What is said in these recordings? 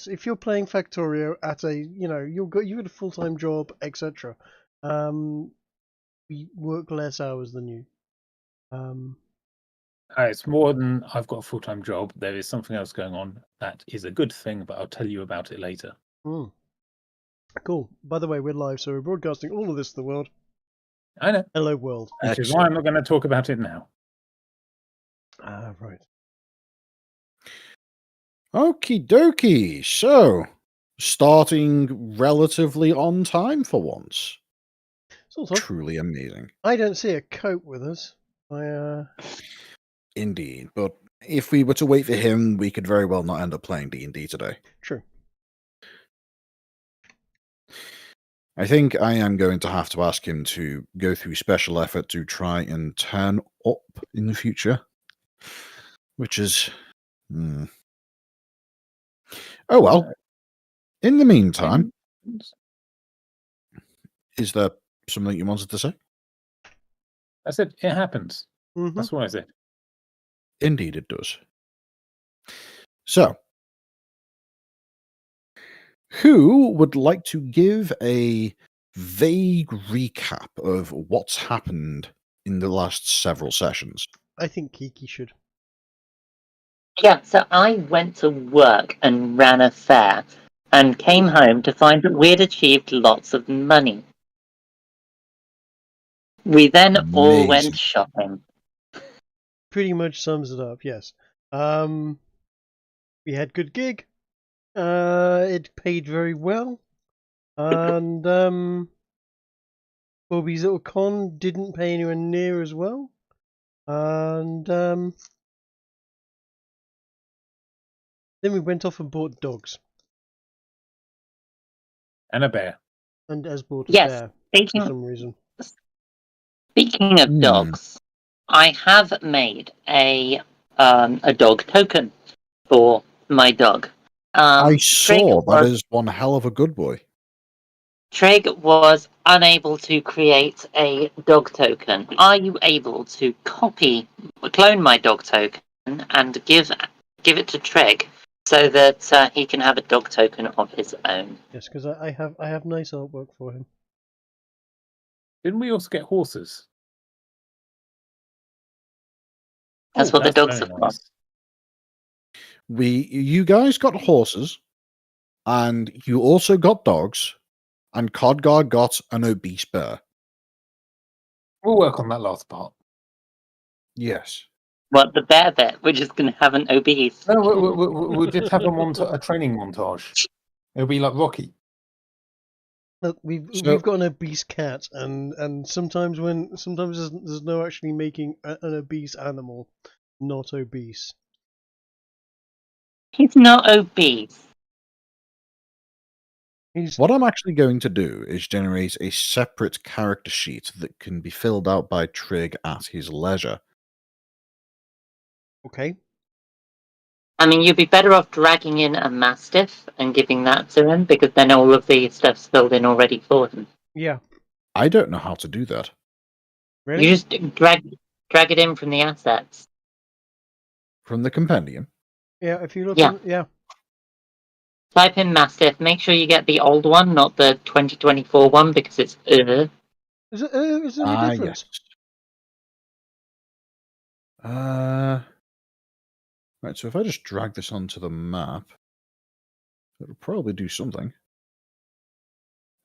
if you're playing Factorio at a, you've got a full-time job, etc. We work less hours than you. It's more than I've got a full-time job. There is something else going on that is a good thing, but I'll tell you about it later. Cool. By the way, we're live, so we're broadcasting all of this to the world. I know. Hello, world. Which is why I'm not going to talk about it now. Right. Okie dokie. So, starting relatively on time for once. Sort of. Truly amazing. I don't see a coat with us. Indeed, but if we were to wait for him, we could very well not end up playing D&D today. True. I think I am going to have to ask him to go through special effort to try and turn up in the future. Which is... Oh well. In the meantime, is there something you wanted to say? I said it happens. Mm-hmm. That's what I said. Indeed it does. So, who would like to give a vague recap of what's happened in the last several sessions? I think Kiki should. Yeah, so I went to work and ran a fair and came home to find that we'd achieved lots of money. We then all went shopping. Pretty much sums it up, yes. We had good gig. It paid very well. And Bobby's little con didn't pay anywhere near as well. And then we went off and bought dogs. And a bear. And Ez bought a Yes, bear for some reason. Speaking of dogs, I have made a dog token for my dog. I saw that is one hell of a good boy. Trig was unable to create a dog token. Are you able to clone my dog token and give it to Trig so that he can have a dog token of his own? Yes, because I have nice artwork for him. Didn't we also get horses? That's what the dogs are for. You guys got horses, and you also got dogs, and Codgar got an obese bear. We'll work on that last part. Yes. What, the bear bit? We're just going to have an obese. No, we'll just have a training montage. It'll be like Rocky. Look, we've got an obese cat, and sometimes there's no actually making an obese animal not obese. He's not obese. What I'm actually going to do is generate a separate character sheet that can be filled out by Trig at his leisure. Okay. I mean, you'd be better off dragging in a mastiff and giving that to him, because then all of the stuff's filled in already for him. Yeah. I don't know how to do that. Really? You just drag it in from the assets. From the compendium? Yeah, if you look yeah. Type in mastiff, make sure you get the old one, not the 2024 one, because it's Is there any difference? Yes. Right, so if I just drag this onto the map, it'll probably do something.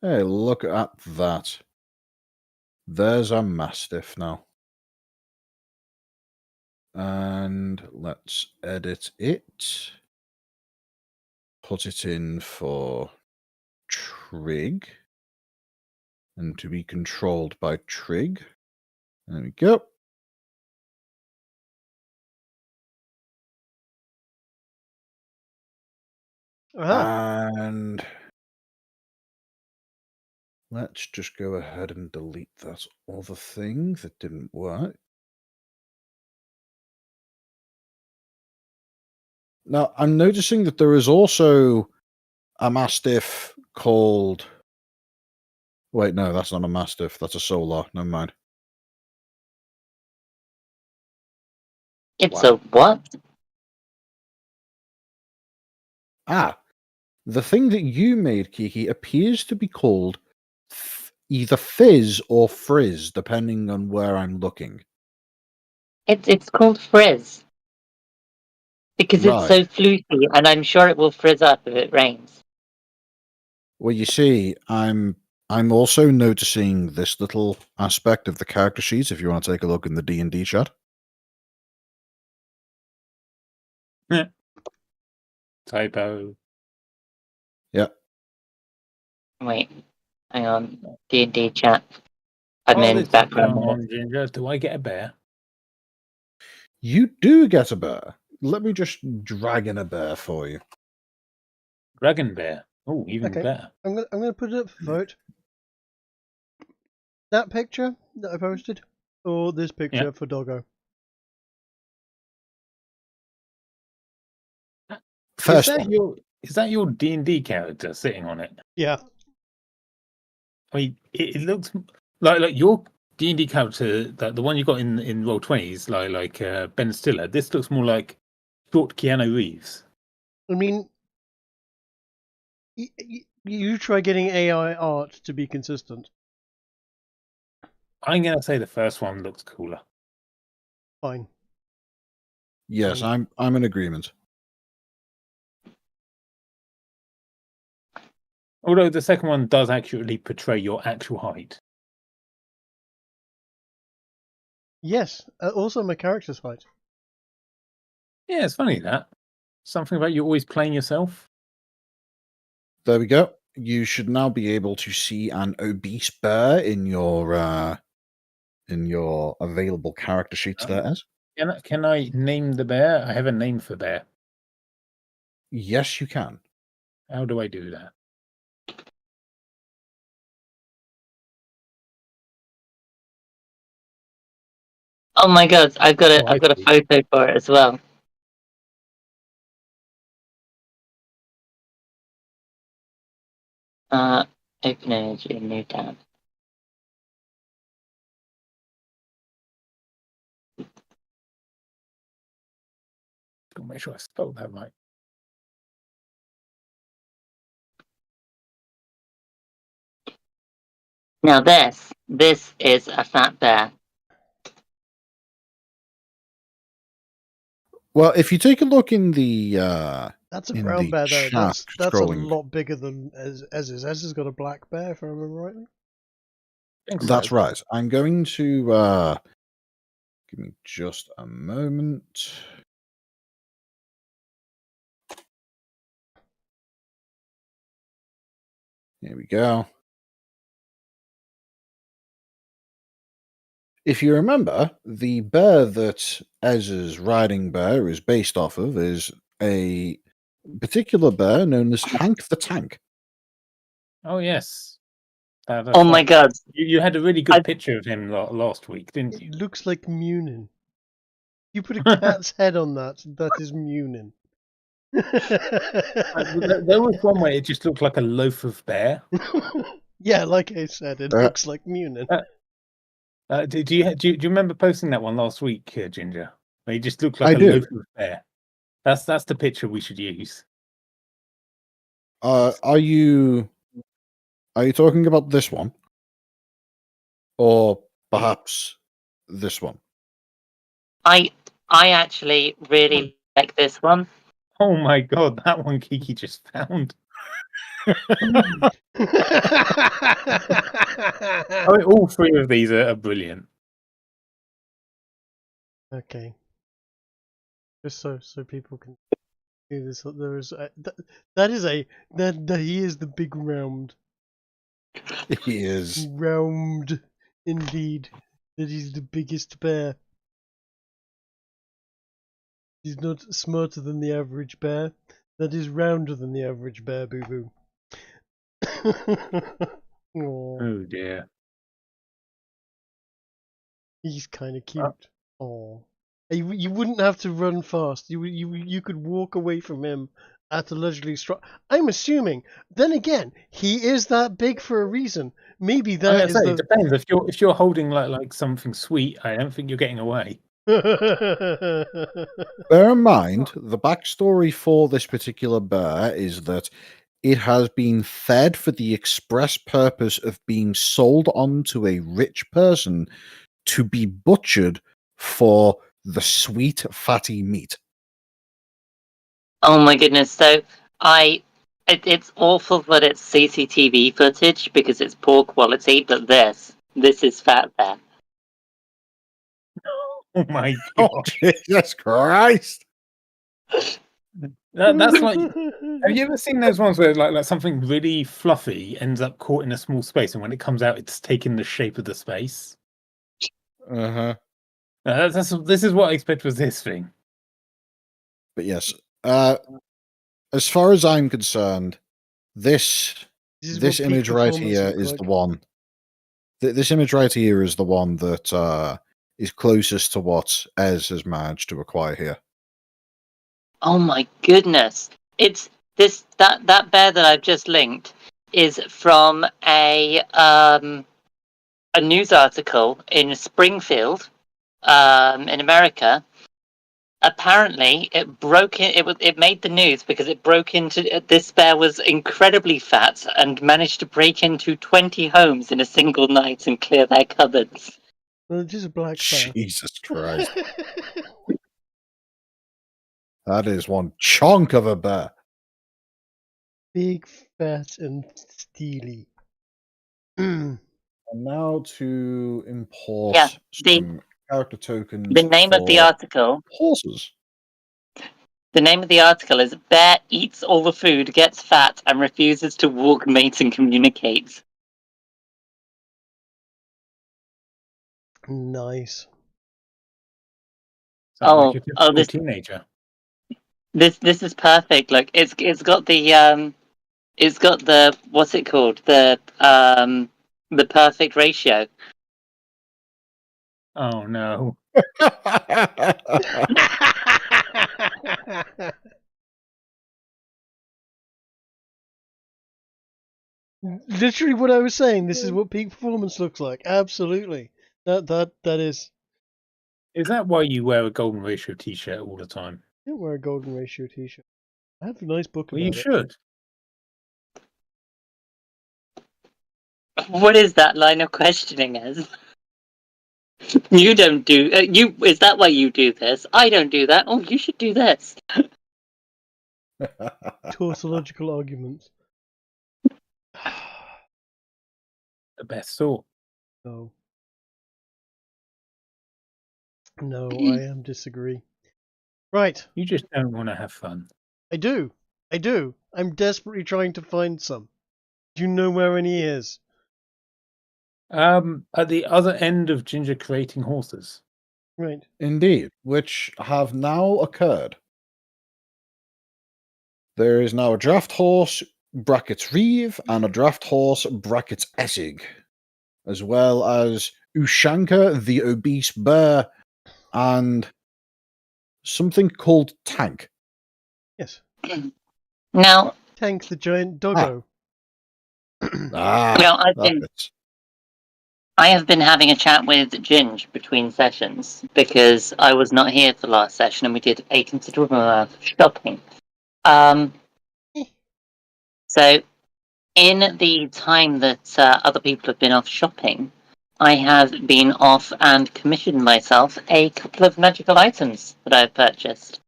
Hey, look at that. There's a mastiff now. And let's edit it. Put it in for Trig. And to be controlled by Trig. There we go. And let's just go ahead and delete that other thing that didn't work. Now, I'm noticing that there is also a mastiff called... Wait, no, that's not a mastiff. That's a solar. Never mind. It's a what? Ah, The thing that you made, Kiki, appears to be called either fizz or frizz, depending on where I'm looking. It's called frizz because it's Right. so floofy, and I'm sure it will frizz up if it rains. Well, you see, I'm also noticing this little aspect of the character sheets. If you want to take a look in the D&D chat. Typo. Yeah. Wait, hang on. D&D chat. I'm While in this is background going mode. on, Ginger, do I get a bear? You do get a bear. Let me just drag in a bear for you. Dragon bear. Oh, even Okay. better. I'm gonna put it up for vote. That picture that I posted, or this picture for Doggo. First is one. that your D&D character sitting on it? Yeah. I mean, it looks like your D&D character, the one you got in Roll20s, like Ben Stiller. This looks more like short Keanu Reeves. I mean, you try getting AI art to be consistent. I'm gonna say the first one looks cooler. Fine. Yes, I'm in agreement. Although the second one does accurately portray your actual height. Yes. Also, my character's height. Yeah, it's funny that. Something about you always playing yourself. There we go. You should now be able to see an obese bear in your available character sheets there, Ez. Can I name the bear? I have a name for bear. Yes, you can. How do I do that? Oh my god, I've got I a see. photo for it as well. Open image in new tab. Gotta make sure I spelled that right. Now this is a fat bear. Well, if you take a look in the That's a in brown the bear though. chat, That's a scrolling. lot bigger than Ez's. Ez has got a black bear, if I remember rightly. That's right. I'm going to give me just a moment. Here we go. If you remember, the bear that Ez's riding bear is based off of is a particular bear known as Hank the Tank. Oh yes. Oh my god. You had a really good picture of him last week, didn't you? It looks like Munin. You put a cat's head on that. That is Munin. There was one where it just looked like a loaf of bear. Yeah, like I said, it looks like Munin. Do you remember posting that one last week, Ginger? Where he just looked like a loaf of bear. That's the picture we should use. Are you talking about this one, or perhaps this one? I actually really like this one. Oh my god, that one Kiki just found. All three of these are brilliant. Okay. Just so people can see this. There is that he is the big round. He is round indeed. That he's the biggest bear. He's not smarter than the average bear. That is rounder than the average bear, boo boo. Oh dear. He's kind of cute. Oh, you wouldn't have to run fast. You could walk away from him at a leisurely stride. I'm assuming. Then again, he is that big for a reason. Maybe that is it depends. If you're holding like something sweet, I don't think you're getting away. Bear in mind, the backstory for this particular bear is that it has been fed for the express purpose of being sold on to a rich person to be butchered for the sweet, fatty meat. Oh my goodness! So it's awful that it's CCTV footage because it's poor quality, but this is fat there. Oh my Oh, god! Jesus Christ! That's like. Have you ever seen those ones where like something really fluffy ends up caught in a small space, and when it comes out, it's taken the shape of the space? Uh-huh. This is what I expect with this thing. But yes, as far as I'm concerned, this is this what peak image right performance here look is like. the one. This image right here is the one that is closest to what Ez has managed to acquire here. Oh my goodness! It's that bear that I've just linked is from a news article in Springfield, in America. Apparently, it made the news because it broke into. This bear was incredibly fat and managed to break into 20 homes in a single night and clear their cupboards. Well, it is a black bear. Jesus Christ. That is one chunk of a bear. Big, fat, and steely. And now to import Yeah, some character tokens the name of the for article. horses. The name of the article is "Bear eats all the food, gets fat, and refuses to walk, mate, and communicate." Nice. Sounds like Oh, a typical this teenager. this is perfect. Like it's got the what's it called, the perfect ratio. Oh no! Literally what I was saying. This is what peak performance looks like. Absolutely. That is. Is that why you wear a golden ratio T-shirt all the time? I don't wear a golden ratio t-shirt. I have a nice book Well, about you it. should. What is that line of questioning as? You don't do you. Is that why you do this? I don't do that. Oh, you should do this. Tautological arguments. The best sort. No. No, I disagree. Right. You just don't want to have fun. I do. I do. I'm desperately trying to find some. Do you know where any is? At the other end of Ginger creating horses. Right. Indeed, which have now occurred. There is now a draft horse brackets Reeve and a draft horse brackets Essig, as well as Ushanka the obese bear and something called Tank. Yes. Now, Tank the giant doggo. now I have been having a chat with Ginge between sessions because I was not here for the last session and we did a considerable amount of shopping. So, in the time that other people have been off shopping, I have been off and commissioned myself a couple of magical items that I've purchased,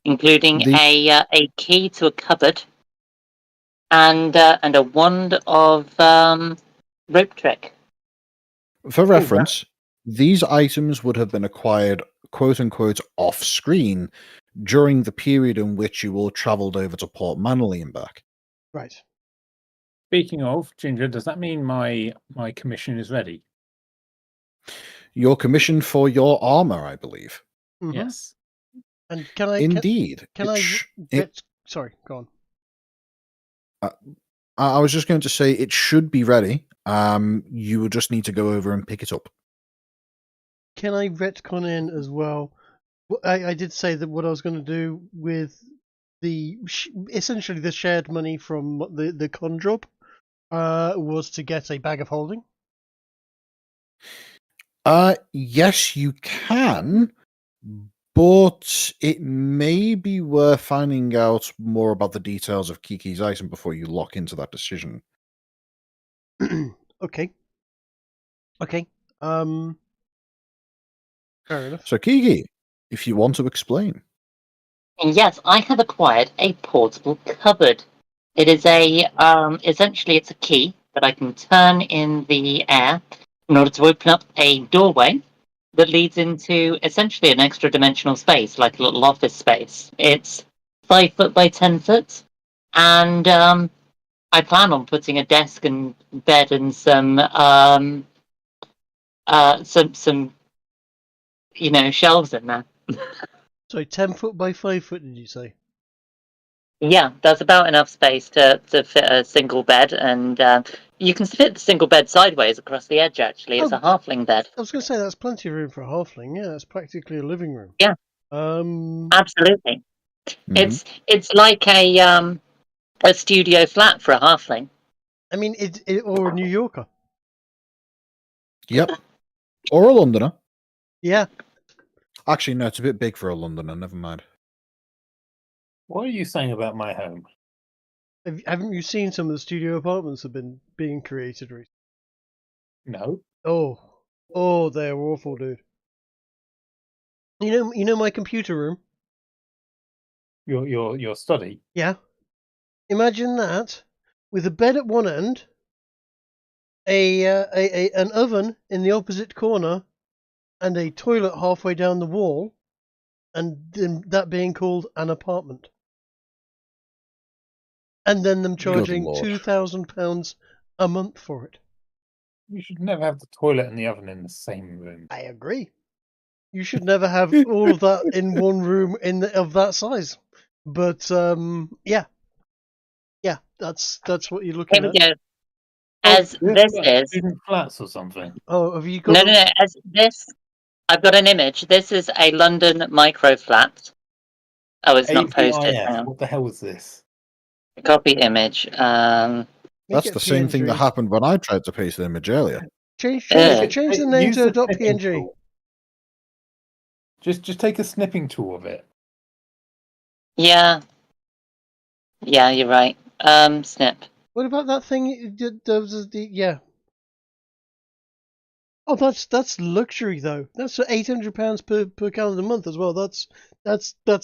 including a key to a cupboard and a wand of rope trick. For reference, these items would have been acquired quote unquote off screen during the period in which you all travelled over to Port Manly and back. Right. Speaking of, Ginger, does that mean my commission is ready? Your commission for your armour, I believe. Mm-hmm. Yes. And can I Indeed. sorry, go on. I was just going to say it should be ready. You will just need to go over and pick it up. Can I retcon in as well? I did say that what I was going to do with the essentially the shared money from the con job was to get a bag of holding. Yes, you can, But it may be worth finding out more about the details of Kiki's item before you lock into that decision. Okay. Fair enough. So, Kiki, if you want to explain. Yes, I have acquired a portable cupboard. It is essentially it's a key that I can turn in the air in order to open up a doorway that leads into essentially an extra dimensional space, like a little office space. It's 5 foot by 10 foot, and I plan on putting a desk and bed and some shelves in there. So 10 foot by 5 foot, did you say? Yeah, that's about enough space to fit a single bed, and you can fit the single bed sideways across the edge. Actually, it's a halfling bed. I was going to say that's plenty of room for a halfling. Yeah, it's practically a living room. Yeah. Absolutely. Mhm. It's like a studio flat for a halfling. I mean, or a New Yorker. Yep. Or a Londoner. Yeah. Actually, no, it's a bit big for a Londoner. Never mind. What are you saying about my home? Haven't you seen some of the studio apartments that have been being created recently? No. Oh, they're awful, dude. You know my computer room. Your study. Yeah. Imagine that with a bed at one end, an oven in the opposite corner, and a toilet halfway down the wall, and then that being called an apartment. And then them charging £2,000 a month for it. You should never have the toilet and the oven in the same room. I agree. You should never have all of that in one room of that size. But yeah, that's what you're looking Here we at. go. As this is student flats or something. Oh, have you got? No. As this, I've got an image. This is a London micro flat. Oh, it's not posted. AVIF, Hang on. what the hell was this? Copy image. That's the same thing that happened when I tried to paste the image earlier. Change the name Use to the snipping .png. tool. Just take a snipping tool of it. Yeah, you're right. Snip. What about that thing? Yeah. Oh, that's luxury though. That's £800 per calendar month as well. That's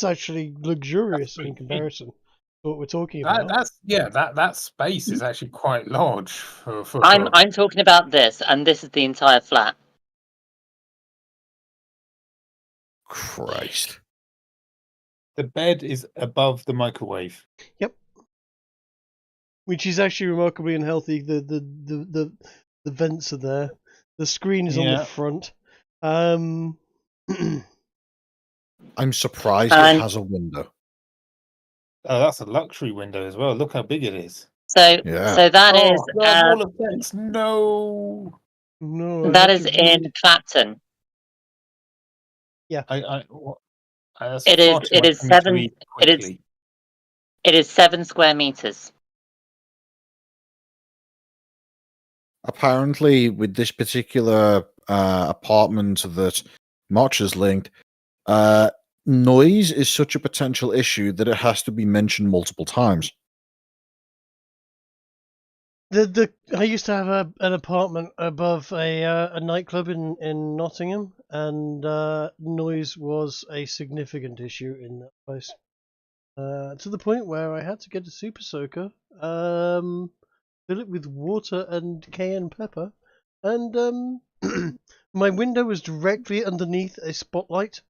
actually luxurious in comparison to what we're talking about. That space is actually quite large for I'm talking about this, and this is the entire flat. Christ. The bed is above the microwave. Yep. Which is actually remarkably unhealthy. The vents are there. The screen is on the front. I'm surprised it has a window. Oh, that's a luxury window as well. Look how big it is. So that is wall of fence. No, that is in Clapton. Yeah. It is 7 square meters. Apparently, with this particular apartment that Motch has linked, noise is such a potential issue that it has to be mentioned multiple times. I used to have an apartment above a nightclub in Nottingham, and noise was a significant issue in that place. To the point where I had to get a super soaker, fill it with water and cayenne pepper, and my window was directly underneath a spotlight.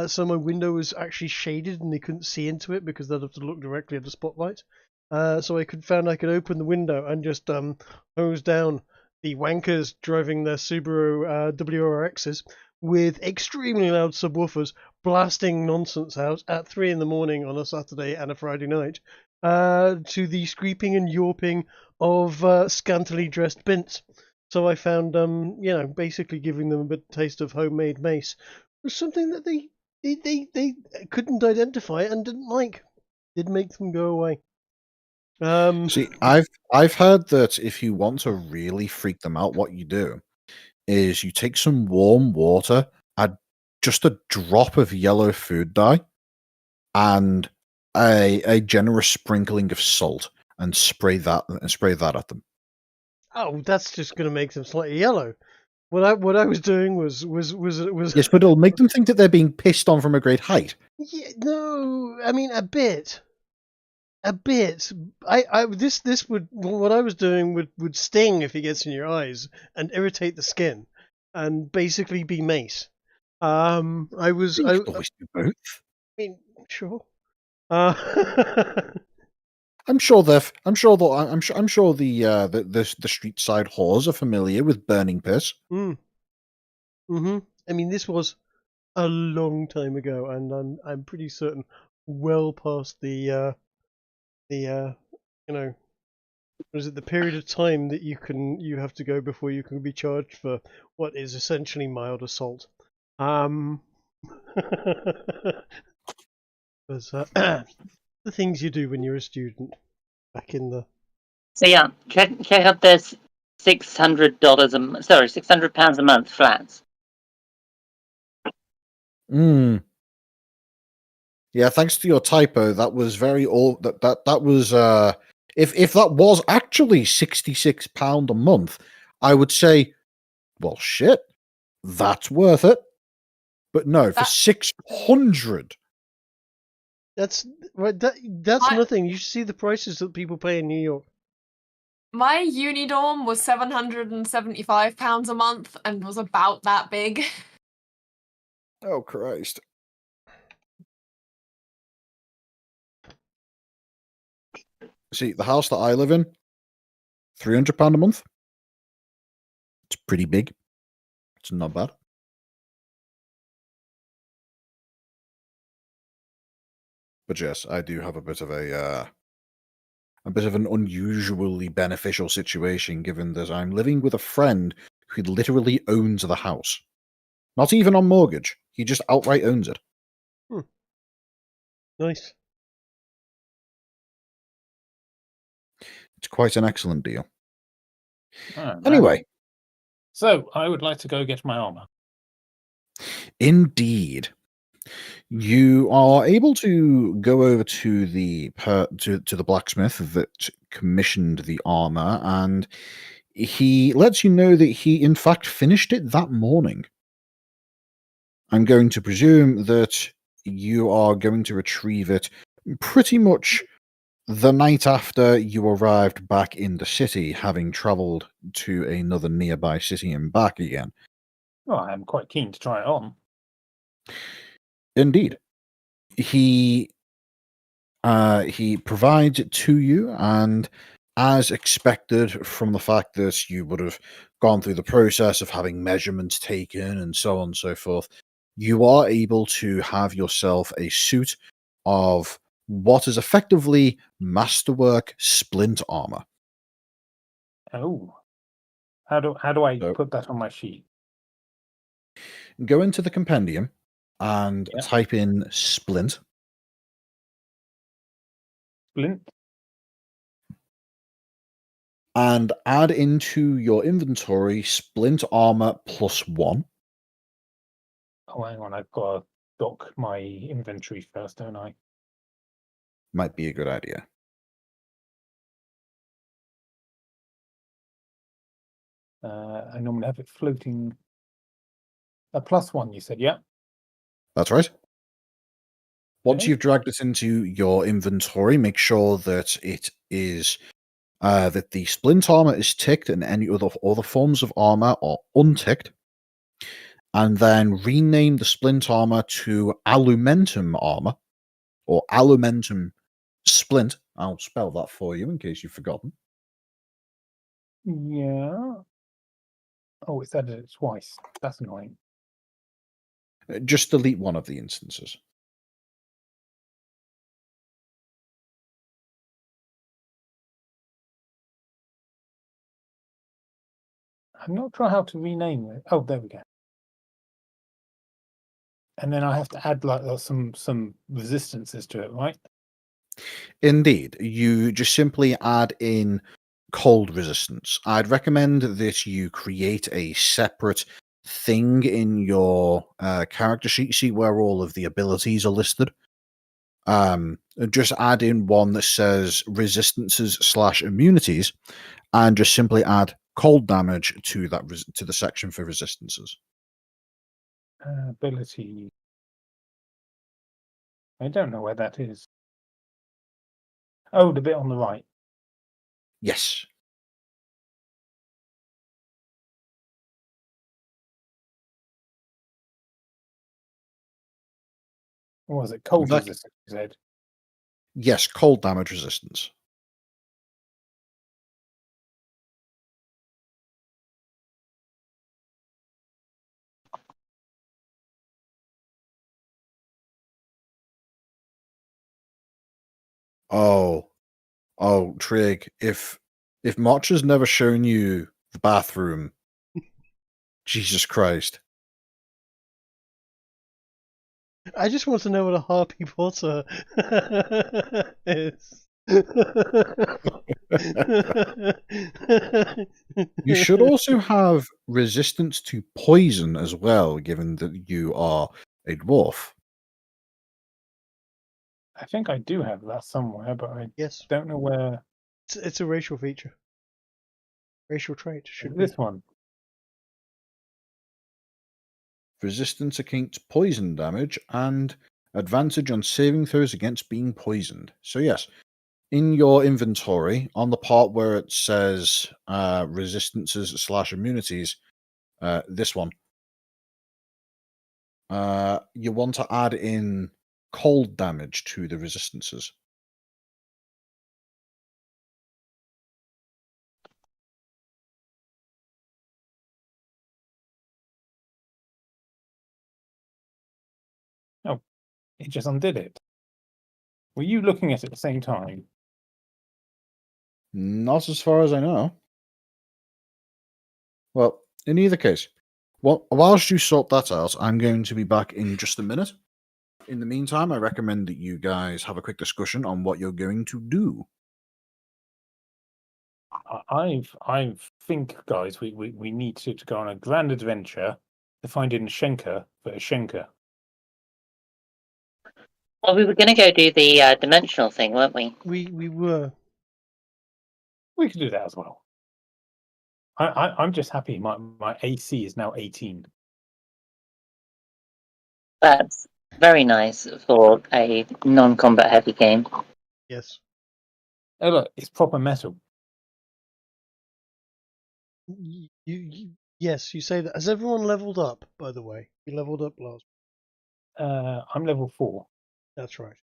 So my window was actually shaded and they couldn't see into it because they'd have to look directly at the spotlight. So I found I could open the window and just hose down the wankers driving their Subaru WRXs with extremely loud subwoofers blasting nonsense out at 3 a.m. on a Saturday and a Friday night to the screeping and yawping of scantily dressed bints. So I found, basically giving them a bit of taste of homemade mace was something that they couldn't identify and didn't like. Did make them go away. See, I've heard that if you want to really freak them out, what you do is you take some warm water, add just a drop of yellow food dye and a generous sprinkling of salt, and spray that at them. Oh, that's just going to make them slightly yellow. What I was doing was Yes, but it'll make them think that they're being pissed on from a great height. Yeah, no, I mean a bit. This would, what I was doing would sting if it gets in your eyes and irritate the skin, and basically be mace. I You could always do both. mean, sure. I'm sure the street side whores are familiar with burning piss. Mm-hmm. I mean, this was a long time ago, and I'm pretty certain well past the what is it, the period of time that you have to go before you can be charged for what is essentially mild assault. But, the things you do when you're a student back in the. So yeah, check out this £600 a month flats. Yeah, thanks to your typo, that was very that was if that was actually £66 a month, I would say, well, shit, that's worth it. But no, for 600. That's right. That's nothing. You should see the prices that people pay in New York. My uni dorm was £775 a month and was about that big. Oh Christ. See, the house that I live in, £300 a month. It's pretty big. It's not bad. But yes, I do have a bit of an unusually beneficial situation, given that I'm living with a friend who literally owns the house. Not even on mortgage. He just outright owns it. Nice. It's quite an excellent deal. Oh, Anyway. So, I would like to go get my armor. Indeed. You are able to go over to the blacksmith that commissioned the armor, and he lets you know that he in fact finished it that morning. I'm going to presume that you are going to retrieve it pretty much the night after you arrived back in the city, having travelled to another nearby city and back again. Well, I'm quite keen to try it on. Indeed. He provides it to you, and as expected from the fact that you would have gone through the process of having measurements taken and so on and so forth, you are able to have yourself a suit of what is effectively masterwork splint armor. Oh. How do I So, put that on my sheet? go into the compendium and type in splint. Splint? And add into your inventory splint armor +1. Oh, hang on. I've got to dock my inventory first, don't I? Might be a good idea. I normally have it floating. A +1, you said, yeah? That's right. Once Okay. you've dragged it into your inventory, make sure that it is that the splint armor is ticked and any other forms of armor are unticked. And then rename the splint armor to alumentum armor, or alumentum splint. I'll spell that for you in case you've forgotten. Yeah. Oh, it's added it twice. That's annoying. Just delete one of the instances. I'm not sure how to rename it. Oh, there we go. And then I have to add like some resistances to it, right? Indeed. You just simply add in cold resistance. I'd recommend that you create a separate thing in your character sheet. See where all of the abilities are listed. Just add in one that says resistances / immunities, and just simply add cold damage to that to the section for resistances. Ability. I don't know where that is. Oh, the bit on the right. Yes. Or was it cold That- resistance? You said. Yes, cold damage resistance. Oh, Trig, if Motch has never shown you the bathroom, Jesus Christ. I just want to know what a Harpy Potter is. You should also have resistance to poison as well, given that you are a dwarf. I think I do have that somewhere, but I Yes, don't know where. it's a racial feature. Racial trait should This be. one. Resistance against poison damage and advantage on saving throws against being poisoned. So yes, in your inventory, on the part where it says resistances / immunities, this one, you want to add in cold damage to the resistances. It just undid it. Were you looking at it at the same time? Not as far as I know. Well, in either case, whilst you sort that out, I'm going to be back in just a minute. In the meantime, I recommend that you guys have a quick discussion on what you're going to do. I think, guys, we need to go on a grand adventure to find in Shenka for a Shenka. Well, we were going to go do the dimensional thing, weren't we? We were. We could do that as well. I'm just happy my AC is now 18. That's very nice for a non-combat heavy game. Yes. Oh look, it's proper metal. Yes, you say that. Has everyone leveled up, by the way? You leveled up last. I'm level 4. That's right.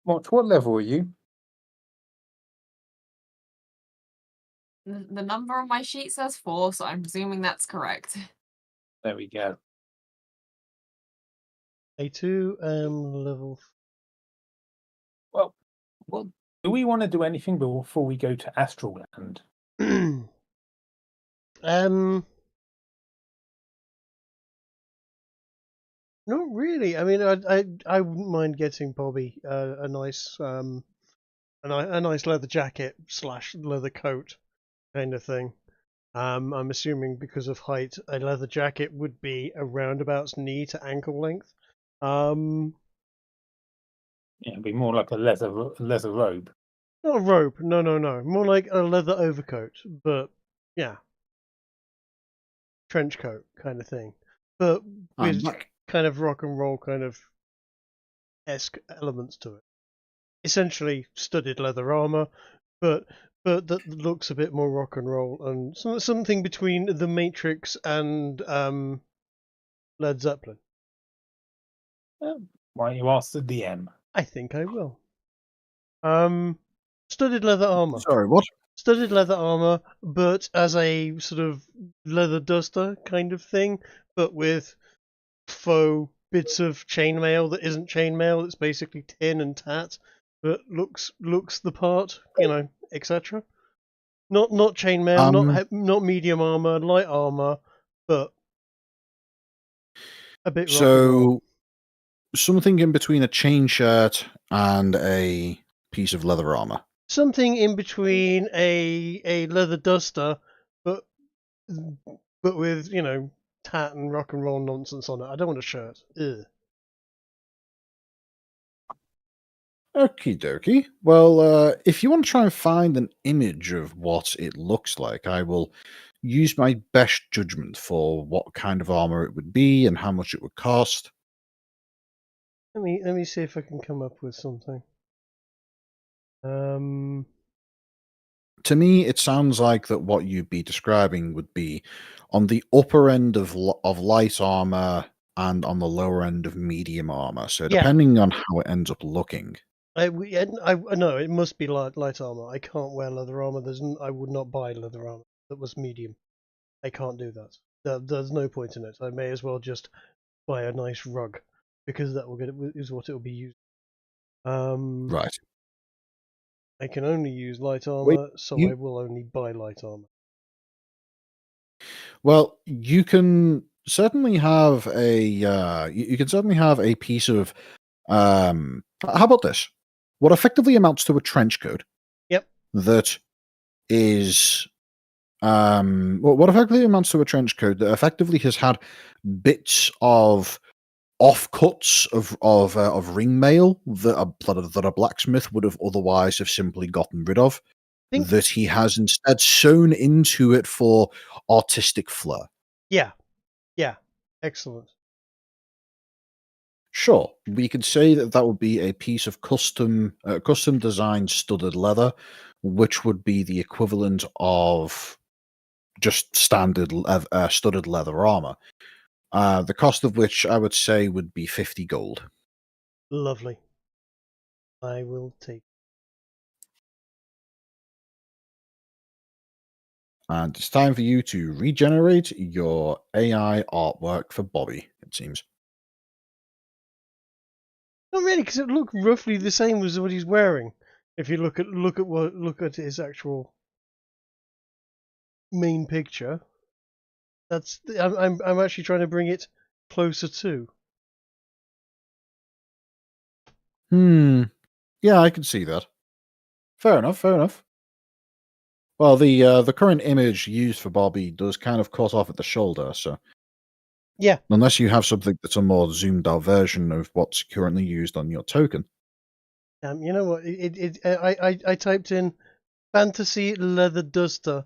Motch, what level are you? The number on my sheet says 4, so I'm presuming that's correct. There we go. A2 level. Well, do we want to do anything before we go to Astral Land? Not really. I mean, I wouldn't mind getting Bobby a nice a nice leather jacket / leather coat kind of thing. I'm assuming because of height, a leather jacket would be around about knee to ankle length. Yeah, it'd be more like a leather robe. Not a robe, no. More like a leather overcoat, but yeah, trench coat kind of thing, but with kind of rock and roll kind of esque elements to it. Essentially studded leather armor, but that looks a bit more rock and roll, and something between the Matrix and Led Zeppelin. Why don't you ask the DM? I think I will. Studded leather armor. Sorry, what? Studded leather armor, but as a sort of leather duster kind of thing, but with faux bits of chainmail that isn't chainmail. It's basically tin and tat, but looks the part, etc. Not chainmail, not medium armor, light armor, but a bit rock and roll. Something in between a chain shirt and a piece of leather armor. something in between a leather duster, but with tat and rock and roll nonsense on it. I don't want a shirt. Ugh. Okie dokie. Well, if you want to try and find an image of what it looks like, I will use my best judgment for what kind of armor it would be and how much it would cost. Let me see if I can come up with something. To me, it sounds like that what you'd be describing would be on the upper end of light armor and on the lower end of medium armor. So Yeah. depending on how it ends up looking. No, it must be light armor. I can't wear leather armor. I would not buy leather armor that was medium. I can't do that. There's no point in it. I may as well just buy a nice rug, because that is what it will be used. Right. I can only use light armor, so I will only buy light armor. Well, you can certainly have a piece of how about this? What effectively amounts to a trench coat. Yep. That is what effectively amounts to a trench coat that effectively has had bits of offcuts of ring mail that a blacksmith would have otherwise have simply gotten rid of. That he has instead sewn into it for artistic flair. Yeah. Excellent. Sure, we could say that would be a piece of custom designed studded leather, which would be the equivalent of just standard studded leather armor. The cost of which I would say would be 50 gold. Lovely. I will take. And it's time for you to regenerate your AI artwork for Bobby, it seems. Not really, because it looked roughly the same as what he's wearing. If you look at his actual main picture, I'm actually trying to bring it closer to. Yeah, I can see that. Fair enough. Well, the current image used for Bobby does kind of cut off at the shoulder, so Yeah. Unless you have something that's a more zoomed out version of what's currently used on your token. You know what? I typed in fantasy leather duster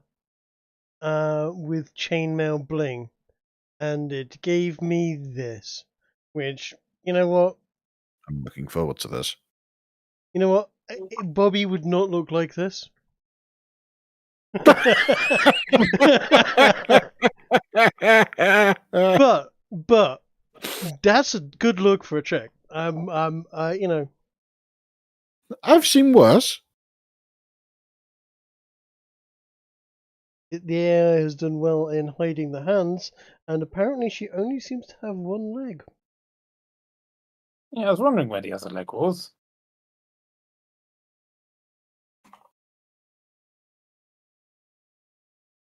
with chainmail bling, and it gave me this. Which, you know what? I'm looking forward to this. You know what? Bobby would not look like this. but that's a good look for a chick. You know. I've seen worse. The AI has done well in hiding the hands, and apparently she only seems to have one leg. Yeah, I was wondering where the other leg was.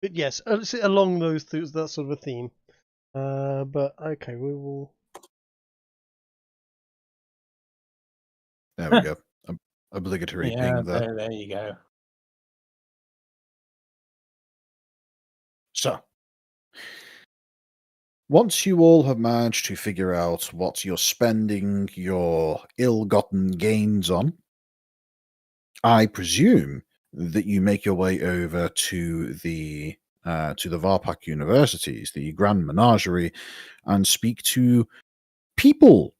But yes, along that sort of a theme. But okay, we will. There we go. Obligatory Yeah, ping there. there you go. So, once you all have managed to figure out what you're spending your ill-gotten gains on, I presume that you make your way over to the Varpak universities, the Grand Menagerie, and speak to people,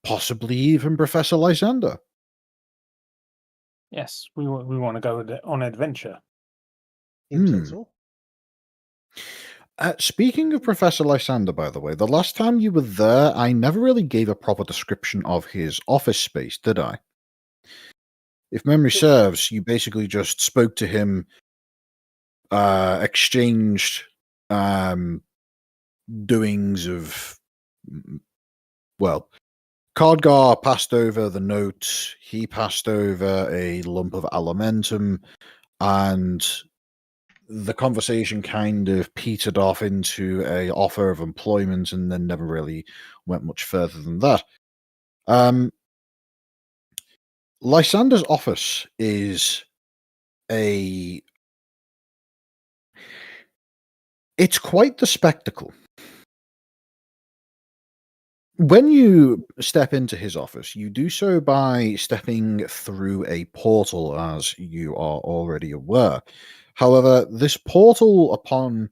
possibly even Professor Lysander. Yes, we want to go on an adventure. Seems sensible. Speaking of Professor Lysander, by the way, the last time you were there, I never really gave a proper description of his office space, did I? If memory serves, you basically just spoke to him, exchanged doings of, well, Cardgar passed over the note, he passed over a lump of alimentum, and the conversation kind of petered off into a offer of employment and then never really went much further than that. Lysander's office is It's quite the spectacle. When you step into his office, you do so by stepping through a portal, as you are already aware. However, this portal, upon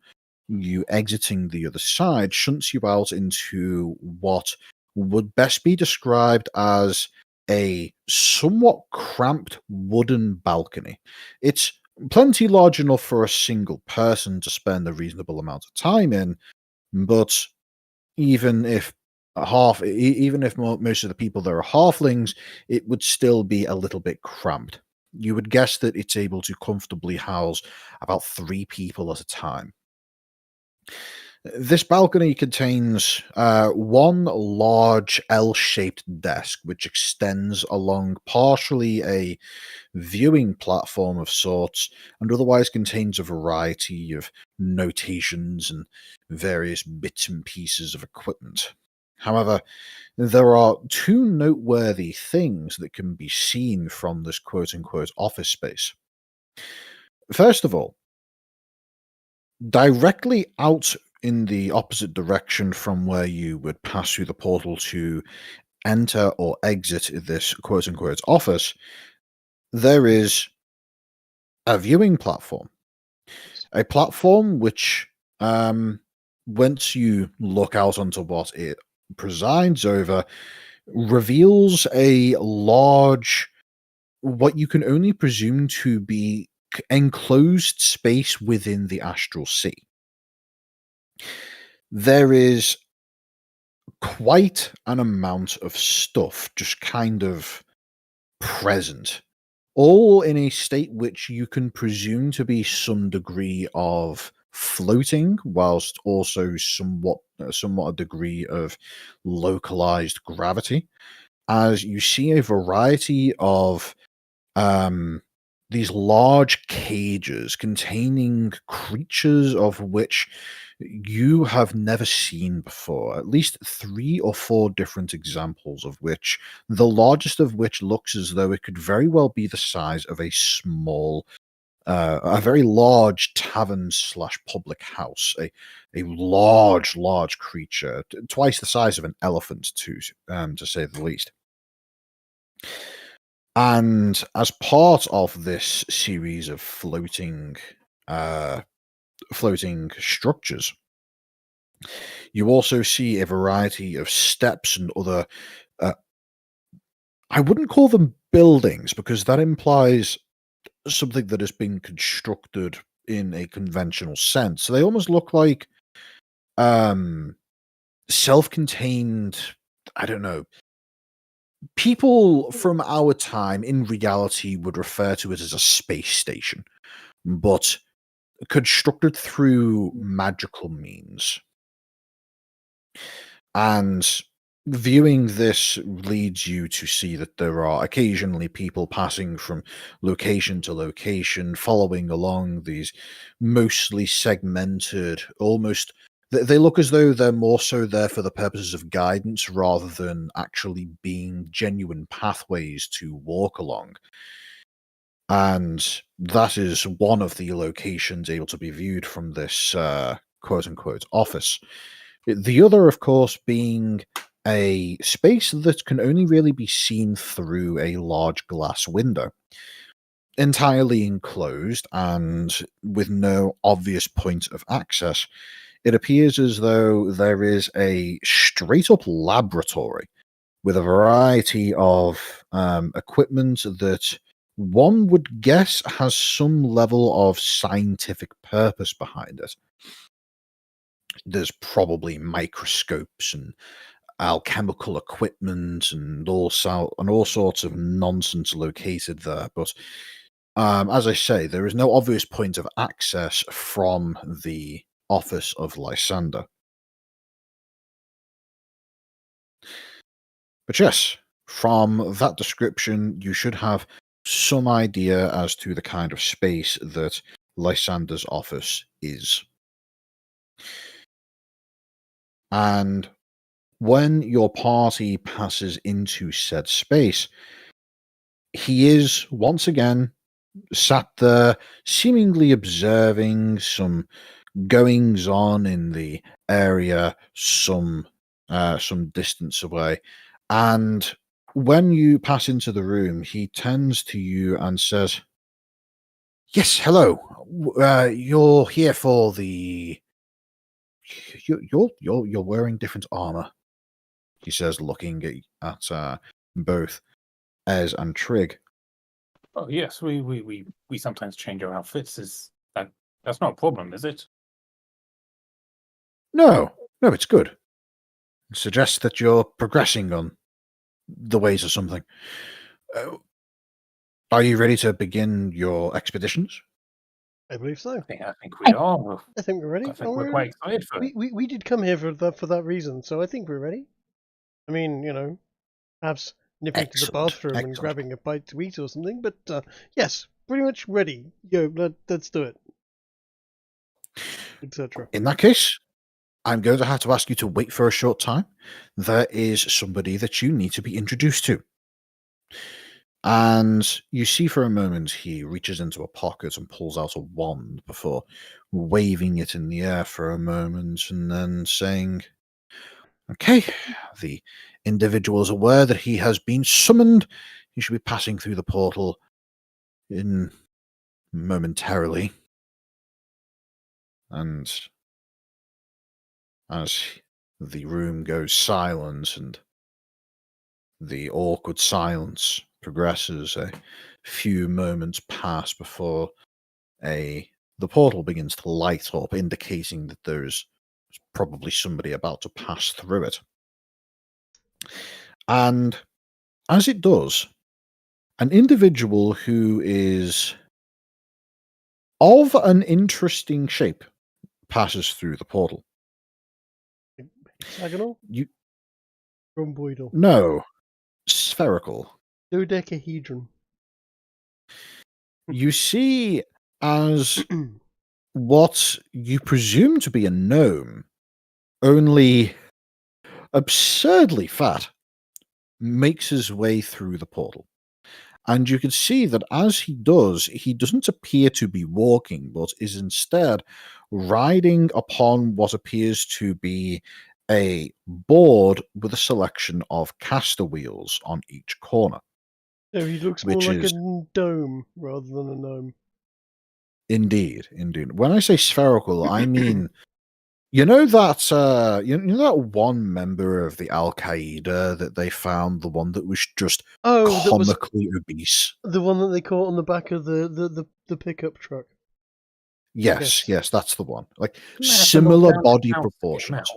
you exiting the other side, shunts you out into what would best be described as a somewhat cramped wooden balcony. It's plenty large enough for a single person to spend a reasonable amount of time in, but even if most of the people there are halflings, it would still be a little bit cramped. You would guess that it's able to comfortably house about 3 people at a time. This balcony contains one large L-shaped desk, which extends along partially a viewing platform of sorts, and otherwise contains a variety of notations and various bits and pieces of equipment. However, there are 2 noteworthy things that can be seen from this quote-unquote office space. First of all, directly out in the opposite direction from where you would pass through the portal to enter or exit this quote-unquote office, there is a viewing platform. A platform which, once you look out onto what it presides over, reveals a large, what you can only presume to be enclosed space within the astral sea. There is quite an amount of stuff just kind of present, all in a state which you can presume to be some degree of floating, whilst also somewhat a degree of localized gravity, as you see a variety of these large cages containing creatures of which you have never seen before. At least 3 or 4 different examples of which, the largest of which looks as though it could very well be the size of a very large tavern/public house. A large creature, twice the size of an elephant, to say the least. And as part of this series of floating structures, you also see a variety of steps and other, I wouldn't call them buildings, because that implies something that has been constructed in a conventional sense. So they almost look like self-contained, I don't know. People from our time in reality would refer to it as a space station, but constructed through magical means. And viewing this leads you to see that there are occasionally people passing from location to location, following along these mostly segmented, almost, they look as though they're more so there for the purposes of guidance rather than actually being genuine pathways to walk along. And that is one of the locations able to be viewed from this quote-unquote office. The other, of course, being a space that can only really be seen through a large glass window. Entirely enclosed and with no obvious point of access, it appears as though there is a straight-up laboratory with a variety of equipment that one would guess has some level of scientific purpose behind it. There's probably microscopes and alchemical equipment and all sorts of nonsense located there. But as I say, there is no obvious point of access from the office of Lysander. But yes, from that description, you should have some idea as to the kind of space that Lysander's office is. And when your party passes into said space, he is once again sat there, seemingly observing some goings on in the area, some distance away. And when you pass into the room, he turns to you and says, "Yes, hello. You're here for the. You're wearing different armor." He says, looking at both Ez and Trig. Oh yes, we sometimes change our outfits. That's not a problem, is it? No, it's good. It suggests that you're progressing on the ways of something. Are you ready to begin your expeditions? I believe so. I think we are. I think we're ready. I think we're quite excited for it. We did come here for that reason, so I think we're ready. I mean, perhaps nipping to the bathroom and grabbing a bite to eat or something, but yes, pretty much ready. Let's do it. Etc. In that case, I'm going to have to ask you to wait for a short time. There is somebody that you need to be introduced to. And you see for a moment he reaches into a pocket and pulls out a wand before waving it in the air for a moment and then saying, "Okay, the individual is aware that he has been summoned. He should be passing through the portal in momentarily." And as the room goes silent and the awkward silence progresses, a few moments pass before the portal begins to light up, indicating that there's probably somebody about to pass through it. And as it does, an individual who is of an interesting shape passes through the portal. Hexagonal? Rhomboidal? No, spherical. Dodecahedron. You see as what you presume to be a gnome, only absurdly fat, makes his way through the portal. And you can see that as he does, he doesn't appear to be walking, but is instead riding upon what appears to be a board with a selection of caster wheels on each corner. So he looks more like a dome rather than a gnome. Indeed. When I say spherical, I mean, you know that that one member of the Al Qaeda that they found, the one that was just comically obese, the one that they caught on the back of the pickup truck. Yes, that's the one. Like similar body proportions.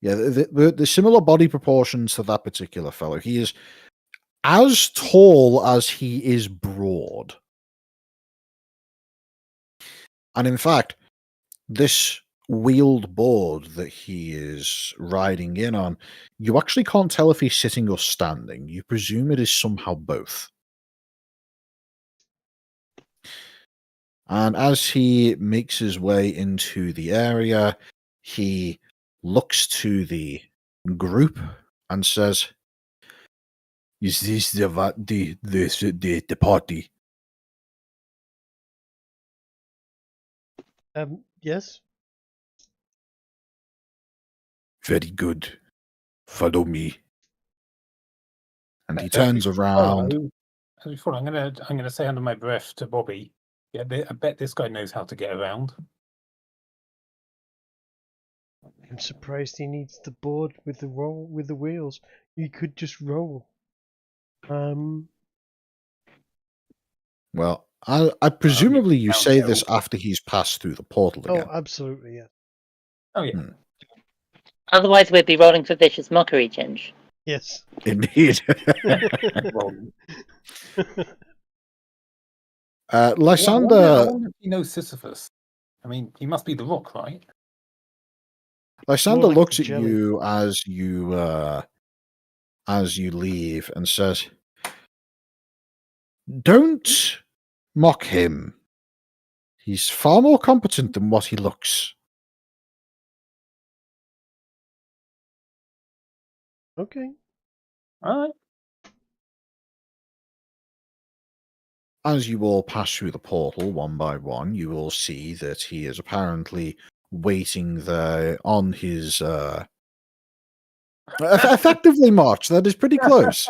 Yeah, the similar body proportions to that particular fellow. He is as tall as he is broad. And in fact, this wheeled board that he is riding in on, you actually can't tell if he's sitting or standing. You presume it is somehow both. And as he makes his way into the area, he looks to the group and says, "Is this the party?" Yes. Very good. Follow me. And he turns around. As we follow, I'm gonna say under my breath to Bobby, "Yeah, I bet this guy knows how to get around." I'm surprised he needs the board with the wheels. You could just roll. Well, I presumably you say this after he's passed through the portal again. Oh, absolutely, yeah. Oh yeah. Otherwise, we'd be rolling for vicious mockery, Ginge. Yes. Indeed. Lysander. I wonder if he knows Sisyphus. I mean, he must be the rock, right? Lysander looks at you as you leave and says, "Don't mock him. He's far more competent than what he looks." Okay. All right. as you all pass through the portal one by one, you will see that he is apparently waiting there on his effectively Motch. That is pretty close.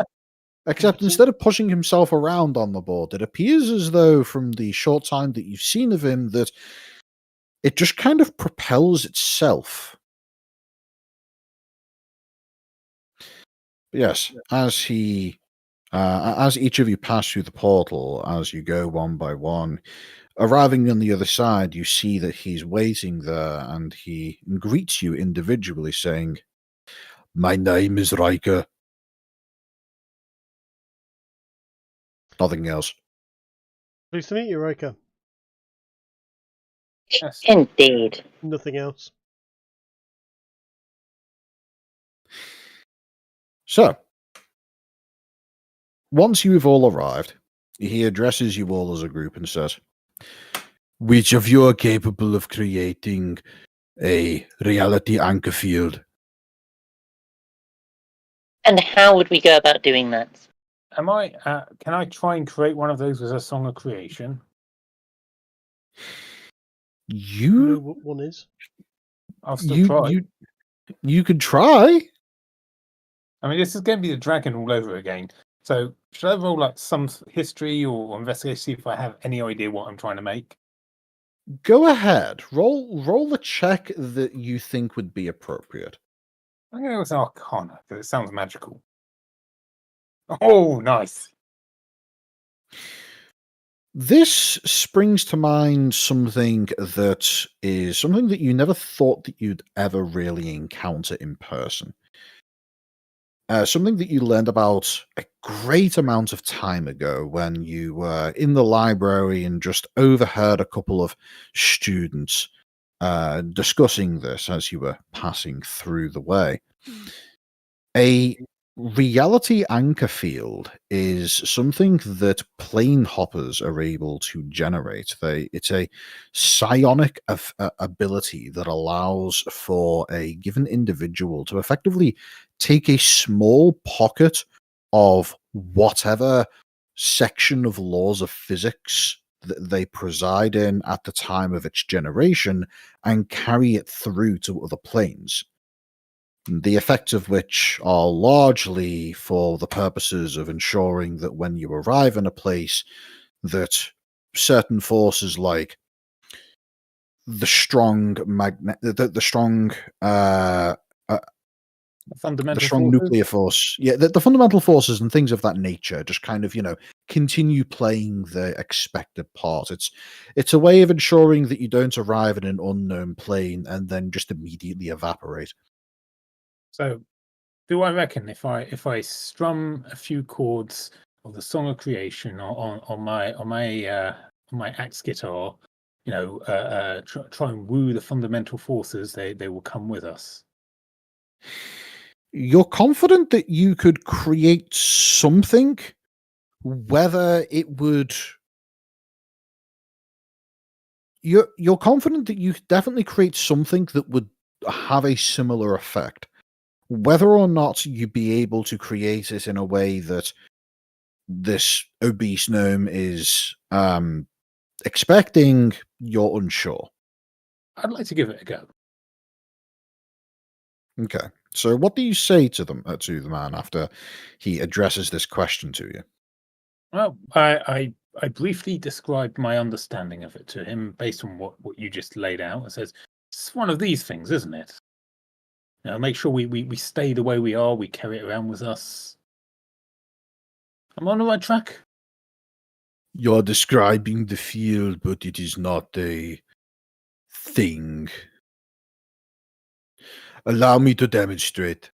Except instead of pushing himself around on the board, it appears as though from the short time that you've seen of him that it just kind of propels itself. Yes, as each of you pass through the portal, as you go one by one, arriving on the other side, you see that he's waiting there, and he greets you individually, saying, "My name is Riker." Nothing else. Pleased to meet you, Riker. Yes. Indeed. Nothing else. So, once you've all arrived, he addresses you all as a group and says, "Which of you are capable of creating a reality anchor field?" And how would we go about doing that? Am I? Can I try and create one of those as a song of creation? You know You what one is? I'll still try. you could try. I mean, this is going to be the dragon all over again. So, should I roll like some history or investigate, see if I have any idea what I'm trying to make? Go ahead. Roll the check that you think would be appropriate. I'm going to go with Arcana because it sounds magical. Oh, nice. This springs to mind something that is something that you never thought that you'd ever really encounter in person. Something that you learned about a great amount of time ago when you were in the library and just overheard a couple of students discussing this as you were passing through the way. A reality anchor field is something that plane hoppers are able to generate. It's a psionic ability that allows for a given individual to effectively take a small pocket of whatever section of laws of physics that they preside in at the time of its generation and carry it through to other planes. The effects of which are largely for the purposes of ensuring that when you arrive in a place, that certain forces like the strong the strong Fundamental nuclear force, the fundamental forces and things of that nature, just kind of continue playing the expected part. It's a way of ensuring that you don't arrive in an unknown plane and then just immediately evaporate. So, do I reckon if I strum a few chords of the Song of Creation on my axe guitar, try and woo the fundamental forces, they will come with us. You're confident that you could create something, whether it would. You're confident that you could definitely create something that would have a similar effect. Whether or not you'd be able to create it in a way that this obese gnome is expecting, you're unsure. I'd like to give it a go. Okay. So what do you say to the man after he addresses this question to you? Well, I briefly described my understanding of it to him based on what you just laid out. It says it's one of these things, isn't it? Make sure we stay the way we are. We carry it around with us. I'm on the right track. You're describing the field, but it is not a thing. Allow me to demonstrate.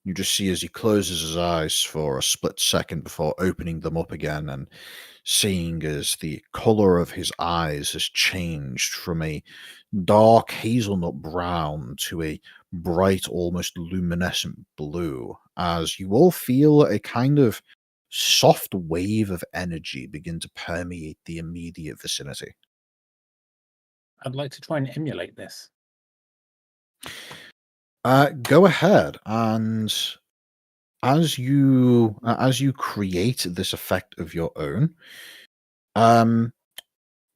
You just see as he closes his eyes for a split second before opening them up again and seeing as the color of his eyes has changed from a dark hazelnut brown to a bright, almost luminescent blue, as you all feel a kind of soft wave of energy begin to permeate the immediate vicinity. I'd like to try and emulate this. Go ahead, and as you create this effect of your own,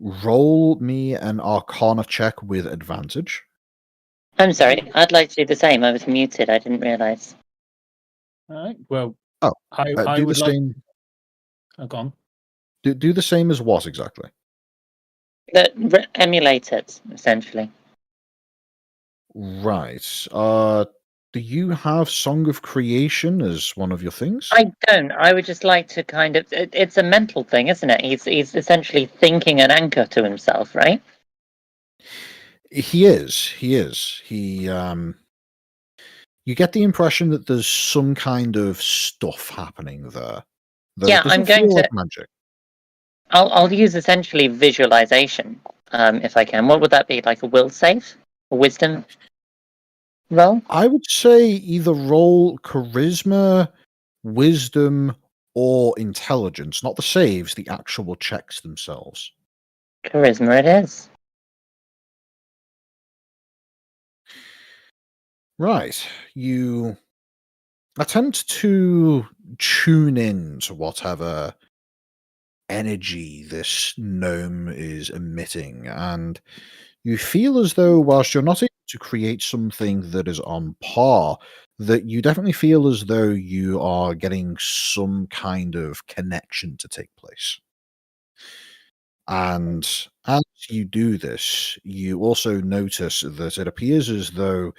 roll me an Arcana check with advantage. I'm sorry, I'd like to do the same. I was muted, I didn't realise. All right. Well, Oh, I do would the like. same. Oh, go on. Do the same as what exactly? Emulate it, essentially. Right. Do you have Song of Creation as one of your things? I don't. I would just like to kind of. It's a mental thing, isn't it? He's essentially thinking an anchor to himself, right? He is. He you get the impression that there's some kind of stuff happening there. Though Yeah, it doesn't feel like magic. I'll use essentially visualization, if I can. What would that be? Like a will save? A wisdom roll? I would say either roll charisma, wisdom, or intelligence. Not the saves, the actual checks themselves. Charisma it is. Right. You attempt to tune in to whatever energy this gnome is emitting, and you feel as though, whilst you're not able to create something that is on par, that you definitely feel as though you are getting some kind of connection to take place. And as you do this, you also notice that it appears as though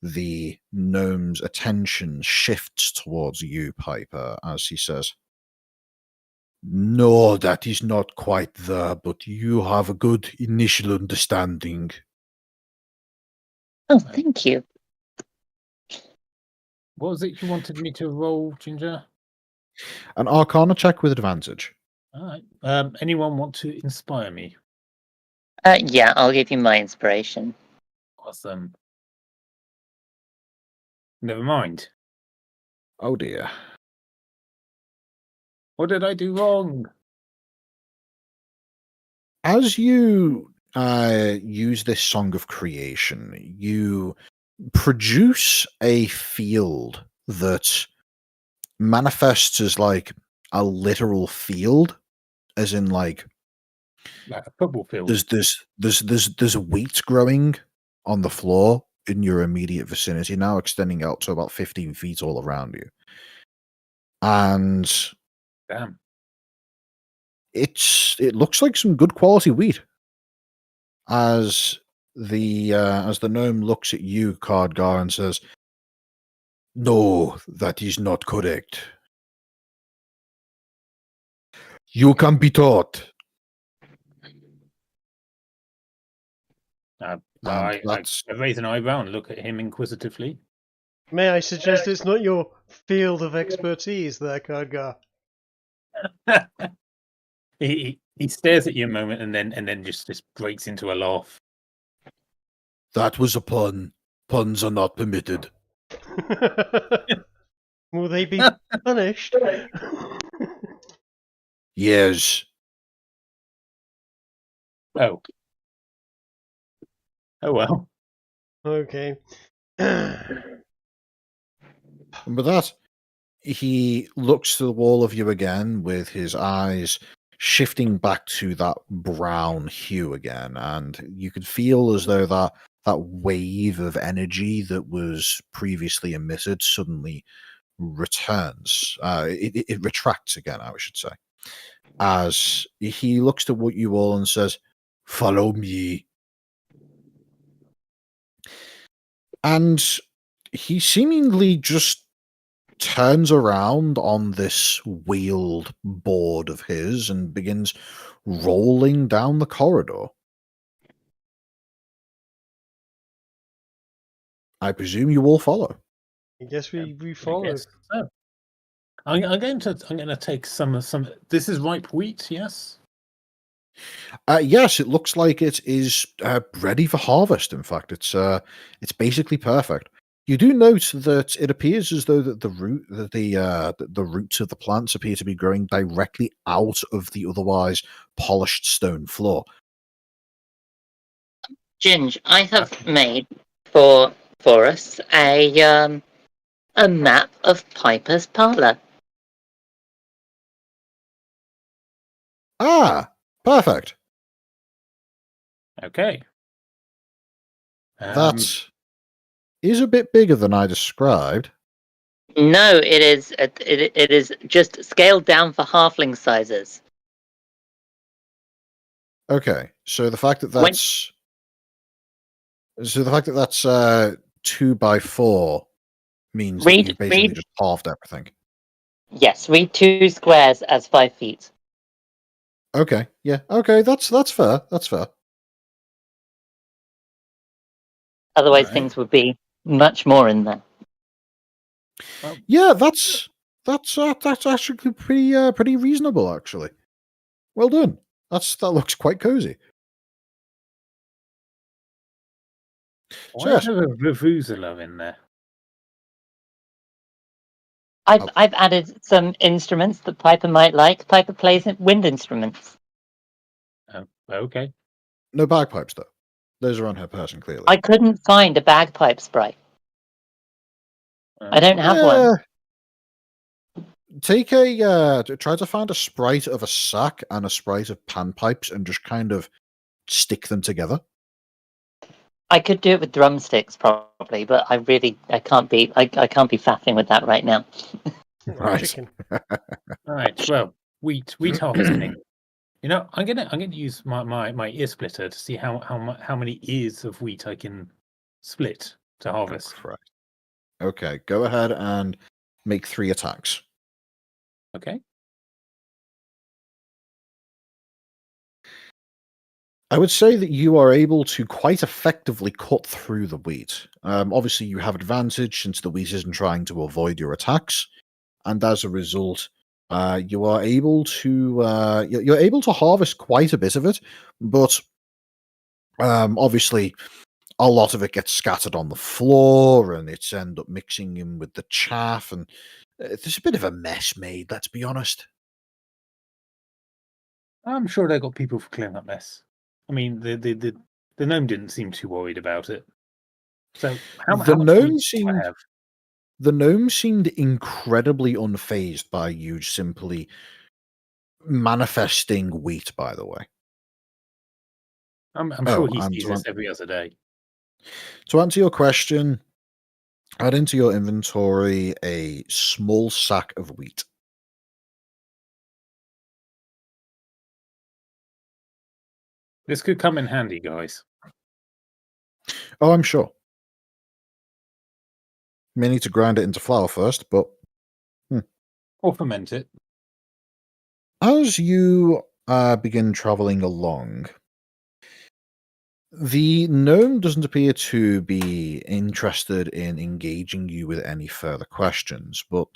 the gnome's attention shifts towards you, Piper, as he says, "No, that is not quite there, but you have a good initial understanding." Oh, thank you. What was it you wanted me to roll, Ginger? An Arcana check with advantage. All right. Anyone want to inspire me? Yeah, I'll give you my inspiration. Awesome. Never mind. Oh dear. What did I do wrong? As you use this Song of Creation, you produce a field that manifests as like a literal field, as in like Like a football field. there's wheat growing on the floor in your immediate vicinity now, extending out to about 15 feet all around you. And Damn. it looks like some good quality wheat. As the gnome looks at you, Cardgar, and says, "No, that is not correct. You can be taught." Well, And I raise an eyebrow and look at him inquisitively. May I suggest it's not your field of expertise there, Khadgar? he stares at you a moment and then just breaks into a laugh. That was a pun. Puns are not permitted. Will they be punished? Yes. Oh. Oh well. Okay. And with that, he looks to the wall of you again with his eyes shifting back to that brown hue again, and you could feel as though that wave of energy that was previously emitted suddenly returns. It retracts again, I should say, as he looks to what you all and says, "Follow me." And he seemingly just turns around on this wheeled board of his and begins rolling down the corridor. I presume you all follow. I guess we I follow. guess so. I'm going to take some. This is ripe wheat, yes. Yes, it looks like it is ready for harvest. In fact, it's basically perfect. You do note that it appears as though that the roots of the plants appear to be growing directly out of the otherwise polished stone floor. Ginge, I have made for us a a map of Piper's Parlour. Ah, perfect. Okay. That is a bit bigger than I described. No, it is just scaled down for halfling sizes. Okay, so the fact that When- that's 2x4 means that Read- you basically read- just halved everything. Yes, read 2 squares as 5 feet. Okay, yeah, okay, that's fair. That's fair. Otherwise, Right. things would be much more in there. Yeah, that's actually pretty reasonable, actually. Well done. That looks quite cozy. Why yes. is there a Vuvuzela in there? I've added some instruments that Piper might like. Piper plays wind instruments. Oh, okay. No bagpipes, though. Those are on her person, clearly. I couldn't find a bagpipe sprite. I don't have one. Take try to find a sprite of a sack and a sprite of panpipes and just kind of stick them together. I could do it with drumsticks probably, but I can't be faffing with that right now. Right. Chicken. All right. Well, wheat harvesting. You know, I'm gonna use my ear splitter to see how many ears of wheat I can split to harvest. Right. Okay, go ahead and make 3 attacks. Okay. I would say that you are able to quite effectively cut through the wheat. Obviously, you have advantage since the wheat isn't trying to avoid your attacks, and as a result, you are able to you're able to harvest quite a bit of it. But obviously, a lot of it gets scattered on the floor, and it's end up mixing in with the chaff, and there's a bit of a mess made. Let's be honest. I'm sure they got people for clearing up mess. I mean, the gnome didn't seem too worried about it. So how much wheat do I have? The gnome seemed incredibly unfazed by you simply manifesting wheat. By the way, I'm Oh, sure he and sees this every other day. to answer your question, add into your inventory a small sack of wheat. This could come in handy, guys. Oh, I'm sure. May need to grind it into flour first, but Or ferment it. as you begin traveling along, the gnome doesn't appear to be interested in engaging you with any further questions, but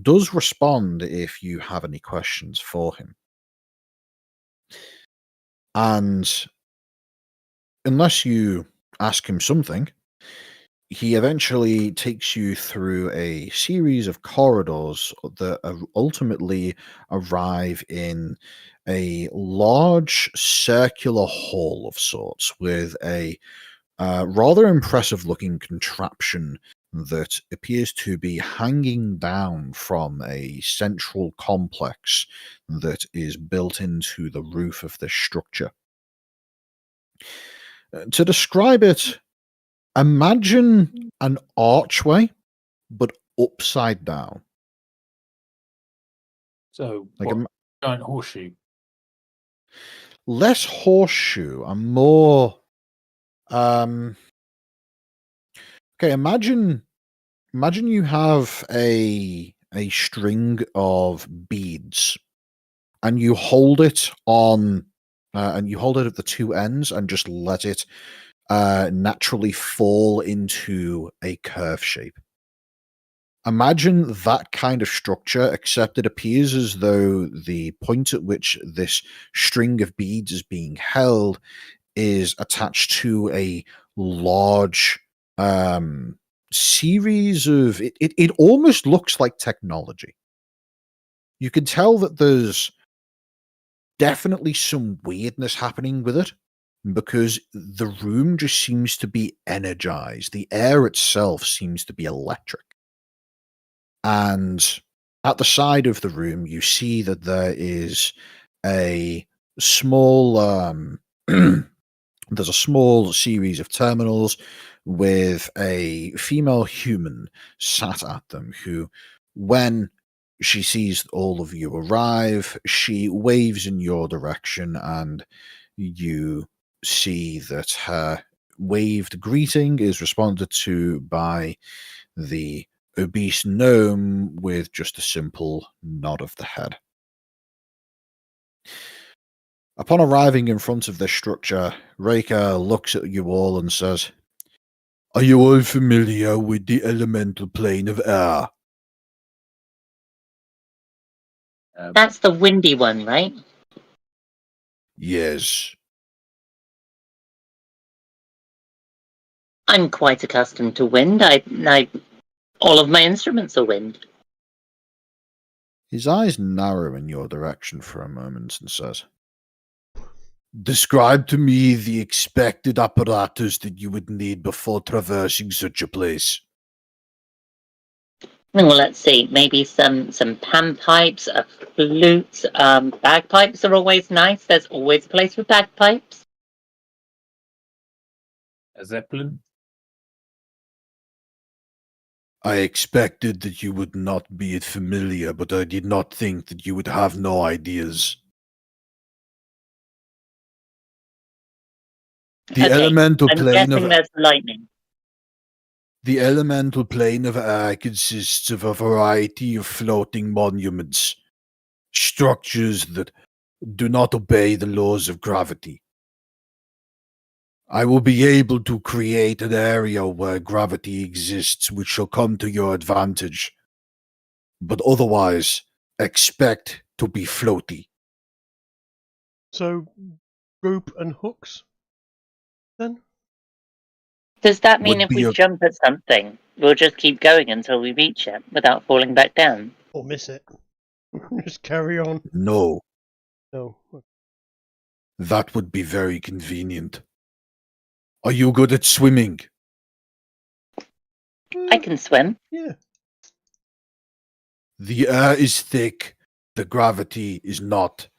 does respond if you have any questions for him. And unless you ask him something, he eventually takes you through a series of corridors that ultimately arrive in a large circular hall of sorts with a rather impressive looking contraption that appears to be hanging down from a central complex that is built into the roof of this structure. To describe it, imagine an archway, but upside down. So Like what, giant horseshoe. less horseshoe and more. Okay, imagine you have a string of beads, and you hold it on, and you hold it at the two ends, and just let it naturally fall into a curve shape. Imagine that kind of structure, except it appears as though the point at which this string of beads is being held is attached to a large series of it almost looks like technology. You can tell that there's definitely some weirdness happening with it because the room just seems to be energized. The air itself seems to be electric. And at the side of the room, you see that there is a small there's a small series of terminals with a female human sat at them who, when she sees all of you arrive, she waves in your direction, and you see that her waved greeting is responded to by the obese gnome with just a simple nod of the head. Upon arriving in front of this structure, Reika looks at you all and says, "Are you all familiar with the elemental plane of air?" That's the windy one, right? Yes. I'm quite accustomed to wind. All of my instruments are wind. His eyes narrow in your direction for a moment and says, "Describe to me the expected apparatus that you would need before traversing such a place." Well, let's see. Maybe some panpipes, a flute. Bagpipes are always nice. There's always a place for bagpipes. A zeppelin. I expected that you would not be familiar, but I did not think that you would have no ideas. The Okay, elemental I'm plane guessing of there's lightning. The elemental plane of air consists of a variety of floating monuments, structures that do not obey the laws of gravity. I will be able to create an area where gravity exists which shall come to your advantage, but otherwise expect to be floaty. So, rope and hooks, then? Does that mean Would if be we a- jump at something, we'll just keep going until we reach it without falling back down? Or miss it? Just carry on. No, No. that would be very convenient. Are you good at swimming? I can swim. Yeah. The air is thick, the gravity is not.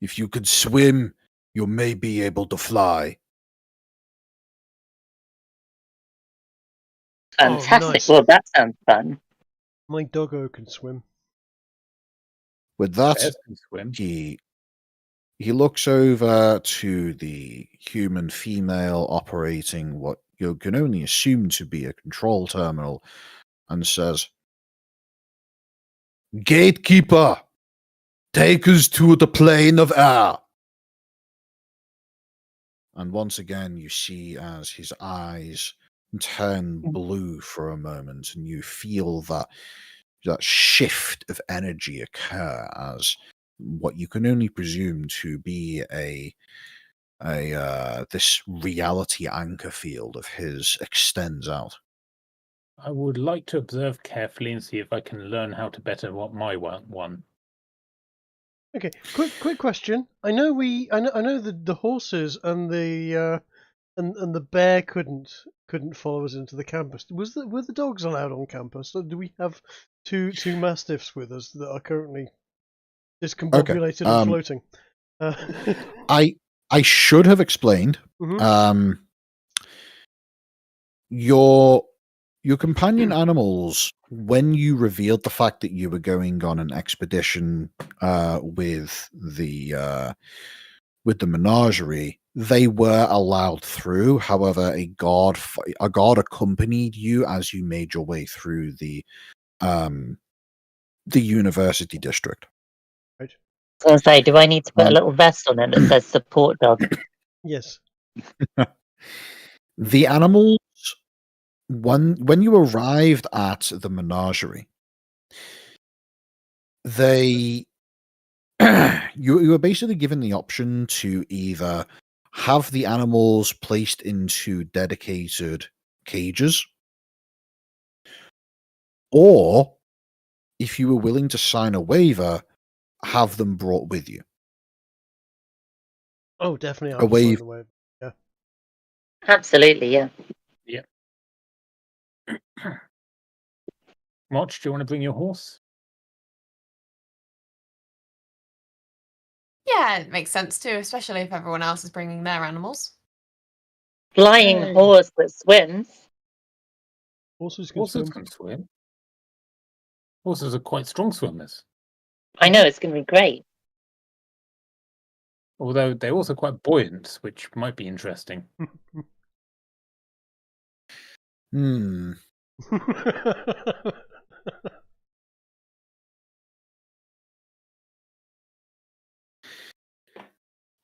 If you could swim, you may be able to fly. Fantastic. nice. Well, that sounds fun. My doggo can swim. With that, Bears can swim. he looks over to the human female operating what you can only assume to be a control terminal and says, "Gatekeeper, take us to the plane of air." And once again, you see as his eyes turn blue for a moment, and you feel that shift of energy occur as what you can only presume to be this reality anchor field of his extends out. I would like to observe carefully and see if I can learn how to better what my one. Okay, quick question. I know the horses and the and the bear couldn't follow us into the campus. Were the dogs allowed on campus? Or do we have two mastiffs with us that are currently discombobulated and floating? I should have explained. Mhm. Your companion animals, when you revealed the fact that you were going on an expedition with the menagerie, they were allowed through. However, a guard accompanied you as you made your way through the university district. Right. I was gonna say, do I need to put a little vest on it that says support dog? Yes. The animals, when you arrived at the menagerie, they you were basically given the option to either have the animals placed into dedicated cages, or if you were willing to sign a waiver, have them brought with you. Oh, definitely. A I'll sign waiver. the waiver. Yeah. Absolutely, yeah. Yeah. Motch, do you want to bring your horse? Yeah, it makes sense too, especially if everyone else is bringing their animals. Flying Hey. horse that swims. Horses can Horses swim. can swim. Horses are quite strong swimmers, I know it's going to be great. although they're also quite buoyant, which might be interesting. Hmm.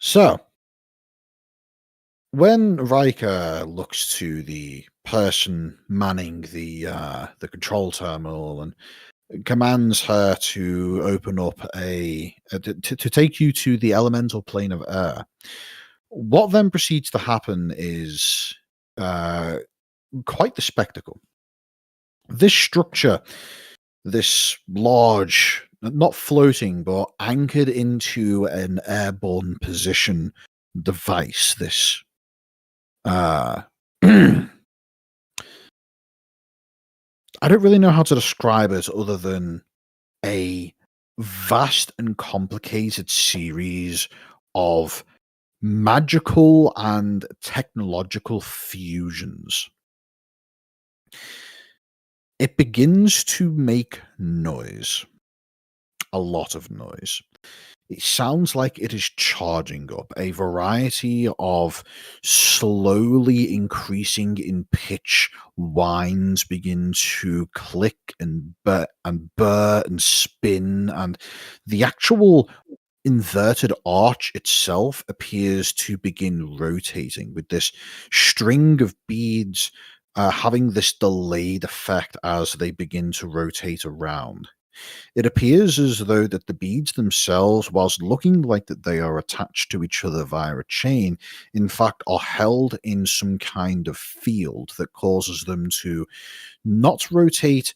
So, when Riker looks to the person manning the control terminal and commands her to open up to take you to the elemental plane of air, what then proceeds to happen is quite the spectacle. This structure, this large, not floating, but anchored into an airborne position device, this I don't really know how to describe it other than a vast and complicated series of magical and technological fusions. It begins to make noise. A lot of noise. It sounds like it is charging up. A variety of slowly increasing in pitch whines begin to click and burr and spin, and the actual inverted arch itself appears to begin rotating with this string of beads having this delayed effect as they begin to rotate around. It appears as though that the beads themselves, whilst looking like that they are attached to each other via a chain, in fact are held in some kind of field that causes them to not rotate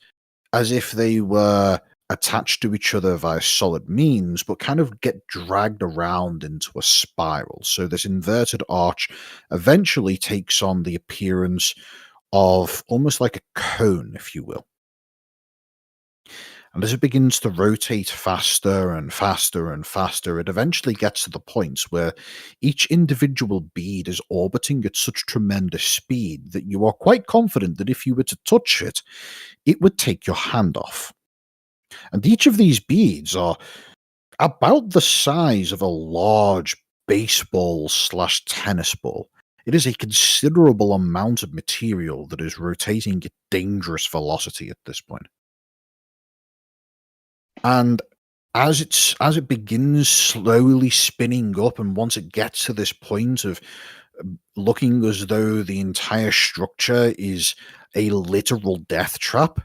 as if they were attached to each other via solid means, but kind of get dragged around into a spiral. So this inverted arch eventually takes on the appearance of almost like a cone, if you will. And as it begins to rotate faster and faster and faster, it eventually gets to the point where each individual bead is orbiting at such tremendous speed that you are quite confident that if you were to touch it, it would take your hand off. And each of these beads are about the size of a large baseball/tennis ball. It is a considerable amount of material that is rotating at dangerous velocity at this point. And as it begins slowly spinning up, and once it gets to this point of looking as though the entire structure is a literal death trap,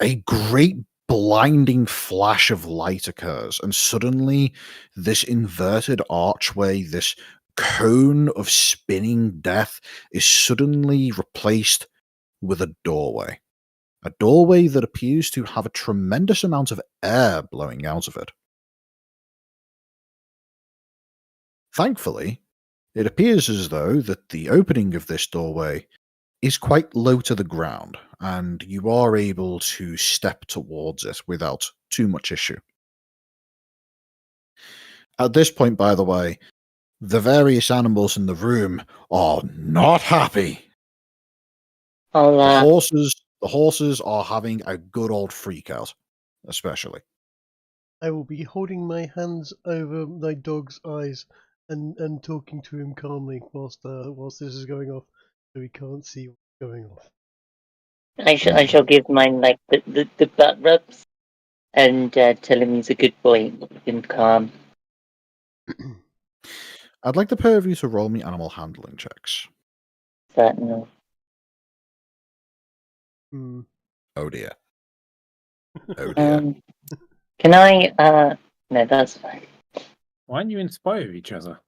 a great blinding flash of light occurs, and suddenly this inverted archway, this cone of spinning death, is suddenly replaced with a doorway. A doorway that appears to have a tremendous amount of air blowing out of it. Thankfully, it appears as though that the opening of this doorway is quite low to the ground, and you are able to step towards it without too much issue. At this point, by the way, the various animals in the room are not happy. The horses are having a good old freak out, especially. I will be holding my hands over my dog's eyes and talking to him calmly whilst this is going off, so he can't see what's going off. I shall give mine like the butt rubs and tell him he's a good boy and calm. I'd like the pair of you to roll me animal handling checks. Certainly. Oh dear. Oh dear. Can I? No, that's fine. Why don't you inspire each other?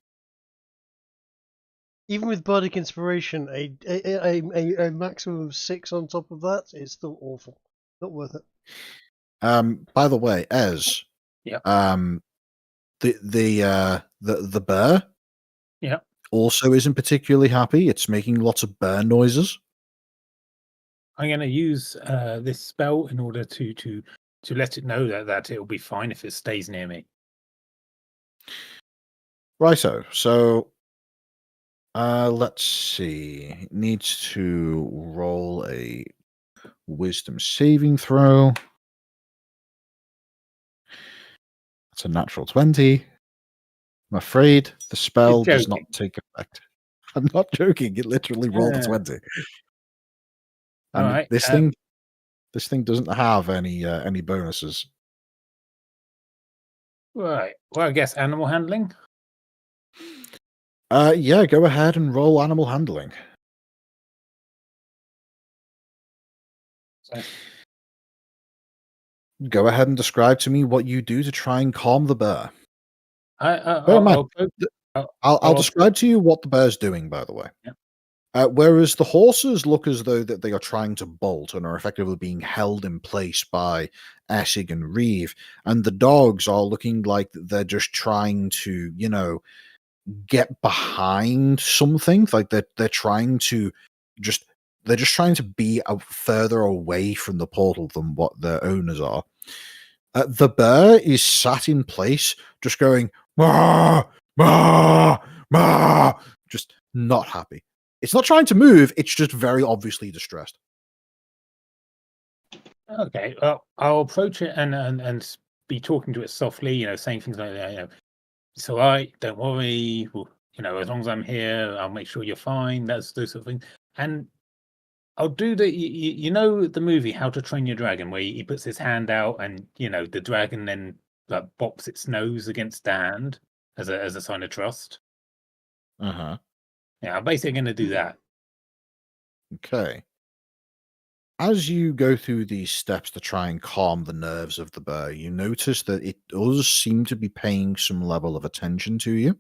Even with bardic inspiration, a maximum of 6 on top of that is still awful. Not worth it. By the way, Ez. Yeah. The bear. Yeah. Also isn't particularly happy. It's making lots of bear noises. I'm going to use this spell in order to let it know that it'll be fine if it stays near me. Righto. So, let's see. It needs to roll a wisdom saving throw. That's a natural 20. I'm afraid the spell does not take effect. I'm not joking. It literally rolled a 20. All And right. this thing doesn't have any bonuses. Right. Well, I guess animal handling. Yeah, go ahead and roll animal handling. So, Go ahead and describe to me what you do to try and calm the bear. Bear in mind, I'll describe to you what the bear's doing, by the way. Yeah. Whereas the horses look as though that they are trying to bolt and are effectively being held in place by Essig and Reeve, and the dogs are looking like they're just trying to, get behind something. Like they're trying to just they're just trying to be further away from the portal than what their owners are. The bear is sat in place, just going, "Wah, wah, wah," just not happy. It's not trying to move, it's just very obviously distressed. Okay, well, I'll approach it and be talking to it softly, saying things like that, it's all right, don't worry, as long as I'm here, I'll make sure you're fine, those sort of things. And I'll do the movie How to Train Your Dragon, where he puts his hand out and, the dragon then bops its nose against the hand as a sign of trust. Uh-huh. Yeah, I'm basically going to do that. Okay. As you go through these steps to try and calm the nerves of the bear, you notice that it does seem to be paying some level of attention to you.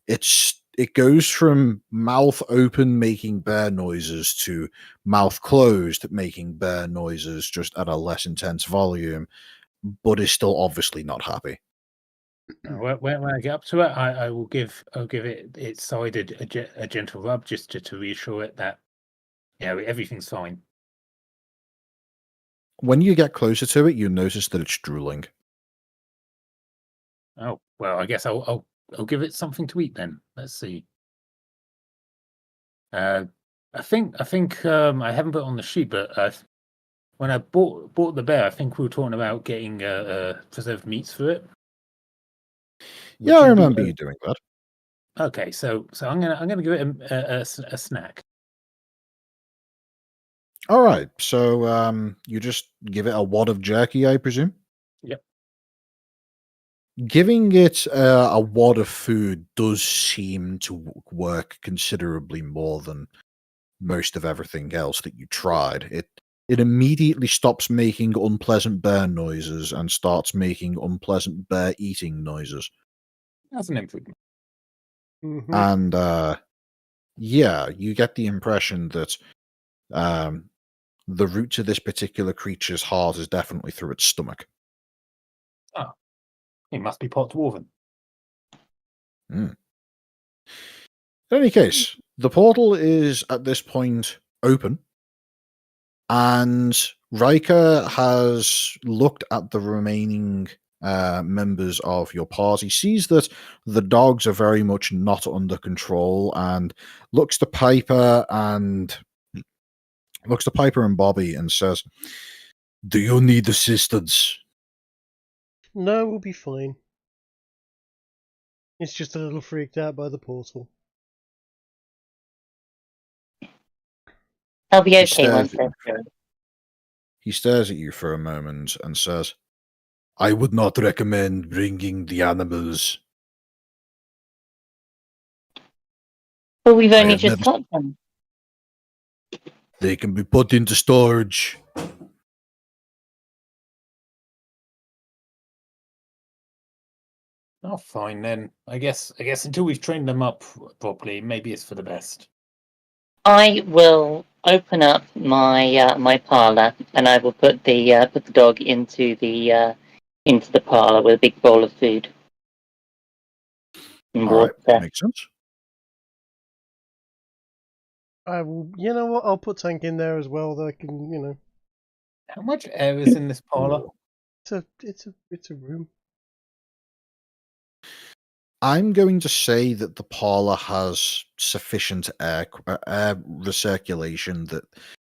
It goes from mouth open making bear noises to mouth closed making bear noises, just at a less intense volume, but is still obviously not happy. When I get up to it, I'll give it its side a gentle rub just to reassure it that everything's fine. When you get closer to it, you notice that it's drooling. Oh well, I guess I'll give it something to eat then. Let's see. I think I haven't put it on the sheet, but when I bought the bear, I think we were talking about getting preserved meats for it. Yeah, I remember you doing that. Okay, so I'm gonna give it a snack. All right, so you just give it a wad of jerky, I presume. Yep. Giving it a wad of food does seem to work considerably more than most of everything else that you tried. It immediately stops making unpleasant bear noises and starts making unpleasant bear eating noises. That's an improvement. Mm-hmm. And yeah, you get the impression that the route to this particular creature's heart is definitely through its stomach. Oh, it must be pot dwarven. In any case, the portal is at this point open, and Riker has looked at the remaining members of your party, sees that the dogs are very much not under control, and looks to Piper and Bobby and says, "Do you need assistance?" No, we'll be fine. It's just a little freaked out by the portal. I'll be He okay once stares they're through. He stares at you for a moment and says, "I would not recommend bringing the animals. But we've I only have just never- caught them. They can be put into storage." Oh, fine then. I guess until we've trained them up properly, maybe it's for the best. I will open up my my parlor, and I will put the dog into the parlor with a big bowl of food and All right, water. makes sense. I will. You know what? I'll put Tank in there as well. That I can. How much air is in this parlor? It's a room. I'm going to say that the parlor has sufficient air recirculation that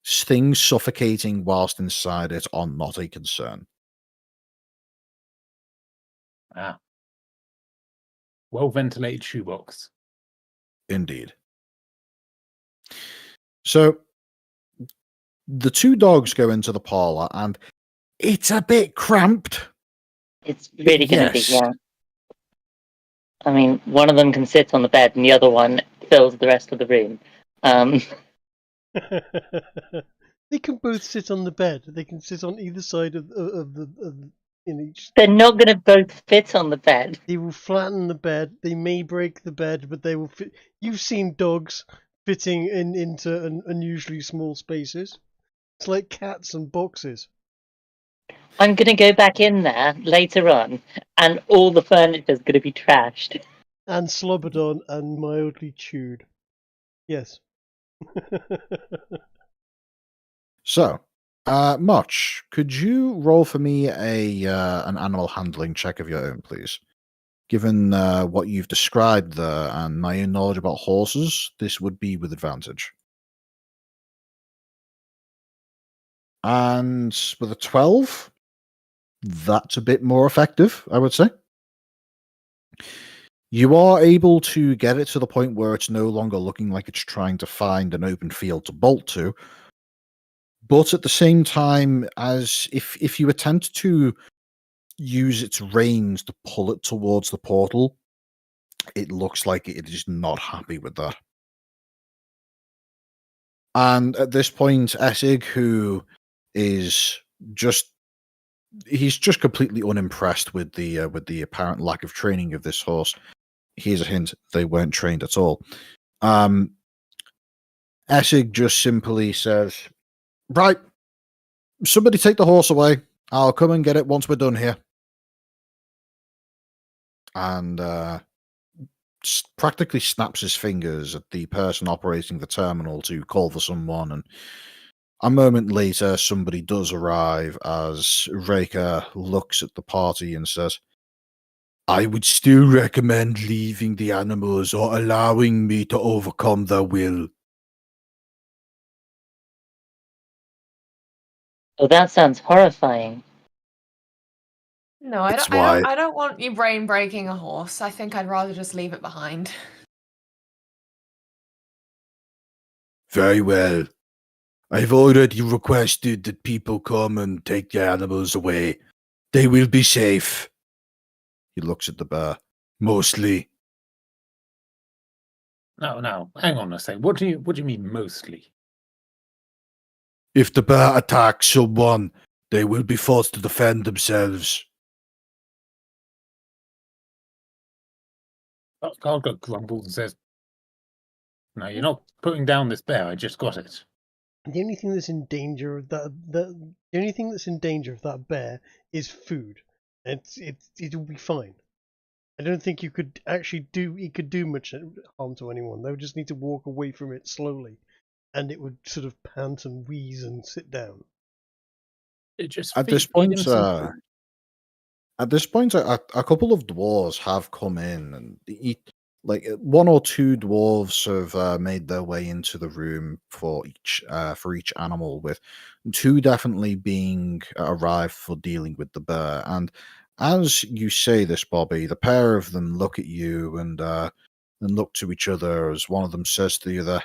things suffocating whilst inside it are not a concern. Ah. Well ventilated shoebox. Indeed. So the two dogs go into the parlor and it's a bit cramped. It's really going to be, Yes. yeah. I mean, one of them can sit on the bed and the other one fills the rest of the room. They can both sit on the bed. They can sit on either side of in each. They're not going to both fit on the bed. They will flatten the bed. They may break the bed, but they will fit. You've seen dogs fitting into unusually small spaces. It's like cats and boxes. I'm going to go back in there later on, and all the furniture's going to be trashed. And slobbered on and mildly chewed. Yes. So, Motch, could you roll for me an animal handling check of your own, please? Given what you've described there and my own knowledge about horses, this would be with advantage. And with a 12, that's a bit more effective, I would say. You are able to get it to the point where it's no longer looking like it's trying to find an open field to bolt to. But at the same time, as if you attempt to use its reins to pull it towards the portal, it looks like it is not happy with that. And at this point, Essig, who is he's just completely unimpressed with the apparent lack of training of this horse. Here's a hint: they weren't trained at all. Essig just simply says, "Right, somebody take the horse away. I'll come and get it once we're done here." And practically snaps his fingers at the person operating the terminal to call for someone. And a moment later, somebody does arrive as Reika looks at the party and says, "I would still recommend leaving the animals or allowing me to overcome their will." Oh, that sounds horrifying. No, I It's don't, I why- don't. I don't want you brain breaking a horse. I think I'd rather just leave it behind. Very well. I've already requested that people come and take the animals away. They will be safe. He looks at the bear. Mostly. No, hang on a second. What do you mean mostly? If the bear attacks someone, they will be forced to defend themselves. Gargo grumbles and says, "No, you're not putting down this bear. I just got it." The only thing that's in danger of the only thing that's in danger of that bear is food. It'll be fine. I don't think it could do much harm to anyone. They would just need to walk away from it slowly, and it would sort of pant and wheeze and sit down. It just At this feed point, him some food. a couple of dwarves have come in, and like one or two dwarves have made their way into the room for each animal, with two definitely being arrived for dealing with the bear. And as you say this, Bobby, the pair of them look at you and look to each other as one of them says to the other,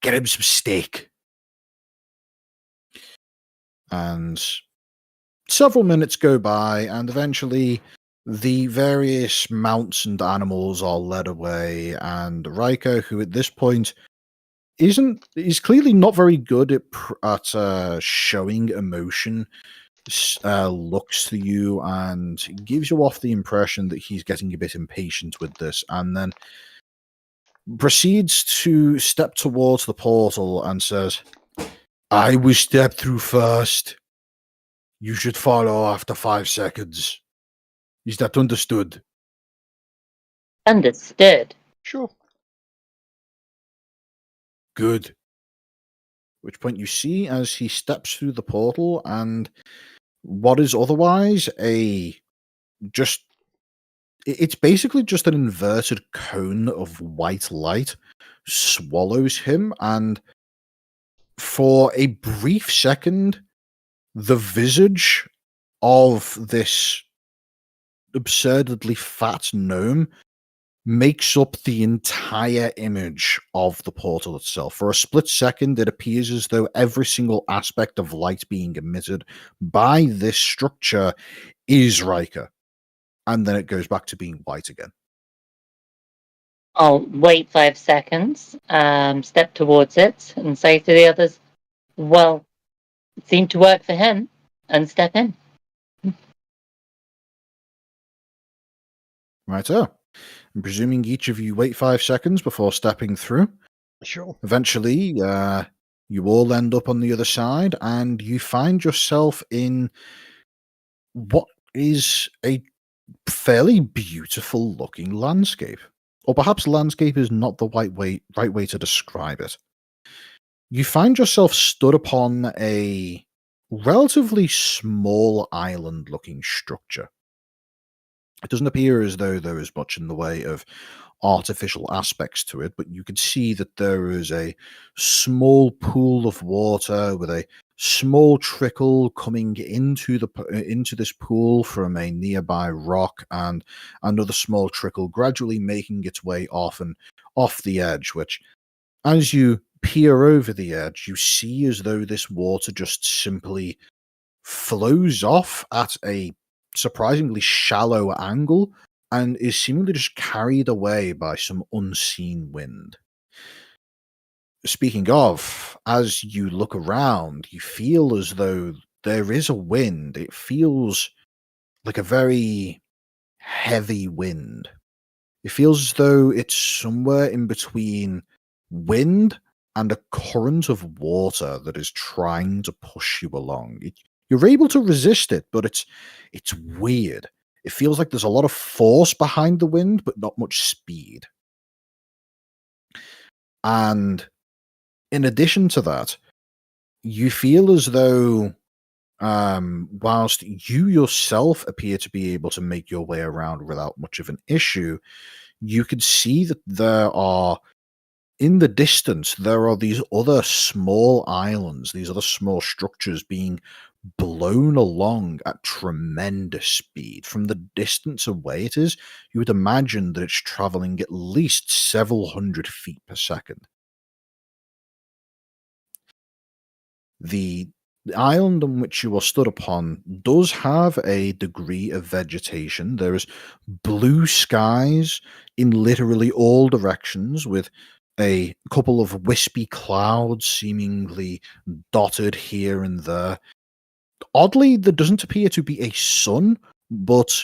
"Get him some steak." And several minutes go by, and eventually the various mounts and animals are led away, and Raiko, who at this point is clearly not very good at showing emotion, looks to you and gives you off the impression that he's getting a bit impatient with this, and then proceeds to step towards the portal and says, "I will step through first. You should follow after 5 seconds. Is that understood?" Understood. Sure. good. At which point you see as he steps through the portal and what is otherwise it's basically just an inverted cone of white light swallows him, and for a brief second, the visage of this absurdly fat gnome makes up the entire image of the portal itself. For a split second, it appears as though every single aspect of light being emitted by this structure is Riker. And then it goes back to being white again. I'll wait 5 seconds, step towards it, and say to the others, well, it seemed to work for him, and step in. Righto. I'm presuming each of you wait 5 seconds before stepping through. Sure. Eventually, you all end up on the other side, and you find yourself in what is a fairly beautiful looking landscape. Or perhaps landscape is not the right way to describe it. You find yourself stood upon a relatively small island looking structure. It doesn't appear as though there is much in the way of artificial aspects to it, but you can see that there is a small pool of water with a small trickle coming into this pool from a nearby rock, and another small trickle gradually making its way off the edge, which, as you peer over the edge, you see as though this water just simply flows off at a surprisingly shallow angle and is seemingly just carried away by some unseen wind. Speaking of, as you look around, you feel as though there is a wind. It feels like a very heavy wind. It feels as though it's somewhere in between wind and a current of water that is trying to push you along. You're able to resist it, but it's weird. It feels like there's a lot of force behind the wind, but not much speed. And in addition to that, you feel as though, whilst you yourself appear to be able to make your way around without much of an issue, you can see that in the distance, there are these other small islands, these other small structures being blown along at tremendous speed. From the distance away it is, you would imagine that it's traveling at least several hundred feet per second. The island on which you are stood upon does have a degree of vegetation. There is blue skies in literally all directions, with a couple of wispy clouds seemingly dotted here and there. Oddly, there doesn't appear to be a sun, but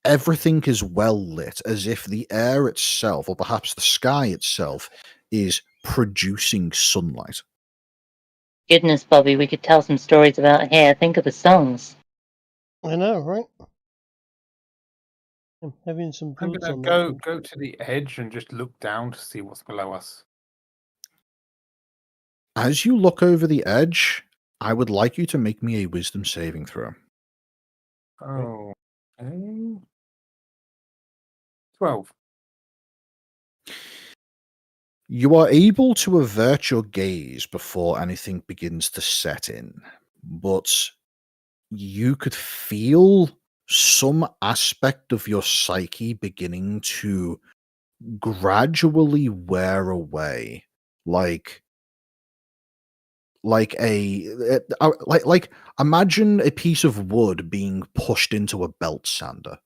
everything is well lit, as if the air itself, or perhaps the sky itself, is producing sunlight. Goodness, Bobby, we could tell some stories about here. Think of the songs. I know, right? I'm having some I'm thoughts gonna on go that. go to the edge and just look down to see what's below us. As you look over the edge, I would like you to make me a wisdom saving throw. Oh, okay. 12. You are able to avert your gaze before anything begins to set in, but you could feel some aspect of your psyche beginning to gradually wear away, like imagine a piece of wood being pushed into a belt sander.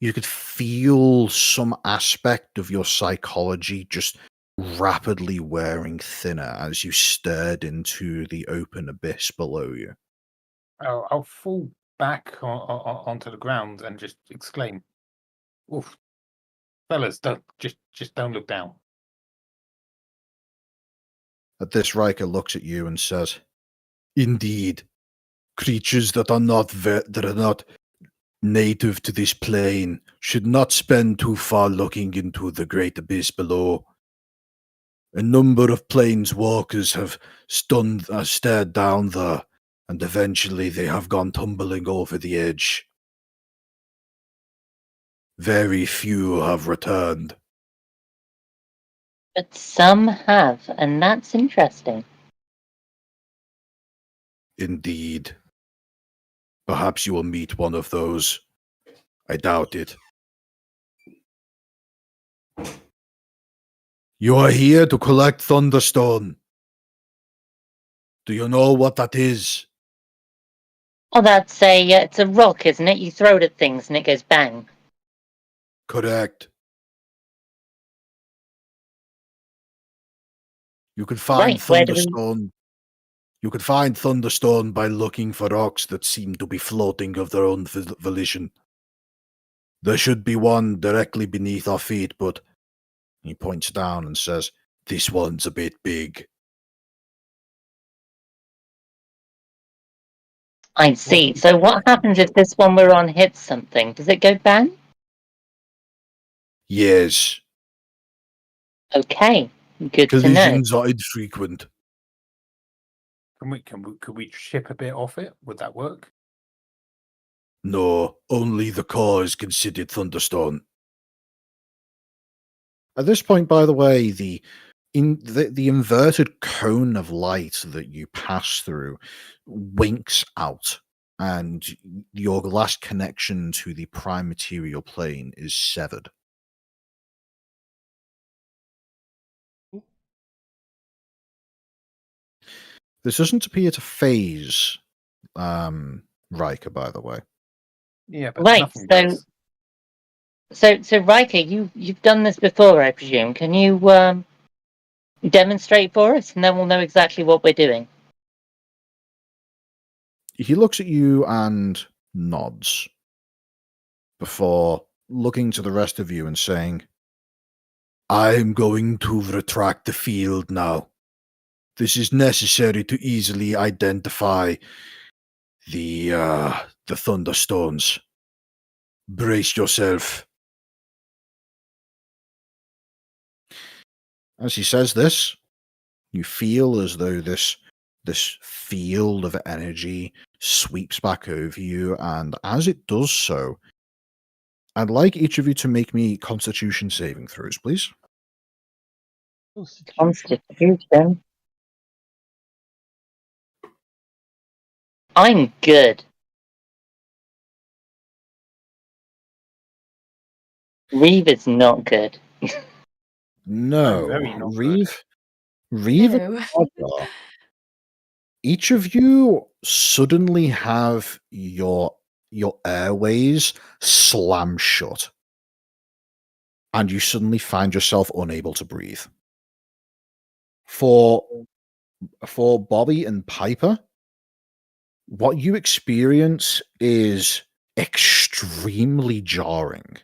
You could feel some aspect of your psychology just rapidly wearing thinner as you stared into the open abyss below you. I'll fall back onto the ground and just exclaim, "Oof, fellas, don't don't look down." At this, Riker looks at you and says, "Indeed, creatures that are not native to this plane should not spend too far looking into the great abyss below. A number of planeswalkers have stared down there, and eventually they have gone tumbling over the edge. Very few have returned. But some have, and that's interesting. Indeed. Perhaps you will meet one of those. I doubt it. You are here to collect Thunderstone. Do you know what that is? Oh, that's it's a rock, isn't it? You throw it at things and it goes bang. Correct. You can find Right, where do we... Thunderstone. You can find Thunderstone by looking for rocks that seem to be floating of their own volition. There should be one directly beneath our feet, but he points down and says, "This one's a bit big." I see. So what happens if this one we're on hits something? Does it go bang? Yes. Okay, good to know. Collisions are infrequent. Could we chip a bit off it? Would that work? No, only the core is considered Thunderstone. At this point, by the way, the inverted cone of light that you pass through winks out, and your last connection to the prime material plane is severed. This doesn't appear to phase Riker, by the way. Yeah, but Right, nothing does. So Riker, you've done this before, I presume. Can you demonstrate for us, and then we'll know exactly what we're doing? He looks at you and nods before looking to the rest of you and saying, I'm going to retract the field now. This is necessary to easily identify the Thunderstones. Brace yourself. As he says this, you feel as though this field of energy sweeps back over you, and as it does so, I'd like each of you to make me Constitution saving throws, please. Constitution. I'm good. Reeve is not good. No, very not Reeve Ew. and Rodgar, each of you suddenly have your airways slam shut, and you suddenly find yourself unable to breathe. For Bobby and Piper, what you experience is extremely jarring.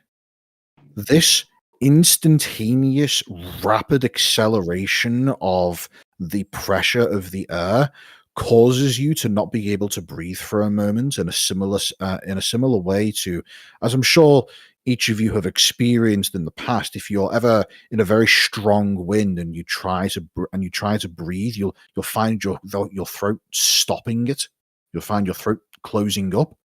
This instantaneous, rapid acceleration of the pressure of the air causes you to not be able to breathe for a moment in a similar way to, as I'm sure each of you have experienced in the past. If you're ever in a very strong wind and you try to breathe, you'll find your throat stopping it. You'll find your throat closing up.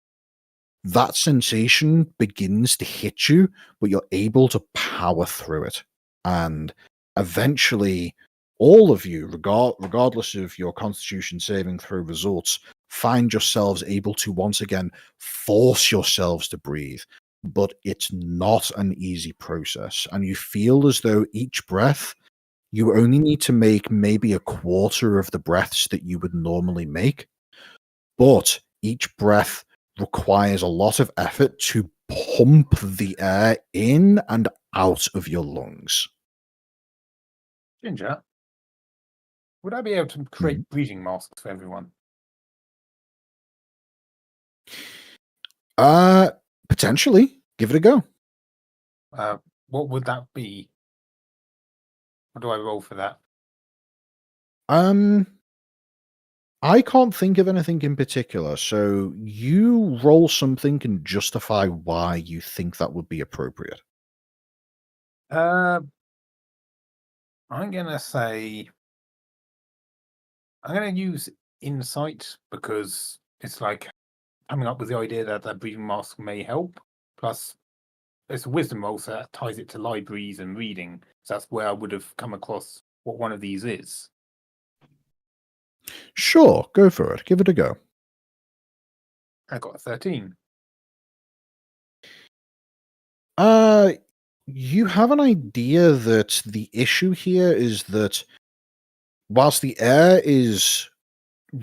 That sensation begins to hit you, but you're able to power through it. And eventually, all of you, regardless of your Constitution saving throw results, find yourselves able to once again force yourselves to breathe. But it's not an easy process. And you feel as though each breath, you only need to make maybe a quarter of the breaths that you would normally make. But each breath requires a lot of effort to pump the air in and out of your lungs. Ginger, would I be able to create breathing masks for everyone? Potentially. Give it a go. What would that be? What do I roll for that? I can't think of anything in particular, so you roll something and justify why you think that would be appropriate. I'm gonna say I'm gonna use insight because it's like coming up with the idea that that breathing mask may help. Plus, it's a wisdom roll, so that ties it to libraries and reading. So that's where I would have come across what one of these is. Sure, go for it. Give it a go. I got a 13. You have an idea that the issue here is that whilst the air is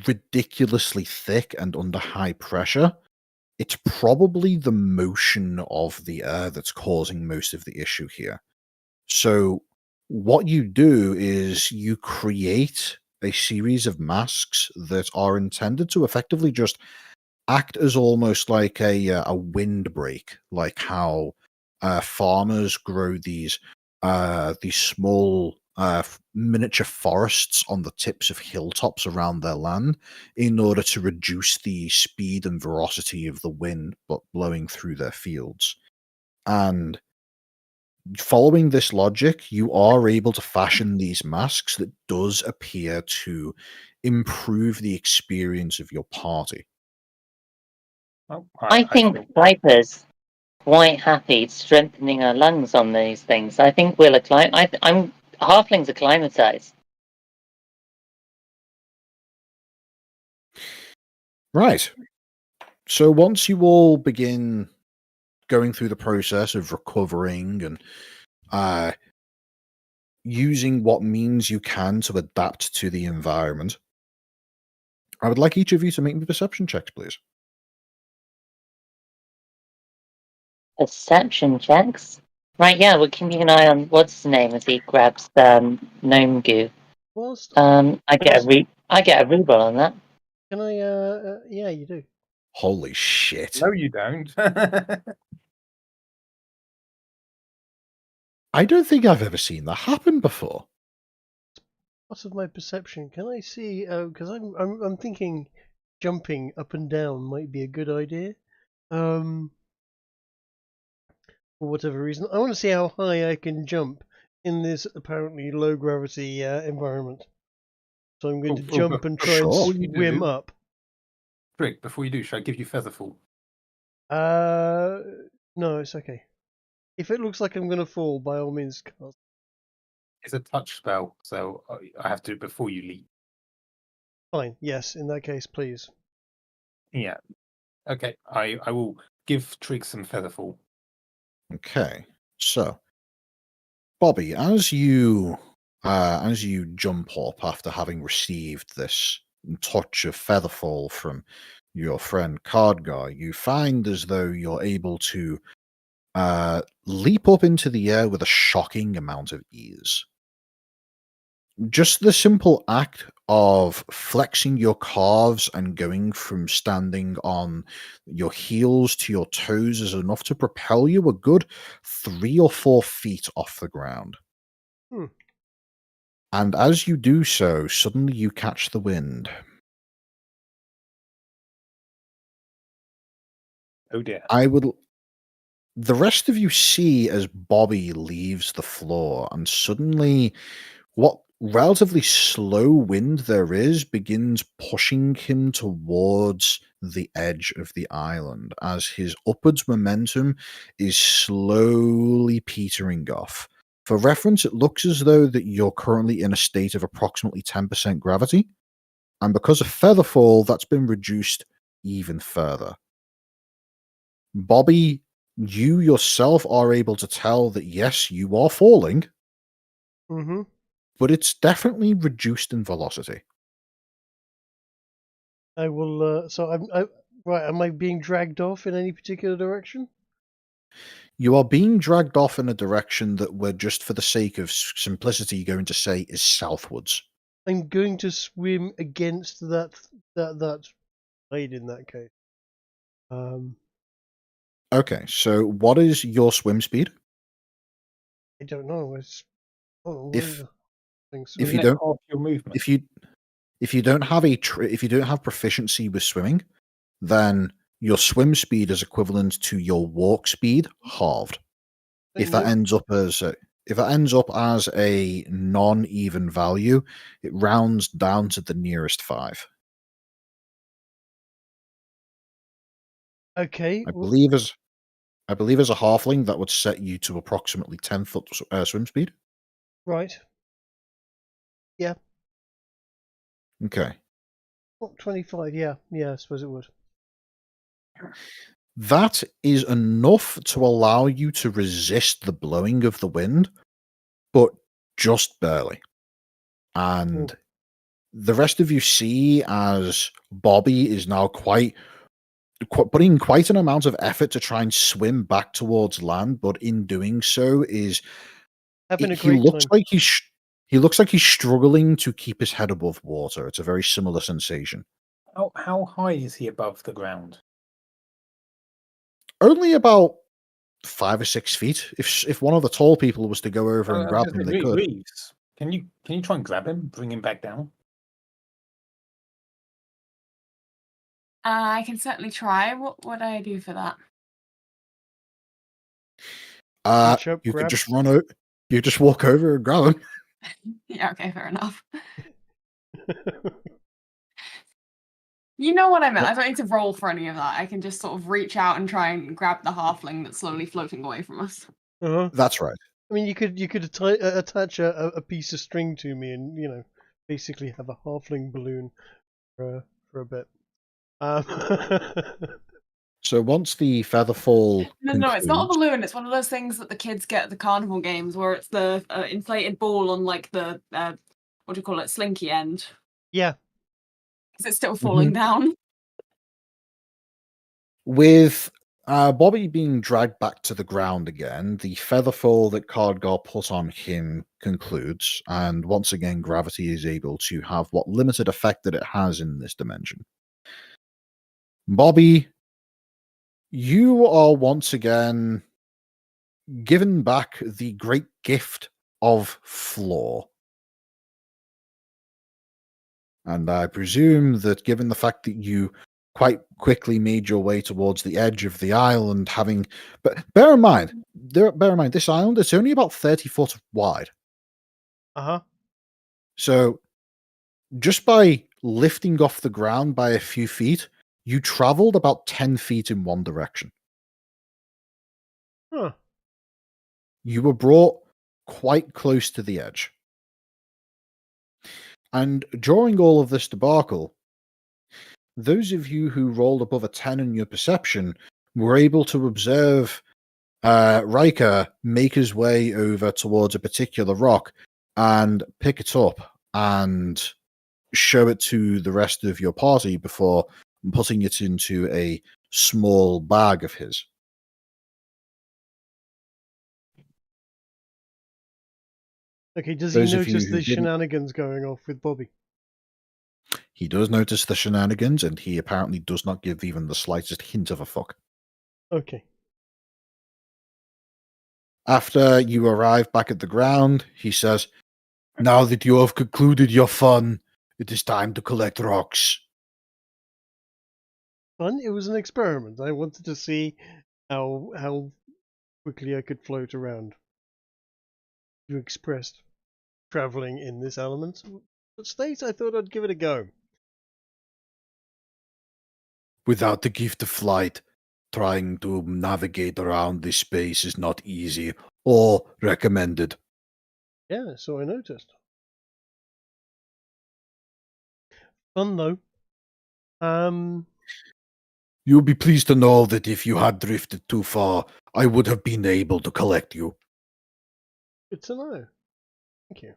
ridiculously thick and under high pressure, it's probably the motion of the air that's causing most of the issue here. So what you do is you create a series of masks that are intended to effectively just act as almost like a windbreak, like how farmers grow these small miniature forests on the tips of hilltops around their land in order to reduce the speed and velocity of the wind but blowing through their fields. And following this logic, you are able to fashion these masks that does appear to improve the experience of your party. Oh, I think Piper's quite happy strengthening her lungs on these things. I think we'll I'm halflings acclimatized. Right. So once you all begin going through the process of recovering and using what means you can to adapt to the environment, I would like each of you to make me perception checks, please. Perception checks. Right, yeah, we're keeping an eye on what's his name as he grabs gnome goo. Whilst, I get a reroll on that. can I? Yeah, you do. Holy shit. No, you don't. I don't think I've ever seen that happen before. Part of my perception. Can I see? Because I'm thinking jumping up and down might be a good idea. For whatever reason, I want to see how high I can jump in this apparently low gravity environment. So I'm going to jump and try and swim up. Frick, before you do, should I give you Featherfall? No, it's okay. If it looks like I'm going to fall, by all means, cast. It's a touch spell, so I have to do it before you leap. Fine. Yes, in that case, please. Yeah. Okay, I will give Trig some Featherfall. Okay. So, Bobby, as you jump up after having received this touch of Featherfall from your friend Cardgar, you find as though you're able to leap up into the air with a shocking amount of ease. Just the simple act of flexing your calves and going from standing on your heels to your toes is enough to propel you a good 3 or 4 feet off the ground. And as you do so, suddenly you catch the wind. Oh dear. The rest of you see as Bobby leaves the floor, and suddenly what relatively slow wind there is begins pushing him towards the edge of the island as his upwards momentum is slowly petering off. For reference, it looks as though that you're currently in a state of approximately 10% gravity, and because of Featherfall, that's been reduced even further. Bobby, you yourself are able to tell that yes, you are falling, but it's definitely reduced in velocity. I will. Right. Am I being dragged off in any particular direction? You are being dragged off in a direction that we're, just for the sake of simplicity, going to say is southwards. I'm going to swim against that blade in that case. Okay, so what is your swim speed? I don't know. If Isn't you it don't half your movement? if you don't have if you don't have proficiency with swimming, then your swim speed is equivalent to your walk speed halved. If that ends up as if it ends up as a non-even value, it rounds down to the nearest 5. Okay. I believe as a halfling that would set you to approximately 10-foot swim speed. Right. Yeah. Okay. What, 25? Yeah. Yeah, I suppose it would. That is enough to allow you to resist the blowing of the wind, but just barely. And the rest of you see as Bobby is now putting quite an amount of effort to try and swim back towards land, but in doing so Having a he great looks time. like he looks like he's struggling to keep his head above water. It's a very similar sensation. How high is he above the ground? Only about 5 or 6 feet. If one of the tall people was to go over and grab him, they could. Reeves, can you try and grab him, bring him back down? I can certainly try. What would I do for that? Reach up, You could grab. just run out. You just walk over and grab him. Yeah, okay, fair enough. You know what I meant. I don't need to roll for any of that. I can just sort of reach out and try and grab the halfling that's slowly floating away from us. Uh-huh. That's right. I mean, you could attach a piece of string to me and basically have a halfling balloon for a bit. So once the feather fall No, it's not a concludes- balloon. It's one of those things that the kids get at the carnival games, where it's the inflated ball on like the what do you call it, slinky end. Yeah. Because it's still falling down. With Bobby being dragged back to the ground again, the featherfall that Cardgar put on him concludes, and once again, gravity is able to have what limited effect that it has in this dimension. Bobby, you are once again given back the great gift of floor. And I presume that given the fact that you quite quickly made your way towards the edge of the island, but bear in mind, this island is only about 30 foot wide. Uh-huh. So just by lifting off the ground by a few feet, you traveled about 10 feet in one direction. Huh. You were brought quite close to the edge. And during all of this debacle, those of you who rolled above a 10 in your perception were able to observe Riker make his way over towards a particular rock and pick it up and show it to the rest of your party before putting it into a small bag of his. Okay, does Those he of you notice who the didn't- shenanigans going off with Bobby? He does notice the shenanigans, and he apparently does not give even the slightest hint of a fuck. Okay. After you arrive back at the ground, he says, "Now that you have concluded your fun, it is time to collect rocks." Fun? It was an experiment. I wanted to see how quickly I could float around. You expressed traveling in this element. But state, I thought I'd give it a go. Without the gift of flight, trying to navigate around this space is not easy or recommended. Yeah, so I noticed. Fun though. You'll be pleased to know that if you had drifted too far, I would have been able to collect you. Good to know. Thank you.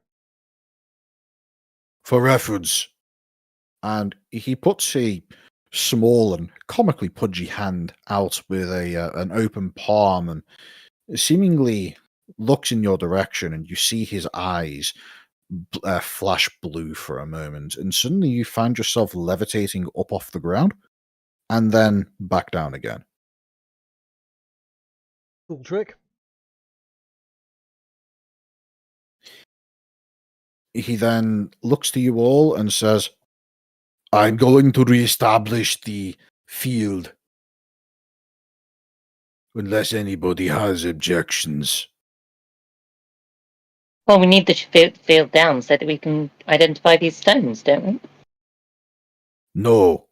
For reference. And he puts a small and comically pudgy hand out with an open palm and seemingly looks in your direction, and you see his eyes flash blue for a moment, and suddenly you find yourself levitating up off the ground and then back down again. Cool trick. He then looks to you all and says, "I'm going to reestablish the field unless anybody has objections." Well, we need the field down so that we can identify these stones, don't we? No.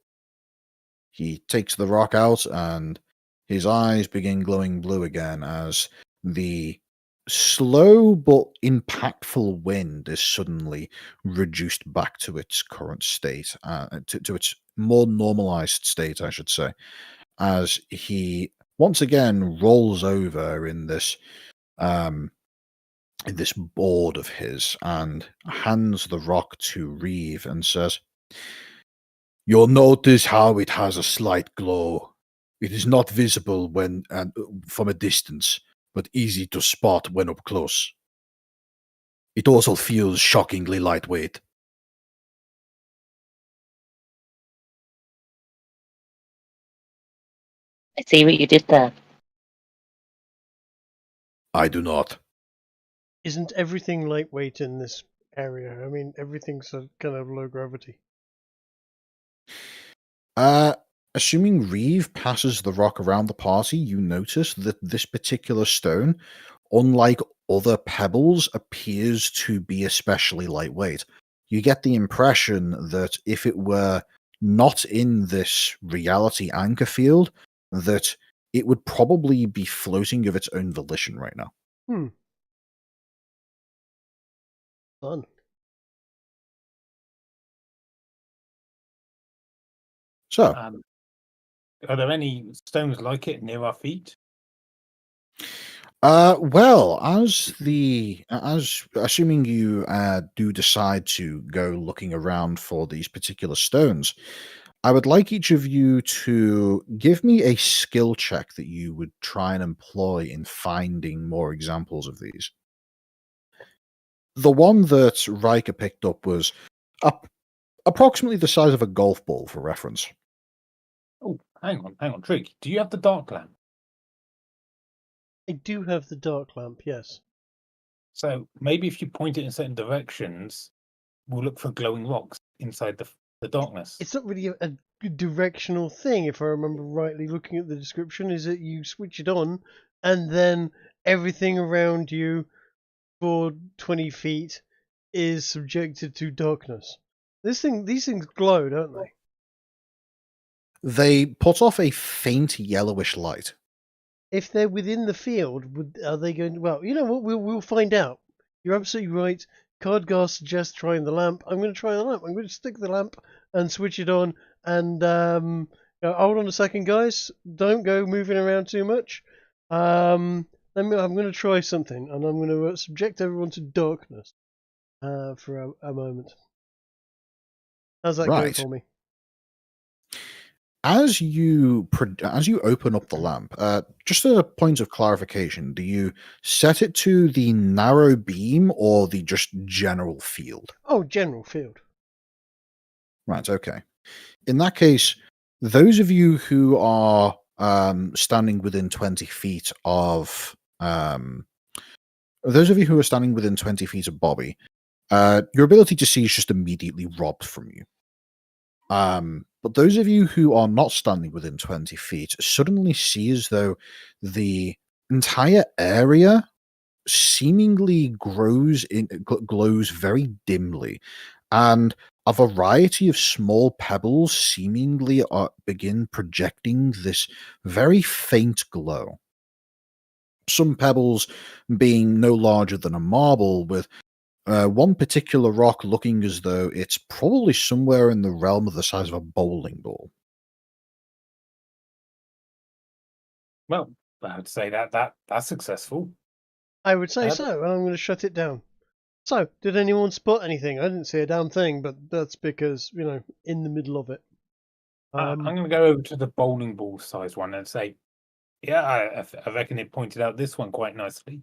He takes the rock out, and his eyes begin glowing blue again as the slow but impactful wind is suddenly reduced back to its current state, to its more normalized state, I should say, as he once again rolls over in this board of his and hands the rock to Reeve and says, "You'll notice how it has a slight glow. It is not visible when from a distance, but easy to spot when up close. It also feels shockingly lightweight." I see what you did there. I do not. Isn't everything lightweight in this area? I mean, everything's a kind of low gravity. Assuming Reeve passes the rock around the party, you notice that this particular stone, unlike other pebbles, appears to be especially lightweight. You get the impression that if it were not in this reality anchor field, that it would probably be floating of its own volition right now. Fun. So, are there any stones like it near our feet? well, as assuming you do decide to go looking around for these particular stones, I would like each of you to give me a skill check that you would try and employ in finding more examples of these. The one that Riker picked up was approximately the size of a golf ball, for reference. Oh, hang on, Trig. Do you have the dark lamp? I do have the dark lamp, yes. So maybe if you point it in certain directions, we'll look for glowing rocks inside the darkness. It's not really a directional thing, if I remember rightly. Looking at the description, is that you switch it on, and then everything around you for 20 feet is subjected to darkness. These things glow, don't they? They put off a faint yellowish light. If they're within the field, are they going to... Well, you know what? We'll find out. You're absolutely right. Cardgar suggests trying the lamp. I'm going to try the lamp. I'm going to stick the lamp and switch it on. And hold on a second, guys. Don't go moving around too much. I'm going to try something, and I'm going to subject everyone to darkness for a moment. How's that going for me? As you open up the lamp, just as a point of clarification, do you set it to the narrow beam or the just general field? Oh, general field. Right, okay. In that case, those of you who are standing within 20 feet of Bobby, your ability to see is just immediately robbed from you. But those of you who are not standing within 20 feet suddenly see as though the entire area seemingly glows very dimly, and a variety of small pebbles seemingly begin projecting this very faint glow. Some pebbles being no larger than a marble, with one particular rock looking as though it's probably somewhere in the realm of the size of a bowling ball. Well, I would say that's successful. I would say so, and I'm going to shut it down. So, did anyone spot anything? I didn't see a damn thing, but that's because, in the middle of it. I'm going to go over to the bowling ball size one and say, yeah, I reckon it pointed out this one quite nicely.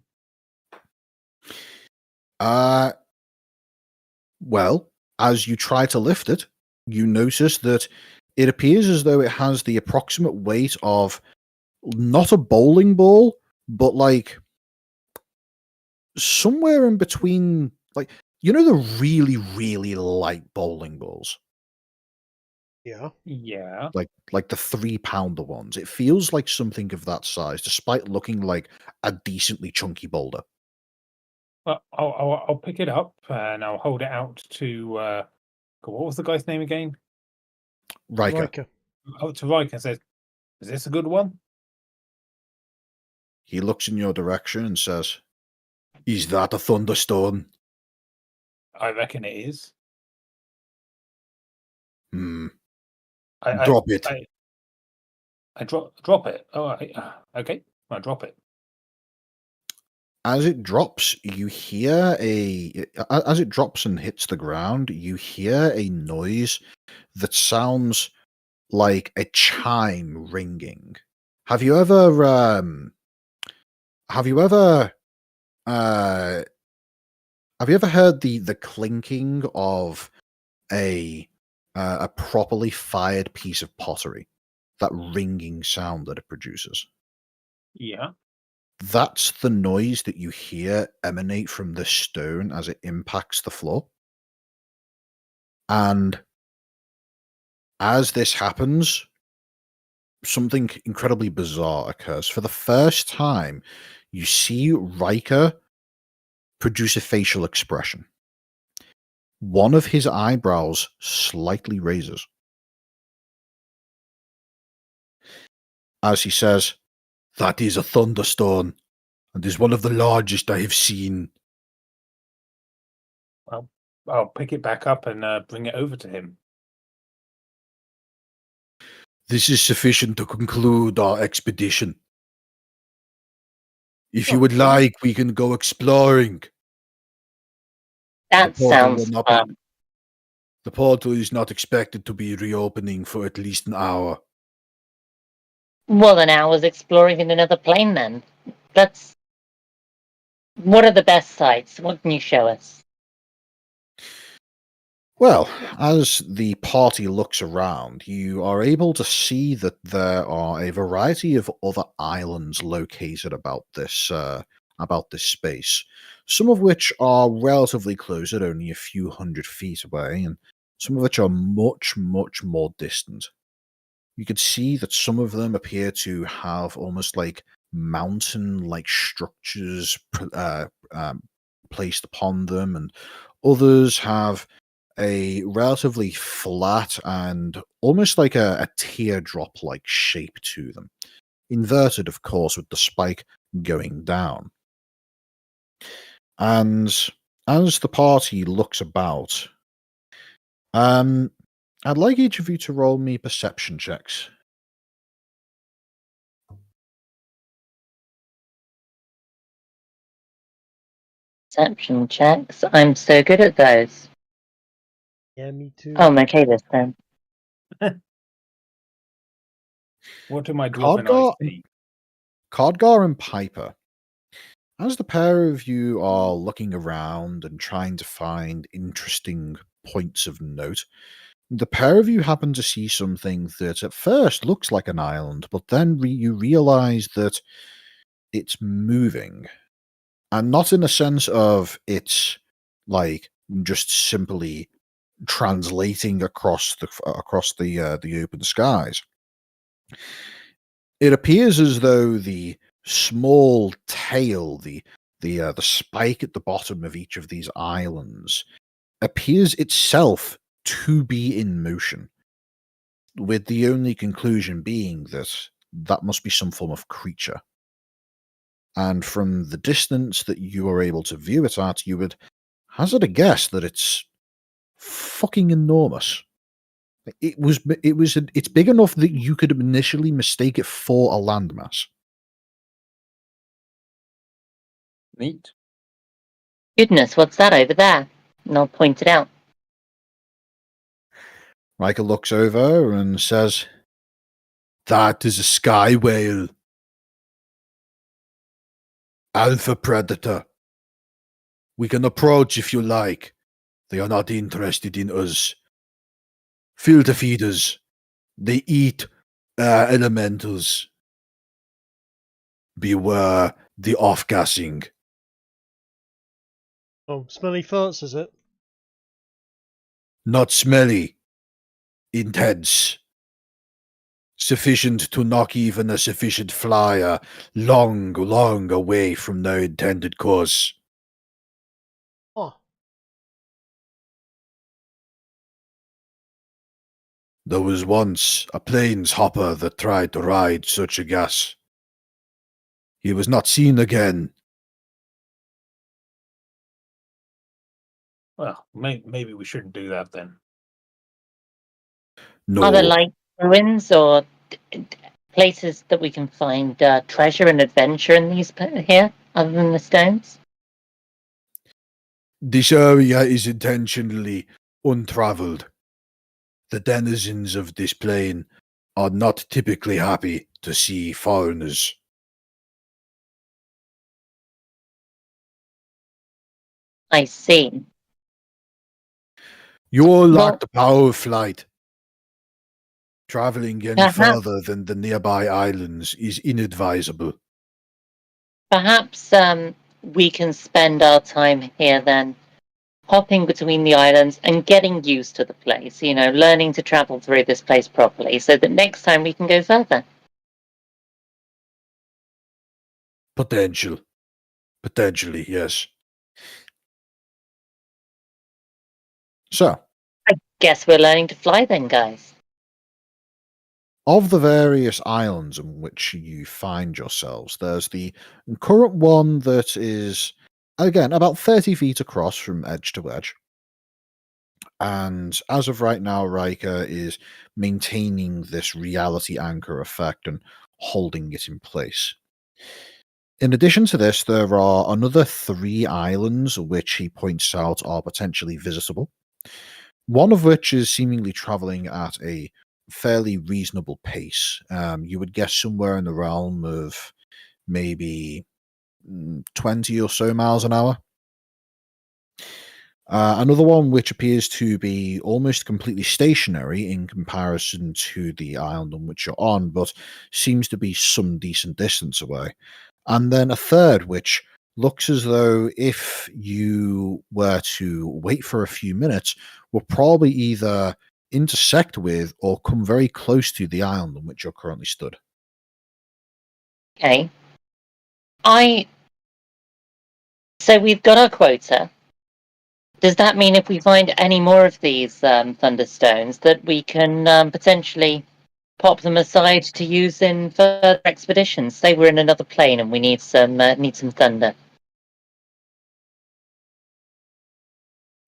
Well, as you try to lift it, you notice that it appears as though it has the approximate weight of not a bowling ball, but like somewhere in between, like, the really, really light bowling balls. Yeah. Like the 3-pounder ones. It feels like something of that size, despite looking like a decently chunky boulder. Well, I'll pick it up and I'll hold it out to what was the guy's name again? Riker. Riker. Oh, to Riker and says, "Is this a good one?" He looks in your direction and says, "Is that a thunderstone?" I reckon it is. Hmm. I Drop it. I drop it. Oh, okay. I drop it. As it drops, you hear as it drops and hits the ground, you hear a noise that sounds like a chime ringing. Have you ever uh, have you ever heard the clinking of a properly fired piece of pottery? That ringing sound that it produces. Yeah. That's the noise that you hear emanate from the stone as it impacts the floor. And as this happens, something incredibly bizarre occurs. For the first time, you see Riker produce a facial expression. One of his eyebrows slightly raises as he says, "That is a thunderstone, and is one of the largest I have seen." I'll pick it back up and bring it over to him. This is sufficient to conclude our expedition. If you would like, we can go exploring. That sounds fun. The portal is not expected to be reopening for at least an hour. Well, an hour's exploring in another plane then. What are the best sites? What can you show us? Well, as the party looks around, you are able to see that there are a variety of other islands located about this space. Some of which are relatively close at only a few hundred feet away, and some of which are much, much more distant. You could see that some of them appear to have almost like mountain-like structures placed upon them, and others have a relatively flat and almost like a teardrop-like shape to them. Inverted, of course, with the spike going down. And as the party looks about, I'd like each of you to roll me perception checks. Perception checks. I'm so good at those. Yeah, me too. Oh, I'm okay this then. What do my dwarven eyes see? Cardgar and Piper, as the pair of you are looking around and trying to find interesting points of note, the pair of you happen to see something that at first looks like an island, but then you realize that it's moving. And not in a sense of it's like just simply translating across the open skies. It appears as though the small tail, the spike at the bottom of each of these islands, appears itself to be in motion, with the only conclusion being that that must be some form of creature. And from the distance that you are able to view it at, you would hazard a guess that it's fucking enormous. It's big enough that you could initially mistake it for a landmass. Neat. Goodness, what's that over there? And I'll point it out. Riker looks over and says, "That is a sky whale. Alpha predator. We can approach if you like. They are not interested in us. Filter feeders. They eat elementals. Beware the off-gassing." Oh, smelly farts, is it? Not smelly. Intense. Sufficient to knock even a sufficient flyer long, long away from their intended course. There was once a plains hopper that tried to ride such a gas. He was not seen again. Well, maybe we shouldn't do that then. No, Are there like ruins or places that we can find treasure and adventure in these here, other than the stones? this area is intentionally untraveled. The denizens of this plain are not typically happy to see foreigners. I see. You all Well- lack the power of flight. Traveling any Perhaps- further than the nearby islands is inadvisable. Perhaps we can spend our time here then, hopping between the islands and getting used to the place, learning to travel through this place properly so that next time we can go further. Potentially, yes. So, I guess we're learning to fly then, guys. of the various islands in which you find yourselves, there's the current one that is, again, about 30 feet across from edge to edge. And as of right now, Riker is maintaining this reality anchor effect and holding it in place. In addition to this, there are another 3 islands which he points out are potentially visitable. One of which is seemingly traveling at a fairly reasonable pace. You would guess somewhere in the realm of maybe 20 or so miles an hour. Another one which appears to be almost completely stationary in comparison to the island on which you're on, but seems to be some decent distance away. And then a third which looks as though if you were to wait for a few minutes, will probably either intersect with or come very close to the island on which you're currently stood. Okay. So we've got our quota. Does that mean if we find any more of these thunderstones that we can potentially pop them aside to use in further expeditions? Say we're in another plane and we need some thunder.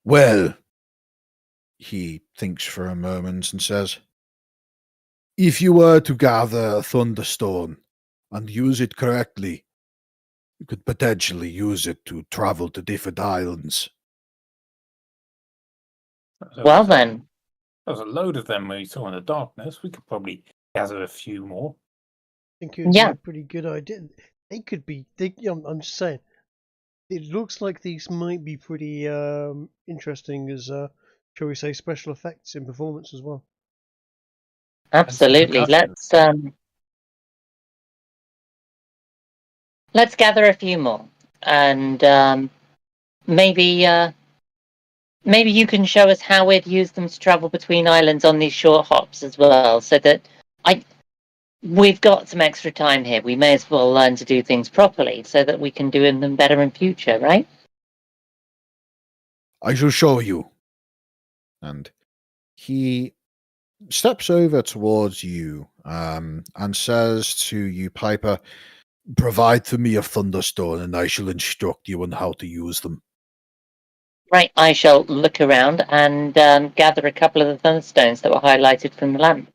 Well, he thinks for a moment and says, if you were to gather a thunderstone and use it correctly, you could potentially use it to travel to different islands. Well then, There's a load of them we saw in the darkness. We could probably gather a few more. I think it would Yeah. be a pretty good idea. They could be. I'm just saying. It looks like these might be pretty interesting as, shall we say, special effects in performance as well. absolutely. Let's gather a few more, and maybe you can show us how we'd use them to travel between islands on these short hops as well, so that we've got some extra time here. We may as well learn to do things properly so that we can do them better in future, right? I shall show you. And he steps over towards you and says to you, Piper, Provide to me a thunderstone, and I shall instruct you on how to use them. Right, I shall look around and gather a couple of the thunderstones that were highlighted from the lamp.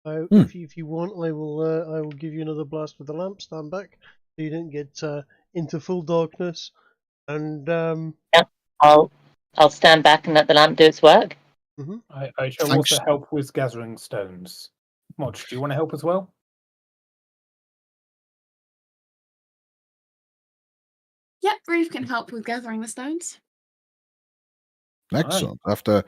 If you want, I will give you another blast with the lamp. Stand back so you don't get into full darkness. And I'll stand back and let the lamp do its work. I shall Thanks. also help with gathering stones. Motch, do you want to help as well? Yeah, Reeve can help with gathering the stones. excellent. After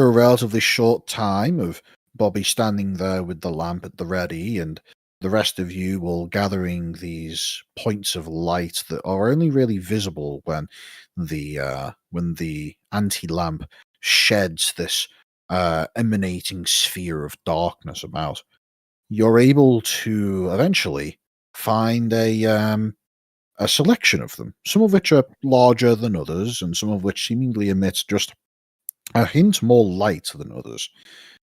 a relatively short time of Bobby standing there with the lamp at the ready, and the rest of you all gathering these points of light that are only really visible when the anti-lamp sheds this emanating sphere of darkness about, you're able to eventually find a selection of them, some of which are larger than others, and some of which seemingly emit just a hint more light than others.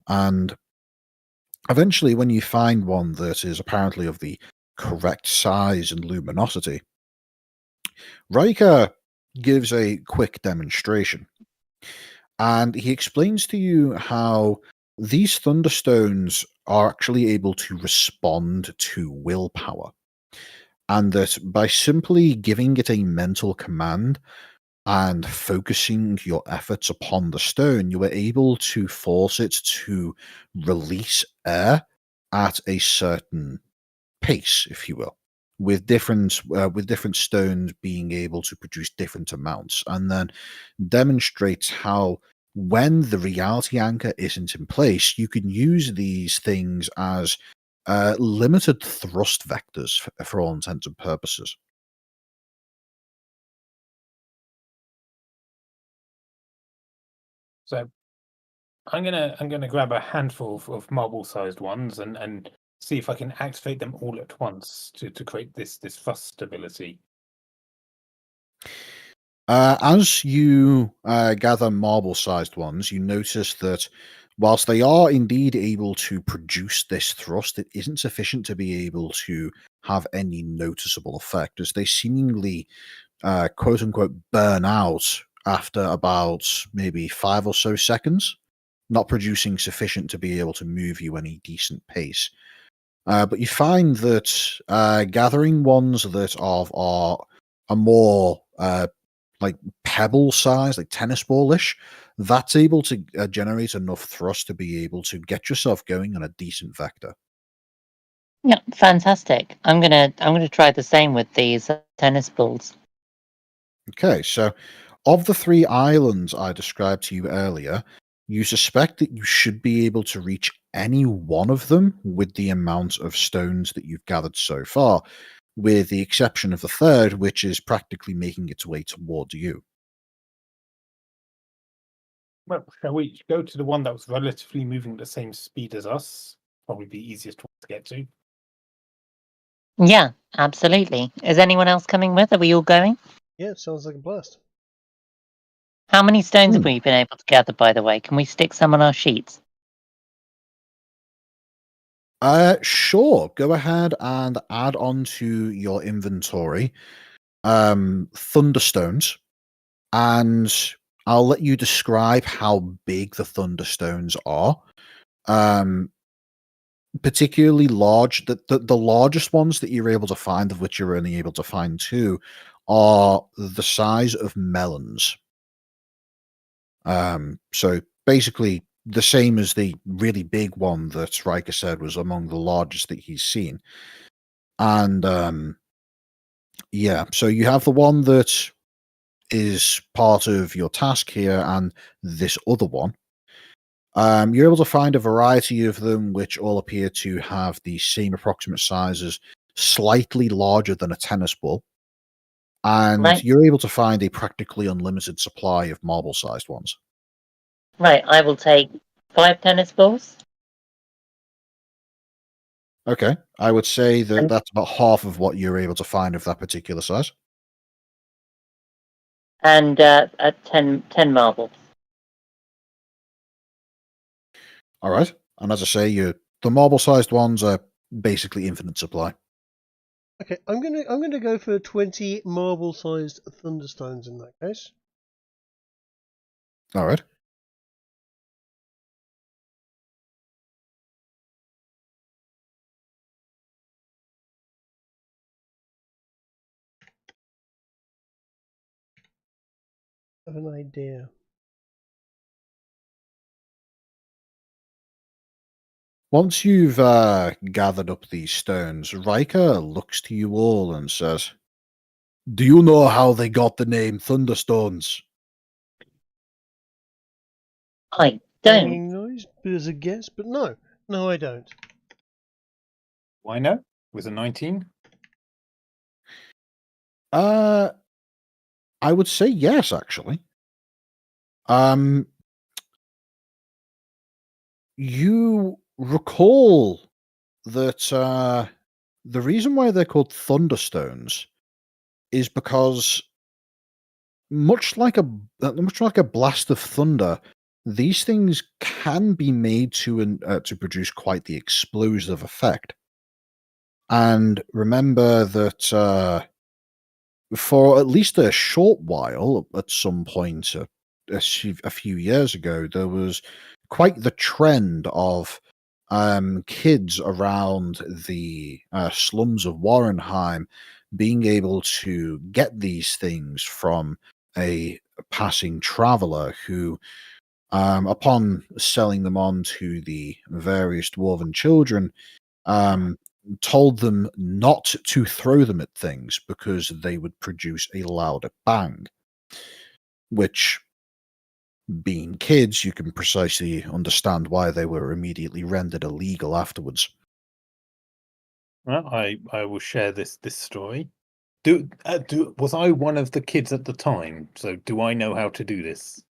And eventually, when you find one that is apparently of the correct size and luminosity, Riker gives a quick demonstration. And he explains to you how these thunderstones are actually able to respond to willpower. And that by simply giving it a mental command and focusing your efforts upon the stone, you are able to force it to release air at a certain pace, if you will, with different stones being able to produce different amounts, and then demonstrates how when the reality anchor isn't in place, you can use these things as limited thrust vectors for all intents and purposes. So I'm gonna grab a handful of marble-sized ones and see if I can activate them all at once to create this thrust stability. As you gather marble-sized ones, you notice that whilst they are indeed able to produce this thrust, it isn't sufficient to be able to have any noticeable effect, as they seemingly, quote-unquote, burn out after about maybe 5 or so seconds, not producing sufficient to be able to move you any decent pace. But you find that gathering ones that are more like pebble size, like tennis ballish, that's able to generate enough thrust to be able to get yourself going on a decent vector. Yeah, fantastic. I'm gonna try the same with these tennis balls. Okay, so of the 3 islands I described to you earlier, you suspect that you should be able to reach any one of them with the amount of stones that you've gathered so far, with the exception of the third, which is practically making its way towards you. Well, shall we go to the one that was relatively moving at the same speed as us? Probably the easiest one to get to. Yeah, absolutely. Is anyone else coming with? Are we all going? Yeah, sounds like a blast. How many stones have we been able to gather, by the way? Can we stick some on our sheets? Sure. Go ahead and add onto your inventory thunderstones, and I'll let you describe how big the thunderstones are. Particularly large. The largest ones that you're able to find, of which you're only able to find 2, are the size of melons. So basically the same as the really big one that Riker said was among the largest that he's seen. And yeah, so you have the one that is part of your task here, and this other one. You're able to find a variety of them, which all appear to have the same approximate sizes, slightly larger than a tennis ball. And Right. you're able to find a practically unlimited supply of marble-sized ones. Right, I will take 5 tennis balls. Okay, I would say that And- that's about half of what you're able to find of that particular size. And 10 marbles. All right, and as I say, the marble-sized ones are basically infinite supply. Okay, I'm gonna go for 20 marble-sized thunderstones in that case. All right. I have an idea. Once you've gathered up these stones, Riker looks to you all and says, "Do you know how they got the name Thunderstones?" I don't. Banging noise, as a guess, but no, I don't. Why no? With a 19? I would say yes, actually. You recall that the reason why they're called Thunderstones is because much like a blast of thunder, these things can be made to produce quite the explosive effect. And remember that for at least a short while, at some point a few years ago, there was quite the trend of kids around the slums of Warrenheim being able to get these things from a passing traveler who, upon selling them on to the various dwarven children, told them not to throw them at things because they would produce a louder bang. Which, being kids, you can precisely understand why they were immediately rendered illegal afterwards. Well, I will share this story. Was I one of the kids at the time? So do I know how to do this?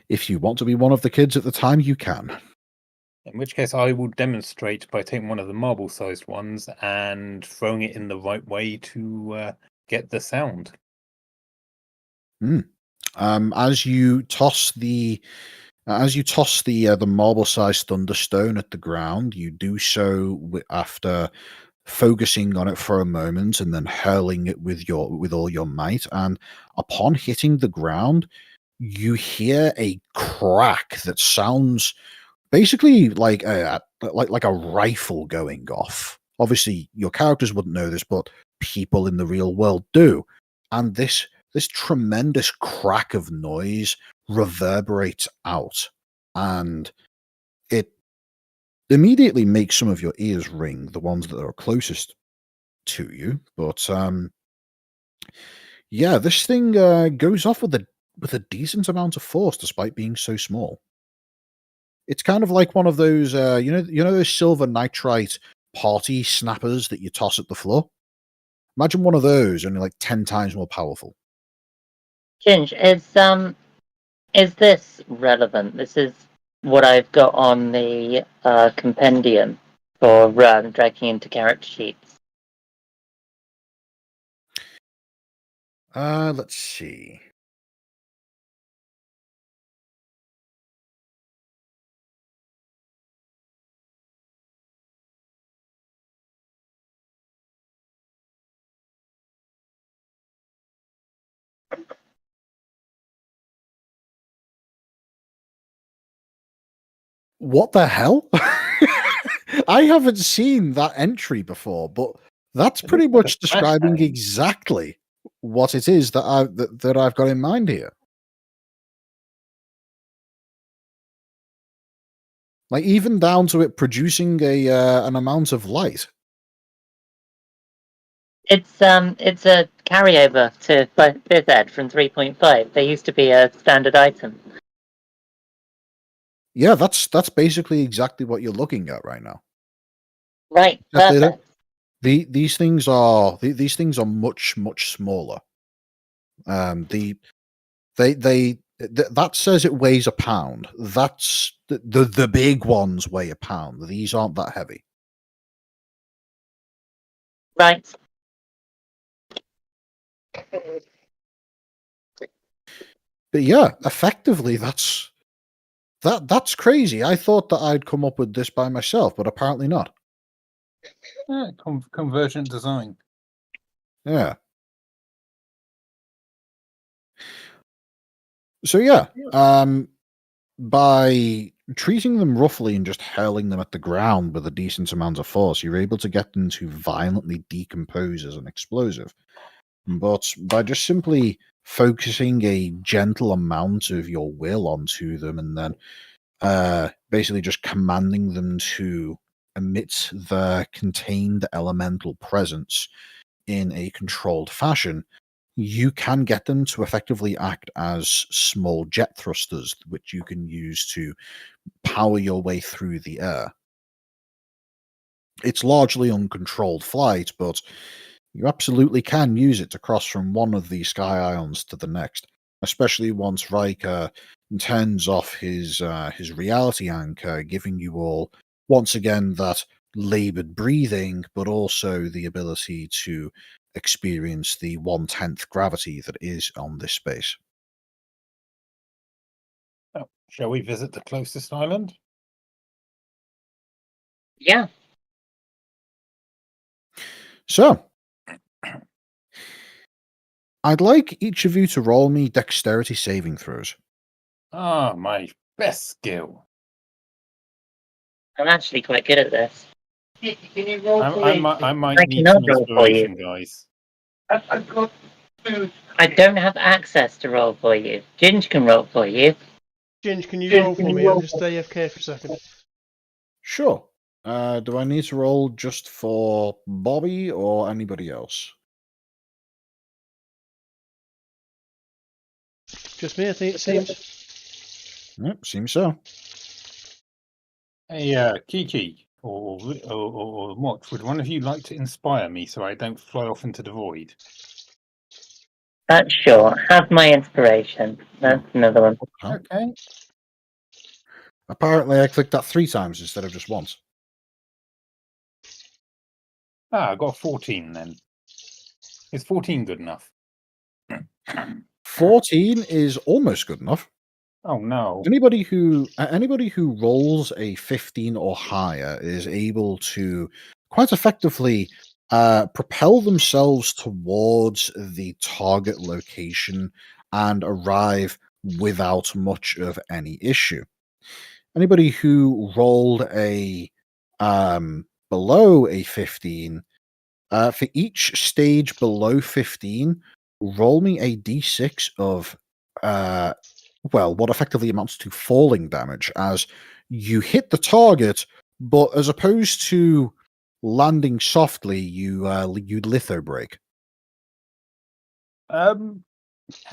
If you want to be one of the kids at the time, you can. In which case, I will demonstrate by taking one of the marble-sized ones and throwing it in the right way to get the sound. As you toss the marble-sized thunderstone at the ground, you do so after focusing on it for a moment and then hurling it with all your might. And upon hitting the ground, you hear a crack that sounds basically like a rifle going off. Obviously, your characters wouldn't know this, but people in the real world do. And this tremendous crack of noise reverberates out, and it immediately makes some of your ears ring, the ones that are closest to you. But yeah, this thing goes off with a decent amount of force, despite being so small. It's kind of like one of those, you know those silver nitrite party snappers that you toss at the floor. Imagine one of those, only like 10 times more powerful. Ginge, is this relevant? This is what I've got on the compendium for dragging into character sheets. Let's see. What the hell? I haven't seen that entry before, but that's It pretty looks like much a describing flashbang. exactly what it is that I've got in mind here. Like, even down to it producing an amount of light. It's a carryover to Fifth Ed from 3.5. They used to be a standard item. Yeah, that's basically exactly what you're looking at right now. Right, Except perfect. these things are much smaller. That says it weighs a pound. That's the big ones weigh a pound. These aren't that heavy. Right. But yeah, effectively, that's crazy. I thought that I'd come up with this by myself, but apparently not. Yeah, convergent design. Yeah. So yeah, by treating them roughly and just hurling them at the ground with a decent amount of force, you're able to get them to violently decompose as an explosive. But by just simply focusing a gentle amount of your will onto them and then basically just commanding them to emit their contained elemental presence in a controlled fashion, you can get them to effectively act as small jet thrusters, which you can use to power your way through the air. It's largely uncontrolled flight, but you absolutely can use it to cross from one of the sky ions to the next, especially once Riker turns off his reality anchor, giving you all, once again, that labored breathing, but also the ability to experience the 1/10 gravity that is on this space. Oh, Shall we visit the closest island? Yeah. So, I'd like each of you to roll me dexterity saving throws. Ah, my best skill. I'm actually quite good at this. Can you roll I might I need cannot some roll for you. inspiration, guys. I've got food. I don't have access to roll for you. Ginge can roll for you. Ginge, can you roll for me? I'm just AFK for a second. Sure. Do I need to roll just for Bobby or anybody else? Just me, I think it seems. Yep, seems so. Hey, Kiki or Motch, would one of you like to inspire me so I don't fly off into the void? That's sure. Have my inspiration. That's another one. Huh? Okay. Apparently, I clicked that 3 times instead of just once. Ah, I got 14 then. Is 14 good enough? 14 is almost good enough. Oh no. Anybody who rolls a 15 or higher is able to quite effectively propel themselves towards the target location and arrive without much of any issue. Anybody who rolled a below a 15, for each stage below 15, roll me a d6 of what effectively amounts to falling damage, as you hit the target, but as opposed to landing softly, you litho break. Can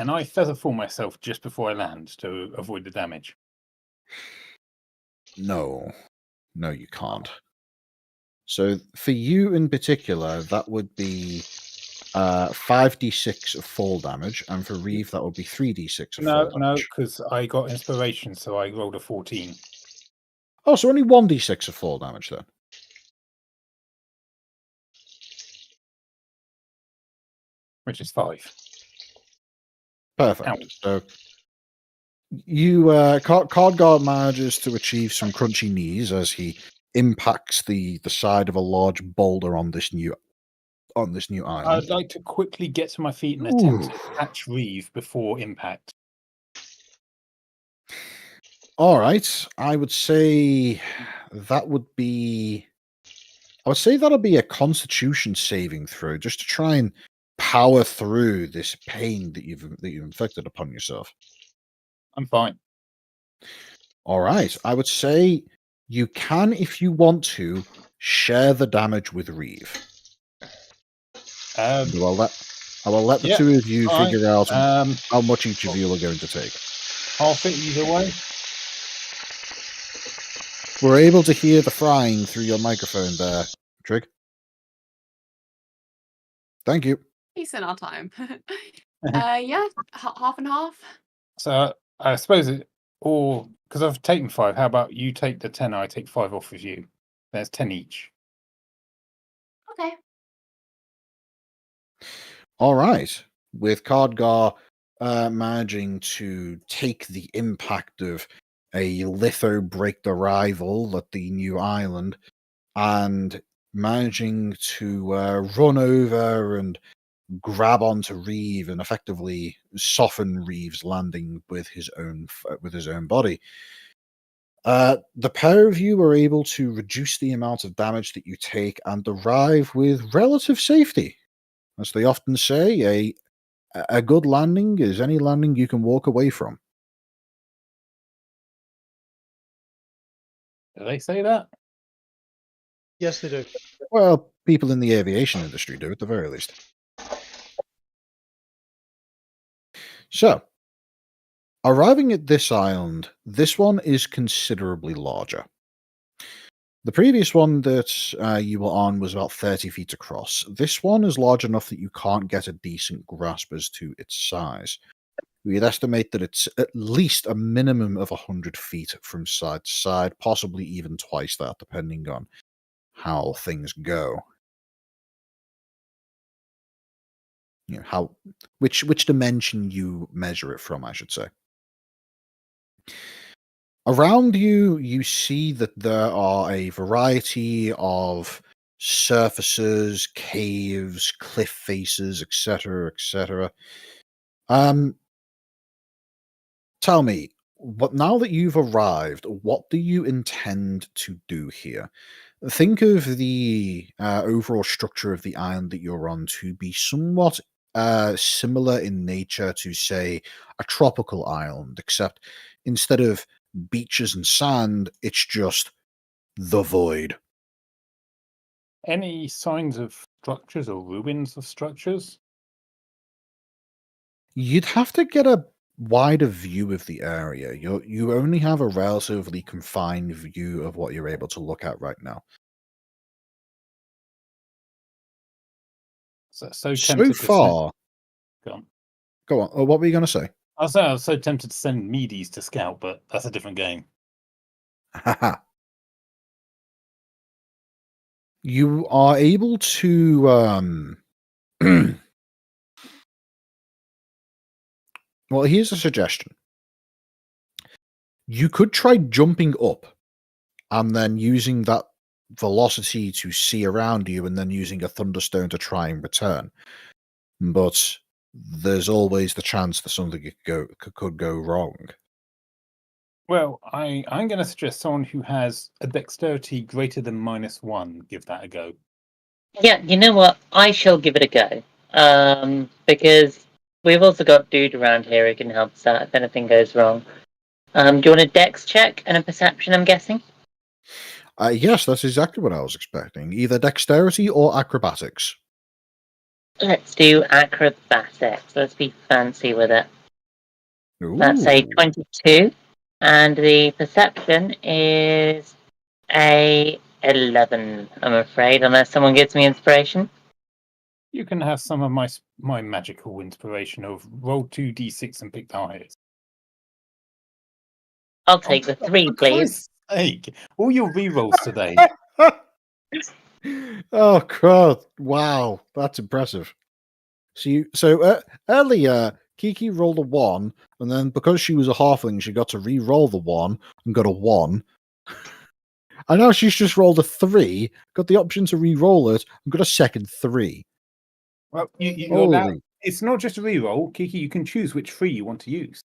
I feather fall myself just before I land to avoid the damage? No, you can't. So for you in particular, that would be 5d6 of fall damage, and for Reeve, that would be 3d6 of fall No, damage. because I got inspiration, so I rolled a 14. Oh, so only 1d6 of fall damage then. Which is 5. Perfect. Ouch. So you Cardguard manages to achieve some crunchy knees as he impacts the side of a large boulder on this new island. I'd like to quickly get to my feet and attempt to catch Reeve before impact. All right, I would say that'll be a Constitution saving throw, just to try and power through this pain that you've inflicted upon yourself. I'm fine. All right, I would say you can, if you want to, share the damage with Reeve. I will let the two of you figure out how much each of you are going to take. Half it either way. We're able to hear the frying through your microphone there, Trig. Thank you. Decent our time. Yeah, half and half. So I suppose because I've taken 5, how about you take the 10, I take 5 off of you. There's 10 each. Okay. All right. With Cardgar managing to take the impact of a litho break the rival at the new island and managing to run over and grab onto Reeve and effectively soften Reeve's landing with his own body. The pair of you are able to reduce the amount of damage that you take and arrive with relative safety. As they often say, a good landing is any landing you can walk away from. Do they say that? Yes, they do. Well, people in the aviation industry do, at the very least. So, arriving at this island, this one is considerably larger. The previous one that you were on was about 30 feet across. This one is large enough that you can't get a decent grasp as to its size. We'd estimate that it's at least a minimum of 100 feet from side to side, possibly even twice that, depending on how things go. You know, which dimension you measure it from, I should say. Around you, you see that there are a variety of surfaces, caves, cliff faces, etc., etc. Tell me, what now that you've arrived, what do you intend to do here? Think of the overall structure of the island that you're on to be somewhat similar in nature to, say, a tropical island, except instead of beaches and sand, it's just the void. Any signs of structures or ruins of structures? You'd have to get a wider view of the area. You only have a relatively confined view of what you're able to look at right now. So So tempted to send. far, Go on. go on. Oh, what were you going to say? I was so tempted to send Medes to scout, but that's a different game. Haha. You are able to well, here's a suggestion. You could try jumping up and then using that velocity to see around you and then using a thunderstone to try and return. But there's always the chance that something could go wrong. Well, I'm going to suggest someone who has a dexterity greater than -1 give that a go. Yeah, you know what? I shall give it a go. Because we've also got Dude around here who can help us out if anything goes wrong. Do you want a dex check and a perception, I'm guessing? Yes, that's exactly what I was expecting. Either dexterity or acrobatics. Let's do acrobatics. Let's be fancy with it. That's a Ooh. 22. And the perception is a 11, I'm afraid, unless someone gives me inspiration. You can have some of my magical inspiration of roll 2d6 and pick the highest. I'll take the 3, For please. Christ's sake, all your rerolls today. Oh god! Wow, that's impressive. So earlier, Kiki rolled a 1, and then because she was a halfling, she got to re-roll the 1 and got a 1. And now she's just rolled a 3, got the option to re-roll it, and got a second 3. Well, you're allowed. Holy! It's not just a reroll, Kiki. You can choose which 3 you want to use.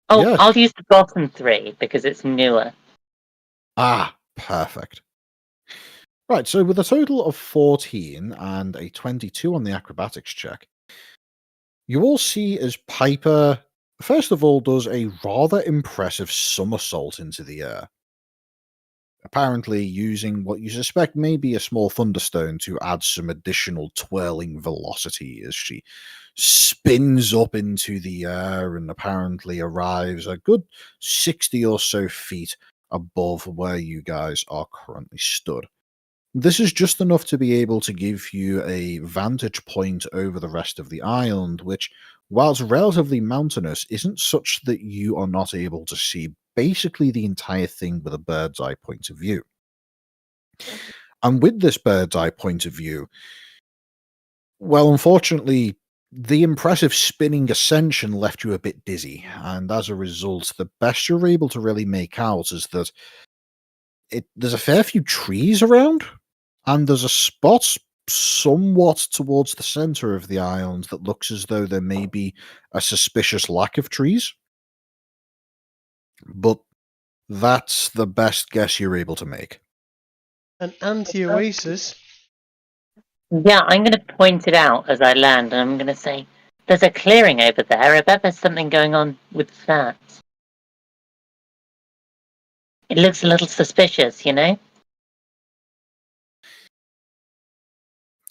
Oh, Yes. I'll use the bottom 3 because it's newer. Ah, perfect. Right, so with a total of 14 and a 22 on the acrobatics check, you all see as Piper, first of all, does a rather impressive somersault into the air. Apparently using what you suspect may be a small thunderstone to add some additional twirling velocity as she spins up into the air and apparently arrives a good 60 or so feet above where you guys are currently stood. This is just enough to be able to give you a vantage point over the rest of the island, which, whilst relatively mountainous, isn't such that you are not able to see basically the entire thing with a bird's eye point of view. And with this bird's eye point of view, well, unfortunately, the impressive spinning ascension left you a bit dizzy, and as a result, the best you're able to really make out is that there's a fair few trees around, and there's a spot somewhat towards the center of the island that looks as though there may be a suspicious lack of trees. But that's the best guess you're able to make. An anti-oasis. Yeah, I'm going to point it out as I land, and I'm going to say, there's a clearing over there. I bet there's something going on with that. It looks a little suspicious, you know?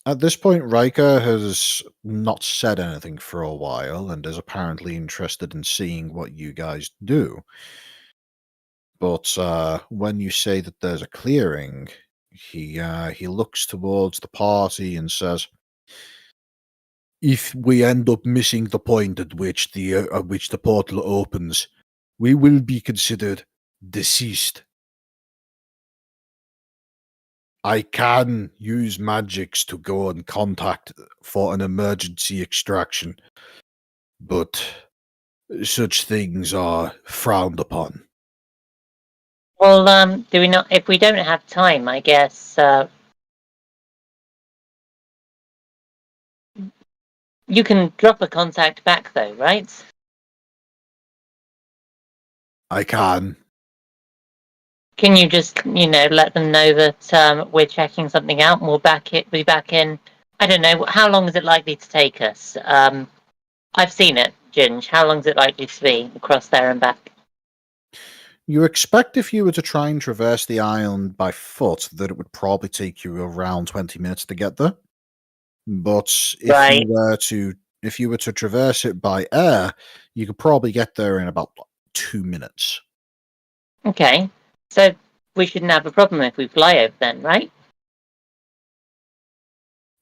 At this point, Riker has not said anything for a while and is apparently interested in seeing what you guys do. But when you say that there's a clearing, he looks towards the party and says, "If we end up missing the point at which the portal opens, we will be considered deceased. I can use magics to go and contact for an emergency extraction, but such things are frowned upon." Well, do we not? If we don't have time, I guess you can drop a contact back, though, right? I can. Can you just, let them know that we're checking something out and we'll be back in? I don't know. How long is it likely to take us? I've seen it, Ginge. How long is it likely to be across there and back? You expect if you were to try and traverse the island by foot that it would probably take you around 20 minutes to get there. But Right. if you were to traverse it by air, you could probably get there in about 2 minutes. Okay. So we shouldn't have a problem if we fly over then, right?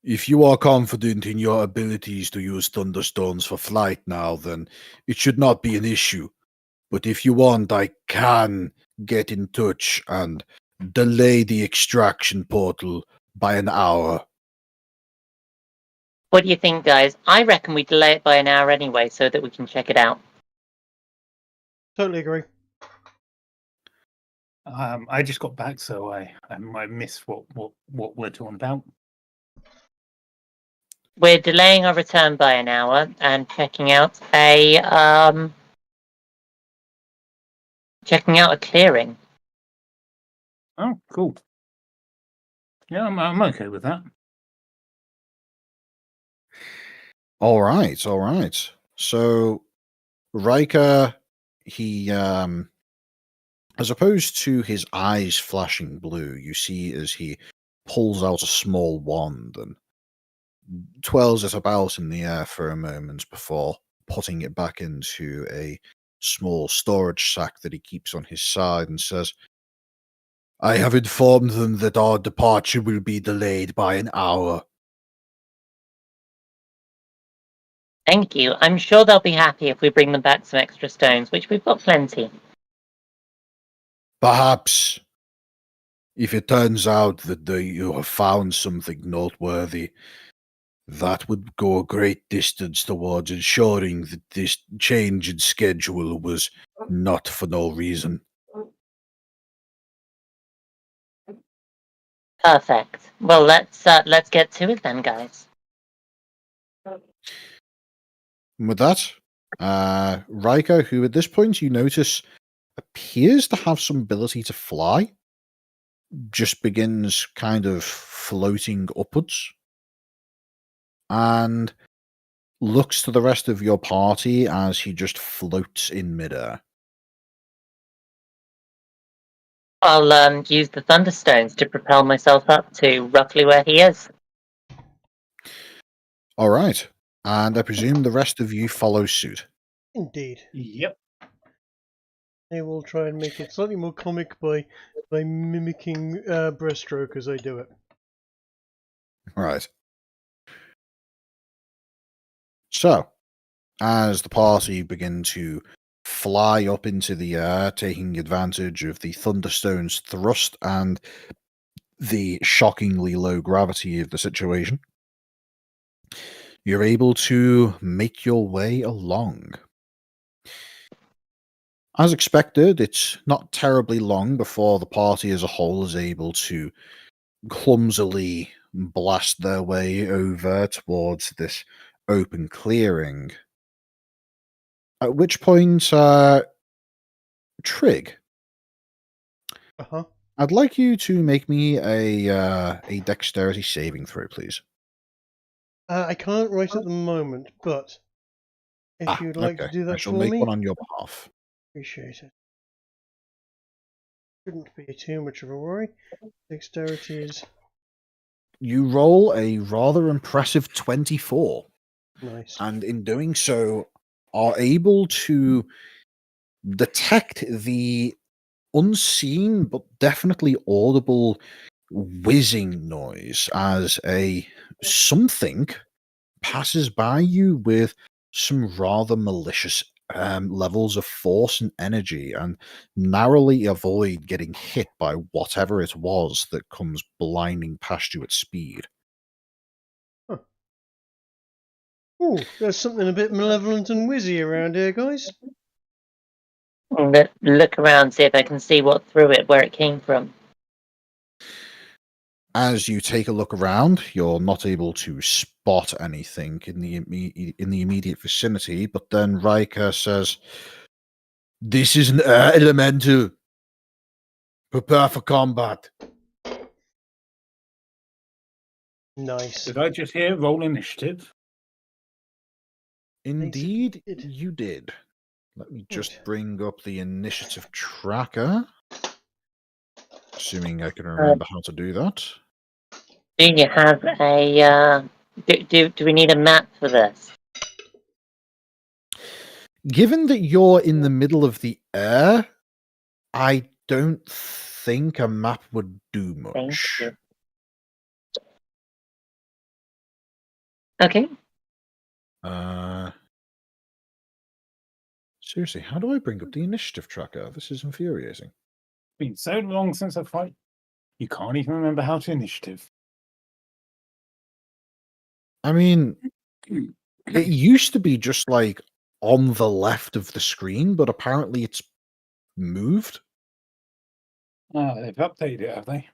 If you are confident in your abilities to use thunderstones for flight now, then it should not be an issue. But if you want, I can get in touch and delay the extraction portal by an hour. What do you think, guys? I reckon we delay it by an hour anyway so that we can check it out. Totally agree. I just got back, so I missed what we're talking about. We're delaying our return by an hour and checking out a clearing. Oh, cool. Yeah, I'm okay with that. All right. So Riker, he as opposed to his eyes flashing blue, you see as he pulls out a small wand and twirls it about in the air for a moment before putting it back into a small storage sack that he keeps on his side and says, I have informed them that our departure will be delayed by an hour. Thank you. I'm sure they'll be happy if we bring them back some extra stones, which we've got plenty. Perhaps, if it turns out that you have found something noteworthy, that would go a great distance towards ensuring that this change in schedule was not for no reason. Perfect. Well, let's get to it then, guys. With that, Riker, who at this point you notice appears to have some ability to fly, just begins kind of floating upwards and looks to the rest of your party as he just floats in midair. I'll use the thunderstones to propel myself up to roughly where he is. All right, and I presume the rest of you follow suit. Indeed. Yep. I will try and make it slightly more comic by mimicking breaststroke as I do it. Right. So, as the party begin to fly up into the air, taking advantage of the Thunderstone's thrust and the shockingly low gravity of the situation, you're able to make your way along. As expected, it's not terribly long before the party as a whole is able to clumsily blast their way over towards this open clearing. At which point, Trig, Uh-huh. I'd like you to make me a dexterity saving throw, please. I can't right at the moment, but if you'd like to do I that shall for make me, one on your behalf. appreciate it. Shouldn't be too much of a worry. Dexterity is You roll a rather impressive 24, nice. and in doing so, are able to detect the unseen but definitely audible whizzing noise as a something passes by you with some rather malicious levels of force and energy and narrowly avoid getting hit by whatever it was that comes blinding past you at speed. Huh. Ooh, there's something a bit malevolent and whizzy around here, guys. Look around, see if I can see what threw it, where it came from. As you take a look around, you're not able to spot anything in the immediate vicinity, but then Riker says, "This is an air elemental. Prepare for combat." Nice. Did I just hear roll initiative? Indeed, did. you did. Let me just Right. bring up the initiative tracker. Assuming I can remember how to do that. Do you have a? Do we need a map for this? Given that you're in the middle of the air, I don't think a map would do Thank much. you. Okay. Seriously, how do I bring up the initiative tracker? This is infuriating. Been so long since I fight, you can't even remember how to initiative. I mean, it used to be just like on the left of the screen, but apparently it's moved. They've updated it, have they?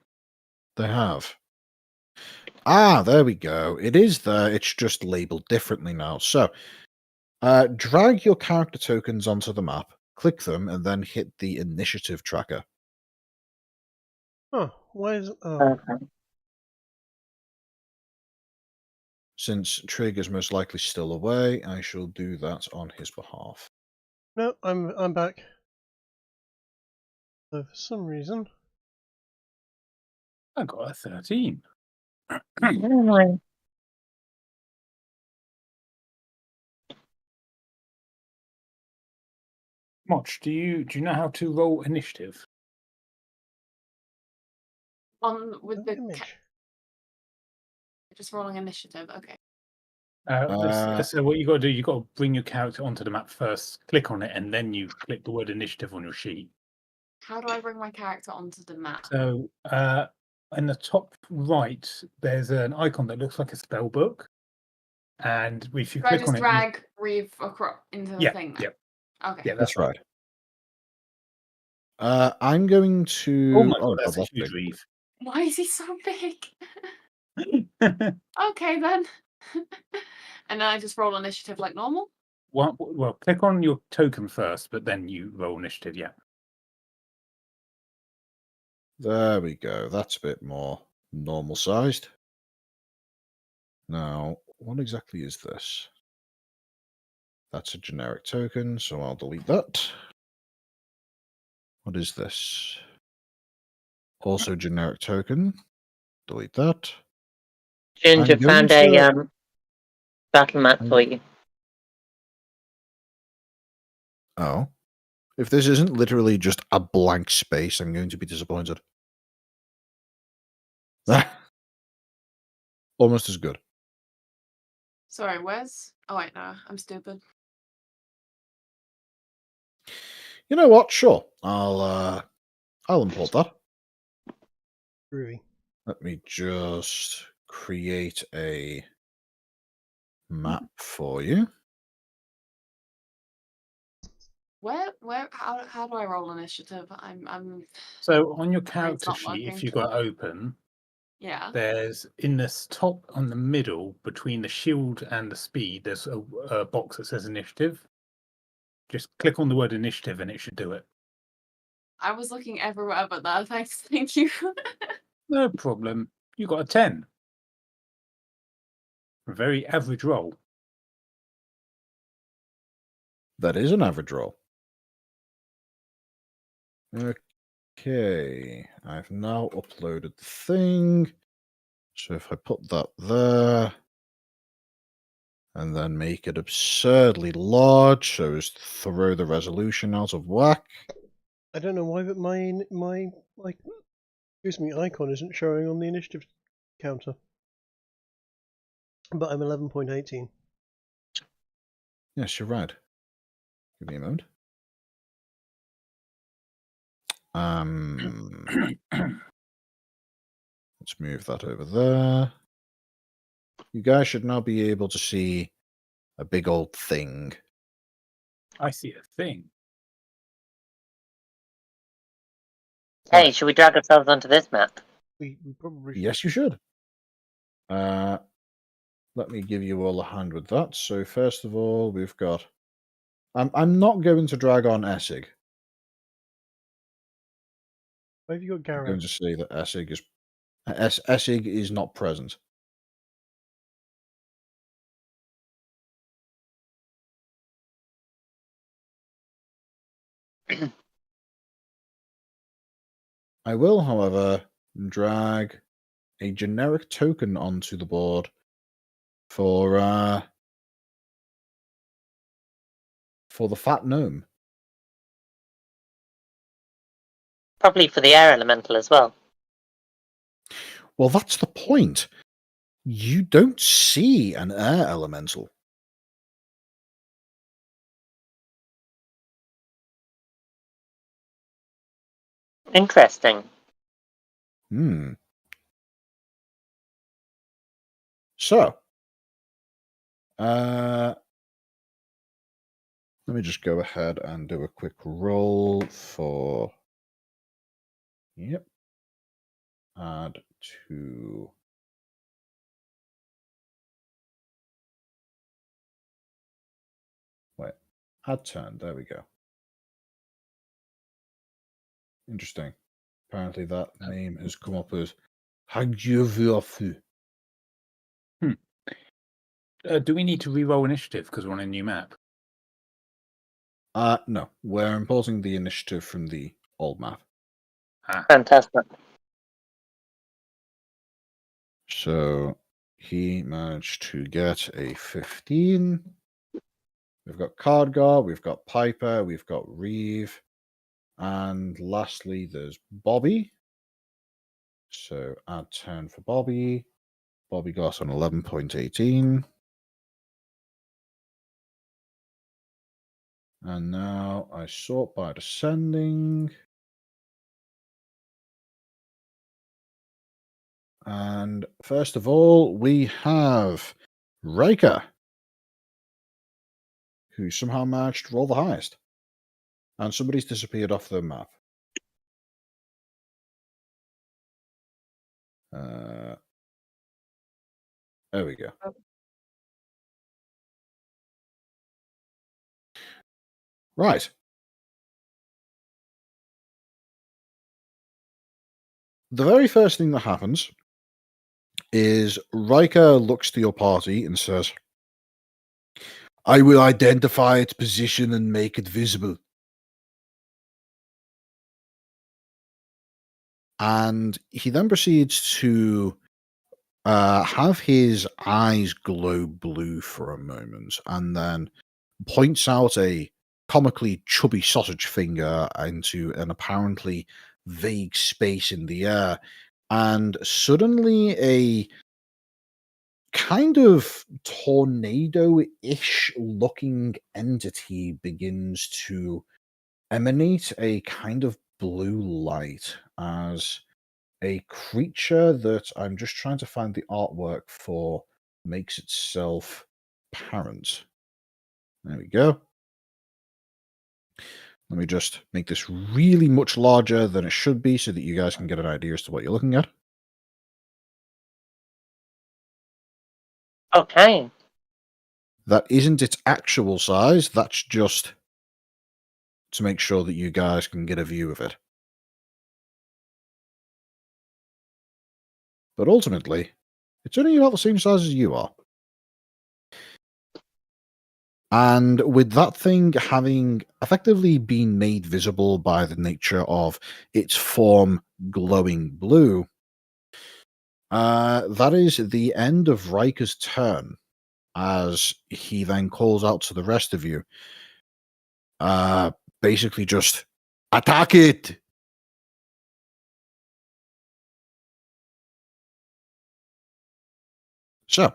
They have. Ah, there we go. It is there. It's just labeled differently now. So, drag your character tokens onto the map, click them, and then hit the initiative tracker. Oh, why is Okay. Since Trig is most likely still away, I shall do that on his behalf. No, I'm back. So for some reason, I got a 13. Anyway, Motch, do you know how to roll initiative? With the image. just rolling initiative. Okay. So what you got to do, you got to bring your character onto the map first, click on it, and then you click the word initiative on your sheet. How do I bring my character onto the map? So in the top right, there's an icon that looks like a spell book, and if you Do I click just on it, drag Reeve across into the yeah, thing yeah, then? Okay. yeah, That's right. I'm going to. Oh my Oh, god, that's a huge big. reef. Why is he so big? Okay then. And then I just roll initiative like normal. Well, click on your token first, but then you roll initiative. Yeah. There we go. That's a bit more normal sized. Now, what exactly is this? That's a generic token, so I'll delete that. What is this? Also generic token. Delete that. Ginger I'm going found a to- battle map for you. Oh. If this isn't literally just a blank space, I'm going to be disappointed. Almost as good. Sorry, where's? Oh wait, no, I'm stupid. You know what? Sure. I'll import that. Groovy. Let me just create a map for you. How do I roll initiative? I'm. So on your It's character not sheet, if working. you got open, Yeah. there's in this top on the middle between the shield and the speed, there's a box that says initiative. Just click on the word initiative and it should do it. I was looking everywhere but that. Thanks. Thank you. No problem. You got a 10. A very average roll. That is an average roll. Okay. I've now uploaded the thing. So if I put that there, and then make it absurdly large so as to throw the resolution out of whack. I don't know why, but my like, excuse me, icon isn't showing on the initiative counter. But I'm 11.18. Yes, you're right. Give me a moment. Let's move that over there. You guys should now be able to see a big old thing. I see a thing. Hey, Right. should we drag ourselves onto this map? We probably should. Yes, you should. Let me give you all a hand with that. So first of all, we've got. I'm not going to drag on Essig. Where have you got I'm Gareth? going to say that Essig is not present. I will, however, drag a generic token onto the board for the fat gnome. Probably for the air elemental as well. Well, that's the point. You don't see an air elemental. Interesting. So, let me just go ahead and do a quick roll for. Yep. Add to. Wait. Add turn. There we go. Interesting. Apparently, that name has come up as Hagyuvuafu. Do we need to re-roll initiative because we're on a new map? No. We're importing the initiative from the old map. Fantastic. So he managed to get a 15. We've got Cardgar, we've got Piper, we've got Reeve, and lastly there's Bobby. So add 10 for Bobby. Bobby got an 11.18. And now I sort by descending. And first of all, we have Riker, who somehow managed to roll the highest. And somebody's disappeared off the map. There we go. Right. The very first thing that happens is Riker looks to your party and says, I will identify its position and make it visible. And he then proceeds to have his eyes glow blue for a moment and then points out a comically chubby sausage finger into an apparently vague space in the air. And suddenly a kind of tornado-ish looking entity begins to emanate a kind of blue light as a creature that I'm just trying to find the artwork for makes itself apparent. There we go. Let me just make this really much larger than it should be so that you guys can get an idea as to what you're looking at. Okay. That isn't its actual size, that's just to make sure that you guys can get a view of it. But ultimately, it's only about the same size as you are. And with that thing having effectively been made visible by the nature of its form glowing blue, that is the end of Riker's turn, as he then calls out to the rest of you. Basically just, attack it! So,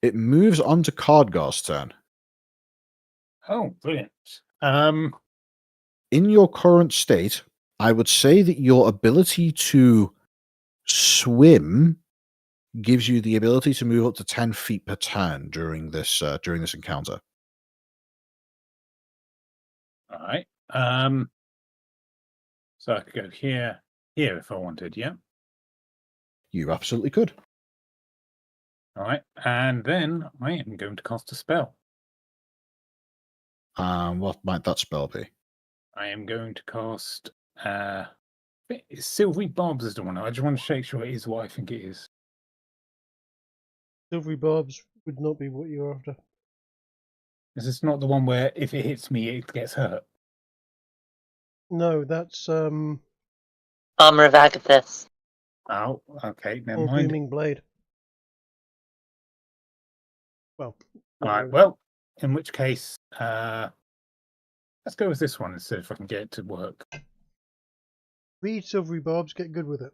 it moves on to Cardgar's turn. Oh, brilliant. In your current state, I would say that your ability to swim gives you the ability to move up to 10 feet per turn during this encounter. All right. So I could go here if I wanted, yeah? You absolutely could. All right. And then I am going to cast a spell. What might that spell be? I am going to cast Silvery Barbs is the one. I just want to make sure it is what I think it is. Silvery Barbs would not be what you're after. Is this not the one where if it hits me, it gets hurt? No, that's Armor of Agathis. Oh, okay, never or mind. Booming Blade. Well, All not right, really. well, in which case, let's go with this one instead if I can get it to work. Read Silvery Barbs, get good with it.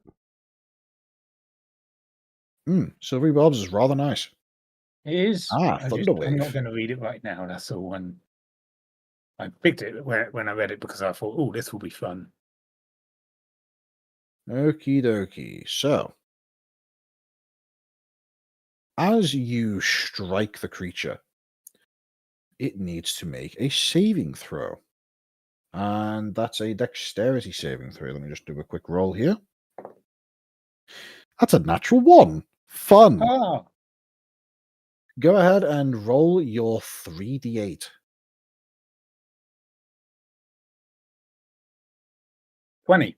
Silvery Bobs is rather nice. It is. I'm Thunderwave. not going to read it right now. That's all. One. I picked it when I read it because I thought, oh, this will be fun. Okie dokie. So, as you strike the creature, it needs to make a saving throw. And that's a dexterity saving throw. Let me just do a quick roll here. That's a natural 1. Fun. Ah, Go ahead and roll your 3d8. 20.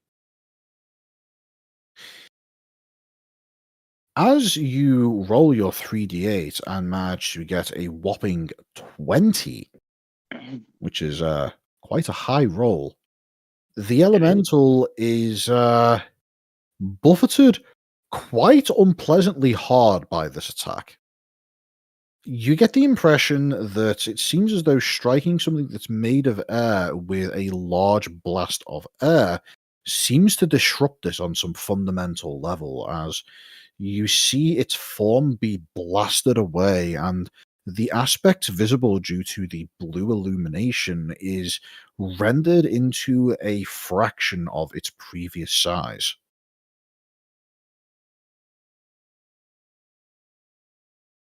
As you roll your 3d8 and manage to get a whopping 20, which is quite a high roll, the elemental is buffeted quite unpleasantly hard by this attack. You get the impression that it seems as though striking something that's made of air with a large blast of air seems to disrupt it on some fundamental level, as you see its form be blasted away, and the aspect visible due to the blue illumination is rendered into a fraction of its previous size.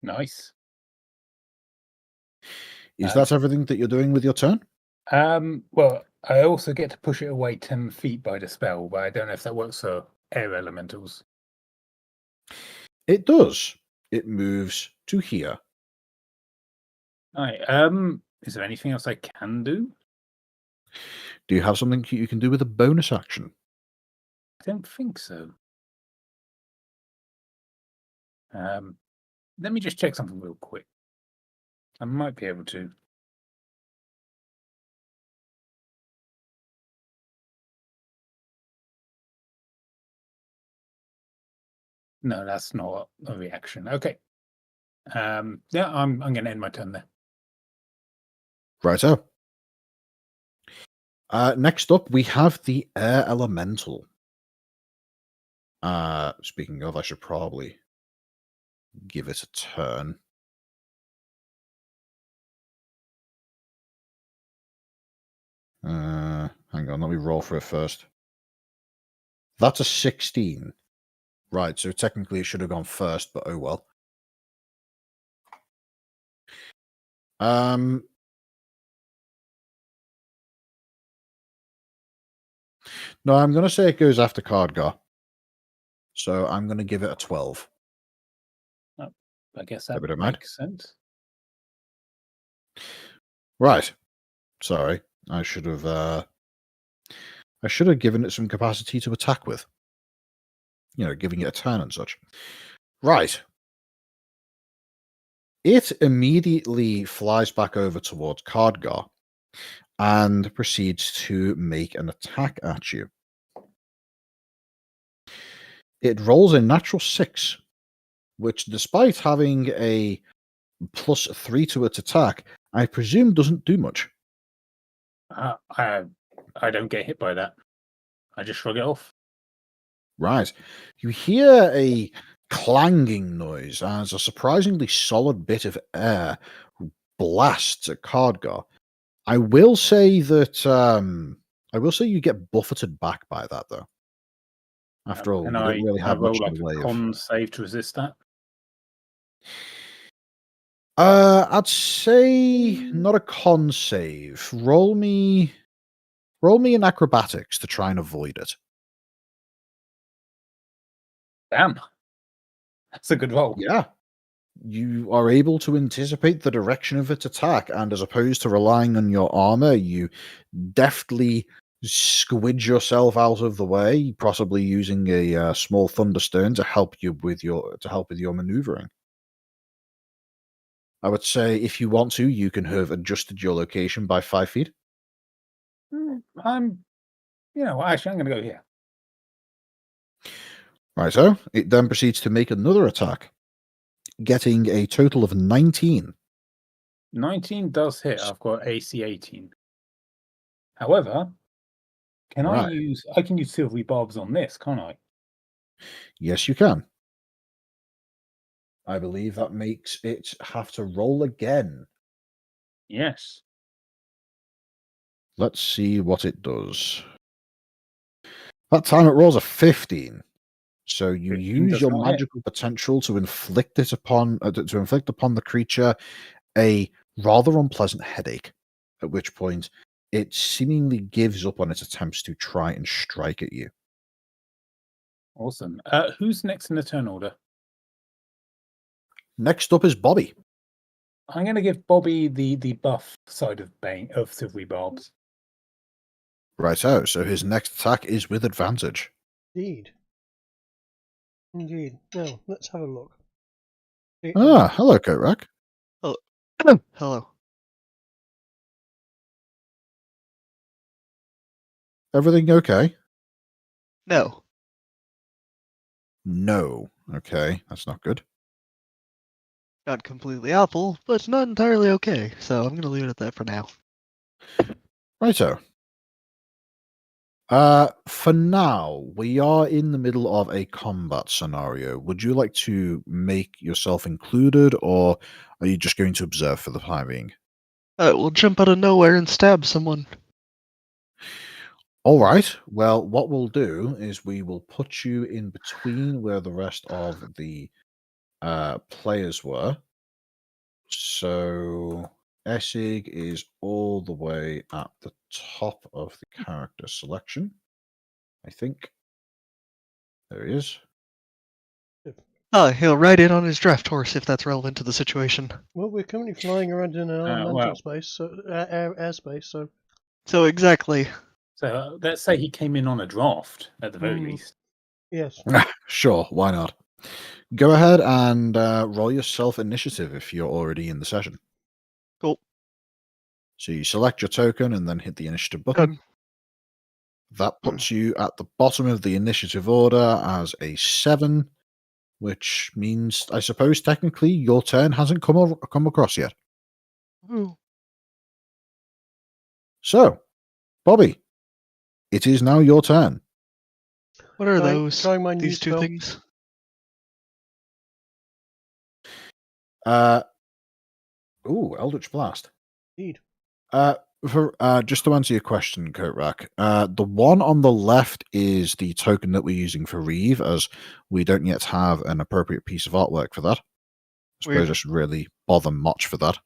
Nice. Is that everything that you're doing with your turn? Well, I also get to push it away 10 feet by the spell, but I don't know if that works for air elementals. It does. It moves to here. All right. Is there anything else I can do? Do you have something you can do with a bonus action? I don't think so. Let me just check something real quick. I might be able to. No, that's not a reaction. Okay. Yeah, I'm going to end my turn there. Righto. Next up, we have the air elemental. Speaking of, I should probably give it a turn. Hang on, let me roll for it first. That's a 16. Right, so technically it should have gone first, but oh well. No, I'm going to say it goes after Cardgar. So I'm going to give it a 12. Oh, I guess that Everybody mind? makes sense. Right. Sorry. I should have given it some capacity to attack with. You know, giving it a turn and such. Right. It immediately flies back over towards Cardgar and proceeds to make an attack at you. It rolls a natural 6, which, despite having a +3 to its attack, I presume doesn't do much. I don't get hit by that. I just shrug it off. Right. You hear a clanging noise as a surprisingly solid bit of air blasts at Cardgar. I will say you get buffeted back by that, though. After all, Can you don't really have roll much in like the way a of. con save to resist that? I'd say not a con save. Roll me Roll me in acrobatics to try and avoid it. Damn. That's a good roll. Yeah. You are able to anticipate the direction of its attack, and as opposed to relying on your armor, you deftly squidge yourself out of the way, possibly using a small thunderstone to help you with your maneuvering. I would say if you want to, you can have adjusted your location by 5 feet. I'm going to go here. Right, so it then proceeds to make another attack, getting a total of 19. 19 does hit. I've got AC 18. However, I Right. can use silvery barbs on this, can't I? Yes, you can. I believe that makes it have to roll again. Yes. Let's see what it does. That time it rolls a 15. So you 15 use does your not hit. magical potential to inflict upon the creature a rather unpleasant headache. At which point, it seemingly gives up on its attempts to try and strike at you. Awesome. Who's next in the turn order? Next up is Bobby. I'm going to give Bobby the buff side of silvery barbs. Righto, so his next attack is with advantage. Indeed. Now, let's have a look. Hello, Coatrack. Hello. Everything okay? No. No. Okay, that's not good. Not completely awful, but not entirely okay. So I'm going to leave it at that for now. Righto. For now, we are in the middle of a combat scenario. Would you like to make yourself included, or are you just going to observe for the time being? We'll jump out of nowhere and stab someone. All right. Well, what we'll do is we will put you in between where the rest of the players were. So Essig is all the way at the top of the character selection, I think. There he is. Oh, he'll ride in on his draft horse if that's relevant to the situation. Well, we're currently flying around in an elemental space, so airspace. So exactly. So let's say he came in on a draft at the very least. Yes. Sure, why not? Go ahead and roll yourself initiative if you're already in the session. Cool. So you select your token and then hit the initiative button. That puts you at the bottom of the initiative order as a 7, which means, I suppose, technically your turn hasn't come across yet. Ooh. So, Bobby, it is now your turn. What are Trying those? my new These two spell. things? Eldritch Blast. Indeed. Just to answer your question, Coatrack, the one on the left is the token that we're using for Reeve, as we don't yet have an appropriate piece of artwork for that. I suppose Weird. I should really bother Motch for that.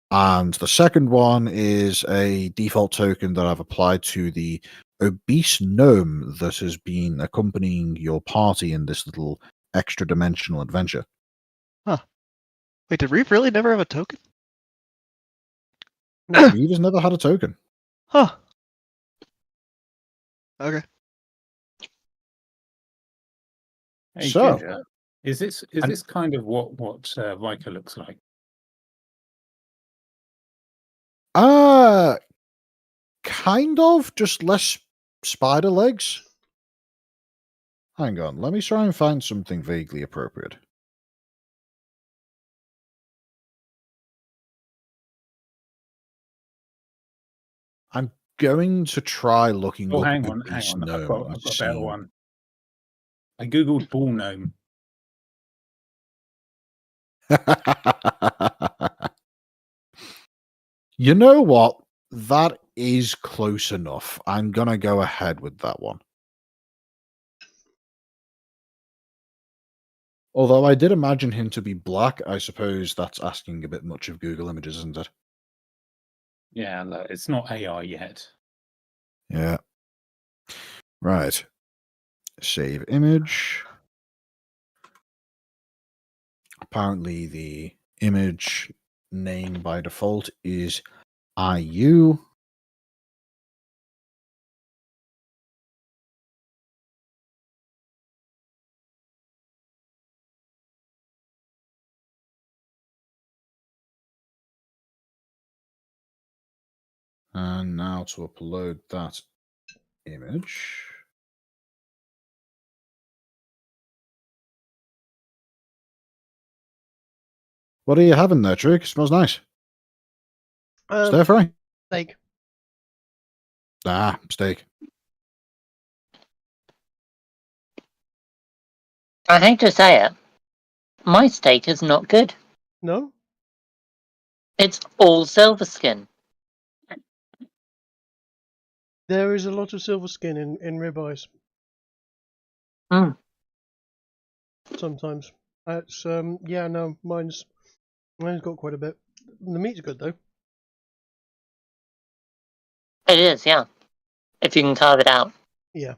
And the second one is a default token that I've applied to the obese gnome that has been accompanying your party in this little extra-dimensional adventure. Wait, did Reeve really never have a token? Reeve has never had a token. Huh. Okay. Hey, So- Ginger, is this kind of what Riker looks like? Kind of, just less spider legs. Hang on, let me try and find something vaguely appropriate. I'm going to try looking Oh, up hang a on. beast I've gnome got and a better see- one. I googled bull gnome. You know what? That is close enough. I'm gonna go ahead with that one. Although I did imagine him to be black, I suppose that's asking a bit much of Google Images, isn't it? Yeah, look, it's not AI yet. Yeah. Right. Save image. Apparently, the image name by default is IU. And now to upload that image. What are you having there, Trig? Smells nice. Stir fry? Steak. Ah, steak. I hate to say it, my steak is not good. No? It's all silver skin. There is a lot of silver skin in ribeyes. Hmm. Sometimes. That's yeah, no, mine's got quite a bit. The meat's good though. It is, yeah. If you can carve it out. Yeah.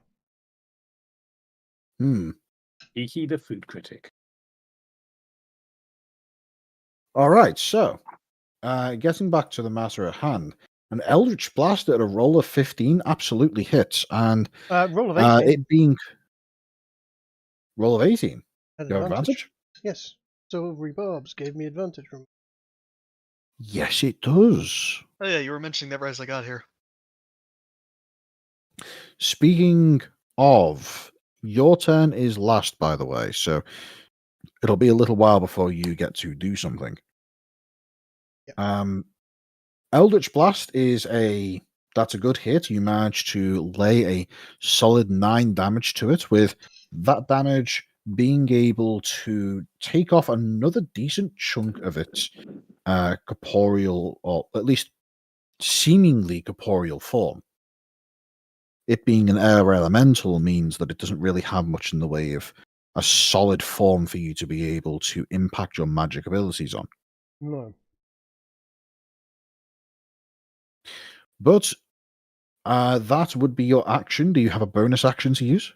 Kiki the food critic. All right, so getting back to the matter at hand, an Eldritch Blast at a roll of 15 absolutely hits, and Roll of 18. it being roll of 18, Had you have advantage? Yes. Silvery barbs gave me advantage from. Yes, it does. Oh yeah, you were mentioning that right as I got here. Speaking of, your turn is last, by the way, so it'll be a little while before you get to do something. Yeah. Eldritch Blast that's a good hit. You manage to lay a solid 9 damage to it, with that damage being able to take off another decent chunk of its corporeal, or at least seemingly corporeal form. It being an air elemental means that it doesn't really have much in the way of a solid form for you to be able to impact your magic abilities on. No. But that would be your action. Do you have a bonus action to use?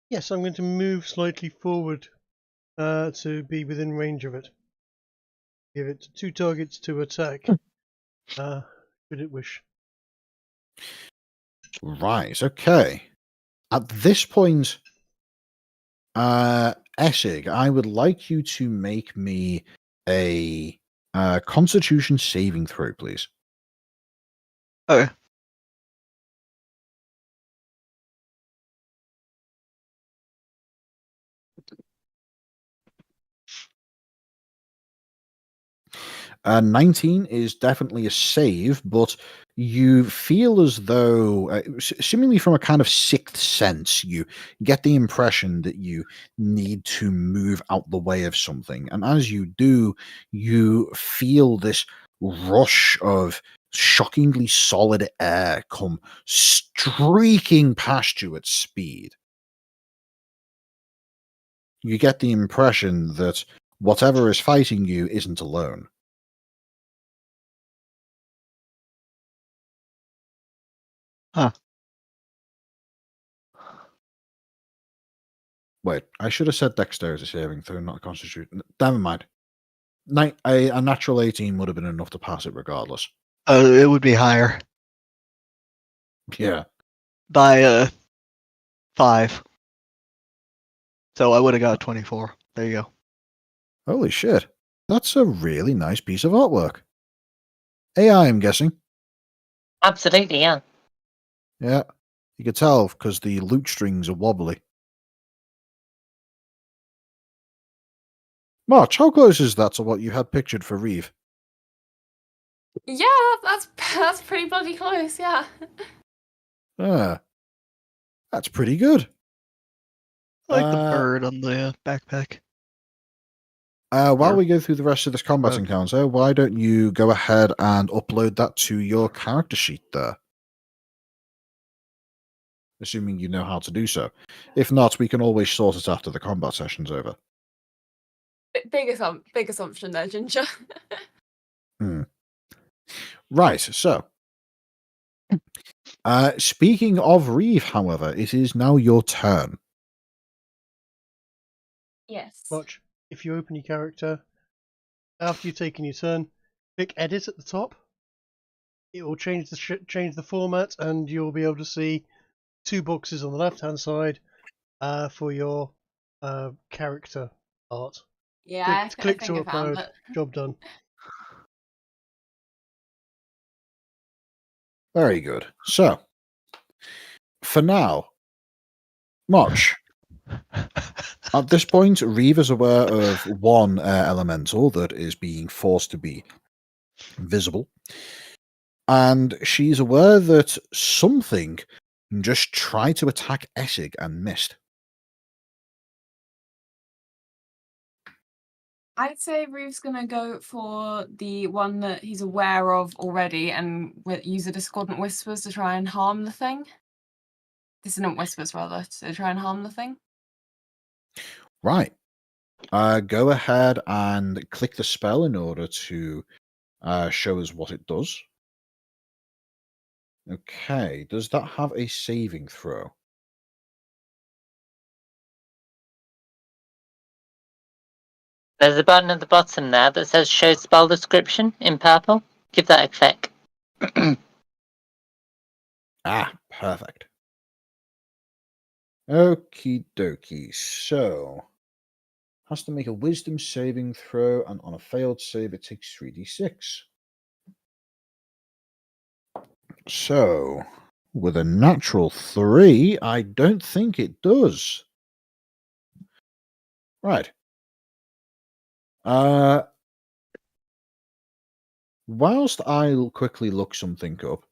Yes, I'm going to move slightly forward to be within range of it. Give it 2 targets to attack. Should it wish. Right, okay. At this point, Essig, I would like you to make me a Constitution saving throw, please. Okay. Uh, 19 is definitely a save, but you feel as though, seemingly from a kind of sixth sense, you get the impression that you need to move out the way of something. And as you do, you feel this rush of shockingly solid air come streaking past you at speed. You get the impression that whatever is fighting you isn't alone. Huh. Wait, I should have said dexterity saving throw, not constitution. Never mind. A natural 18 would have been enough to pass it regardless. It would be higher Yeah. by 5. So I would have got 24. There you go. Holy shit. That's a really nice piece of artwork. AI, I'm guessing. Absolutely, yeah. Yeah. You could tell because the loot strings are wobbly. Motch, how close is that to what you had pictured for Reeve? Yeah, that's pretty bloody close. Yeah. Ah. That's pretty good. I like the bird on the backpack. While we go through the rest of this combat encounter, why don't you go ahead and upload that to your character sheet there? Assuming you know how to do so. If not, we can always sort it after the combat session's over. big assumption there, Ginger. Right, so. Speaking of Reeve, however, it is now your turn. Yes. Motch, if you open your character, after you've taken your turn, click edit at the top. It will change the format, and you'll be able to see 2 boxes on the left-hand side for your character art. Yeah, Click I to think I found upload. it. Job done. Very good. So, for now, Motch. At this point, Reeve is aware of one elemental that is being forced to be visible. And she's aware that something just tried to attack Essig and missed. I'd say Ruth's gonna go for the one that he's aware of already and use a discordant whispers to try and harm the thing. Dissonant whispers, rather, to try and harm the thing. Right. Go ahead and click the spell in order to show us what it does. Okay. Does that have a saving throw? There's a button at the bottom there that says show spell description in purple. Give that a click. Perfect. Okie dokie. So, has to make a wisdom saving throw, and on a failed save, it takes 3d6. So, with a natural 3, I don't think it does. Right. Whilst I'll quickly look something up,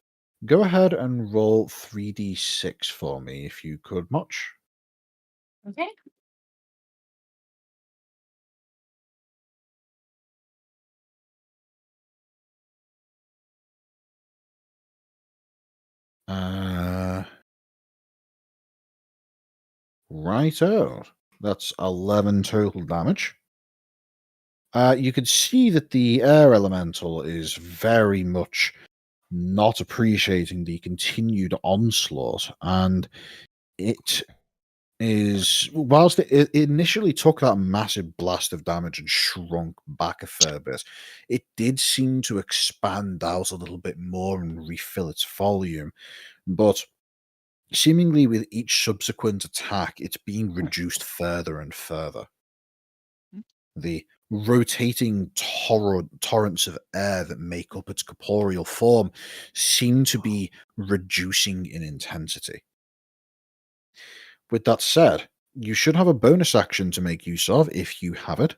go ahead and roll 3d6 for me, if you could, Motch. Okay. Righto. That's 11 total damage. You can see that the air elemental is very much not appreciating the continued onslaught, and it is, whilst it initially took that massive blast of damage and shrunk back a fair bit, it did seem to expand out a little bit more and refill its volume, but seemingly with each subsequent attack, it's being reduced further and further. The rotating torrents of air that make up its corporeal form seem to be reducing in intensity. With that said, you should have a bonus action to make use of if you have it.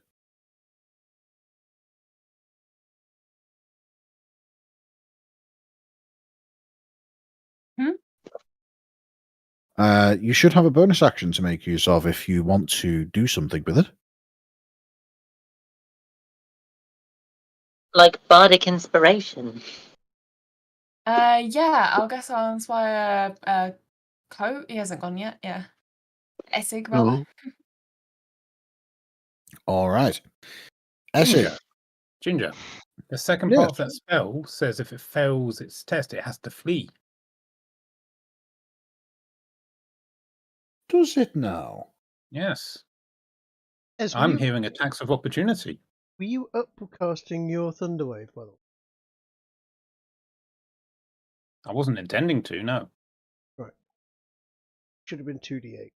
You should have a bonus action to make use of if you want to do something with it. Like bardic inspiration. Yeah, I'll guess I'll inspire Coat. He hasn't gone yet. Yeah. Essig, rather. All right. Essig. Ginger. The second Yes. part of that spell says if it fails its test, it has to flee. Does it now? Yes. Ez, I'm hearing attacks of opportunity. Were you upcasting your Thunderwave, by the way? I wasn't intending to, no. Right. Should have been 2d8.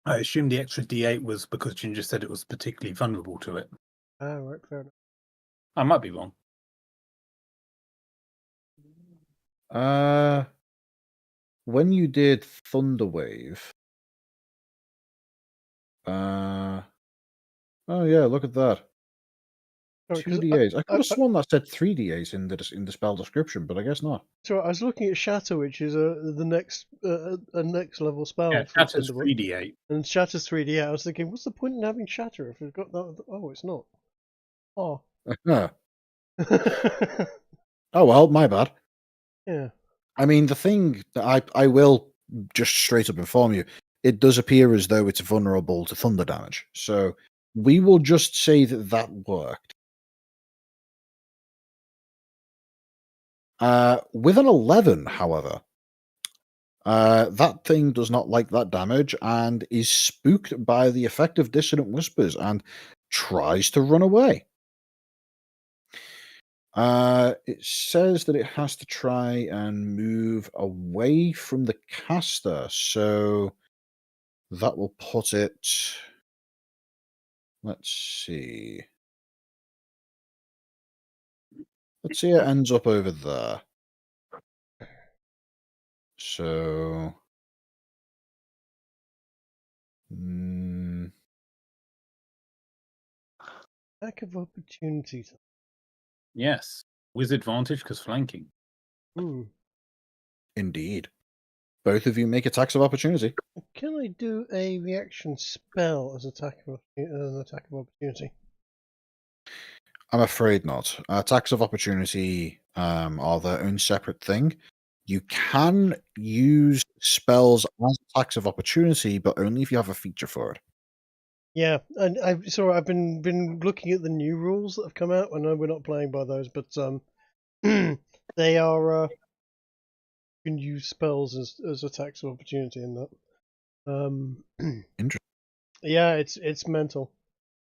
I assumed the extra d8 was because Ginger said it was particularly vulnerable to it. Ah, right, fair enough. I might be wrong. When you did Thunderwave, oh yeah, look at that. Sorry, 'cause 2d8s. I could have sworn that said 3d8s in the spell description, but I guess not. So I was looking at Shatter, which is the next a next level spell. Yeah, from Shatter's Thunderbolt. 3d8. And Shatter's 3D. I was thinking, what's the point in having Shatter if we've got that? Oh, it's not. Oh. Oh well, my bad. Yeah. I mean, the thing that I will just straight up inform you, it does appear as though it's vulnerable to thunder damage. So we will just say that that worked. With an 11, however, that thing does not like that damage and is spooked by the effect of Dissonant Whispers and tries to run away. It says that it has to try and move away from the caster, so that will put it. Let's see. Let's see, it ends up over there. So. Lack of opportunities. Yes. With advantage because flanking. Indeed. Both of you make attacks of opportunity. Can I do a reaction spell as an attack of opportunity? I'm afraid not. Attacks of opportunity are their own separate thing. You can use spells as attacks of opportunity, but only if you have a feature for it. Yeah, and I've been looking at the new rules that have come out. I know we're not playing by those, but they are you can use spells as attacks of opportunity in that. Interesting. Yeah, it's mental,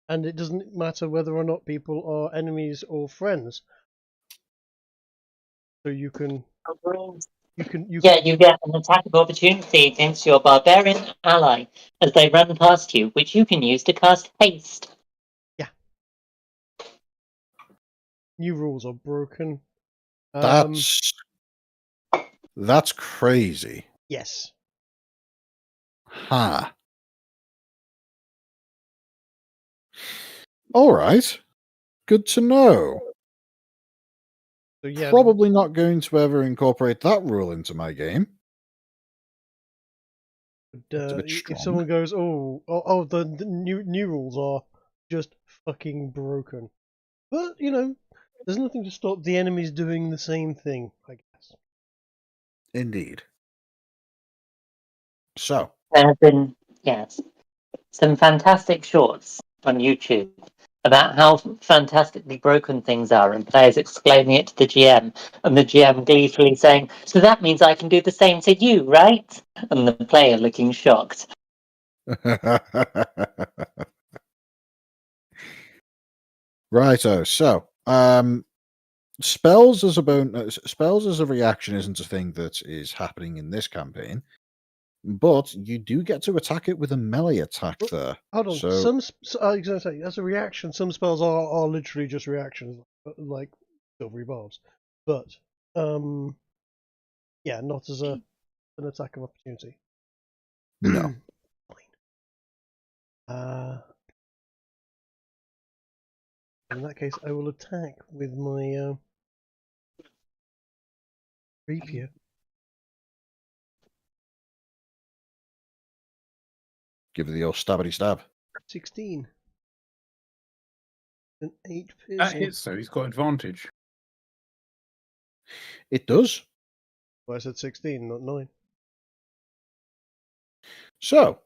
and it doesn't matter whether or not people are enemies or friends. So you can Yeah, you get an attack of opportunity against your barbarian ally as they run past you, which you can use to cast haste. Yeah. New rules are broken. That's crazy. Yes. Ha. All right. Good to know. So yeah, Probably not going to ever incorporate that rule into my game. It's a bit if strong. someone goes, the new rules are just fucking broken, but there's nothing to stop the enemies doing the same thing, I guess. Indeed. So There have been, yes, some fantastic shorts on YouTube about how fantastically broken things are, and players explaining it to the GM, and the GM gleefully saying, "So that means I can do the same to you, right?" And the player looking shocked. Righto. So, spells as a reaction isn't a thing that is happening in this campaign, but you do get to attack it with a melee attack there. Hold on. So, I was going to say, as a reaction, some spells are literally just reactions, like Silvery Barbs, but yeah, not as an attack of opportunity. no. In that case, I will attack with my rapier. Give it the old stabbity stab. 16. An 8 That piercing. hits, so he's got advantage. It does. Well, I said 16, not 9. So,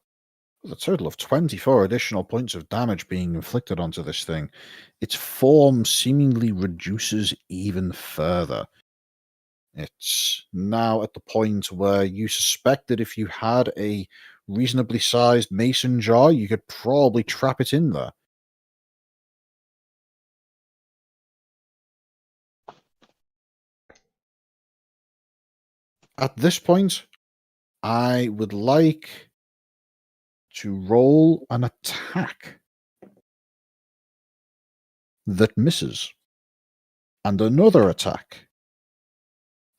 with a total of 24 additional points of damage being inflicted onto this thing, its form seemingly reduces even further. It's now at the point where you suspect that if you had a reasonably sized mason jar, you could probably trap it in there. At this point, I would like to roll an attack that misses, and another attack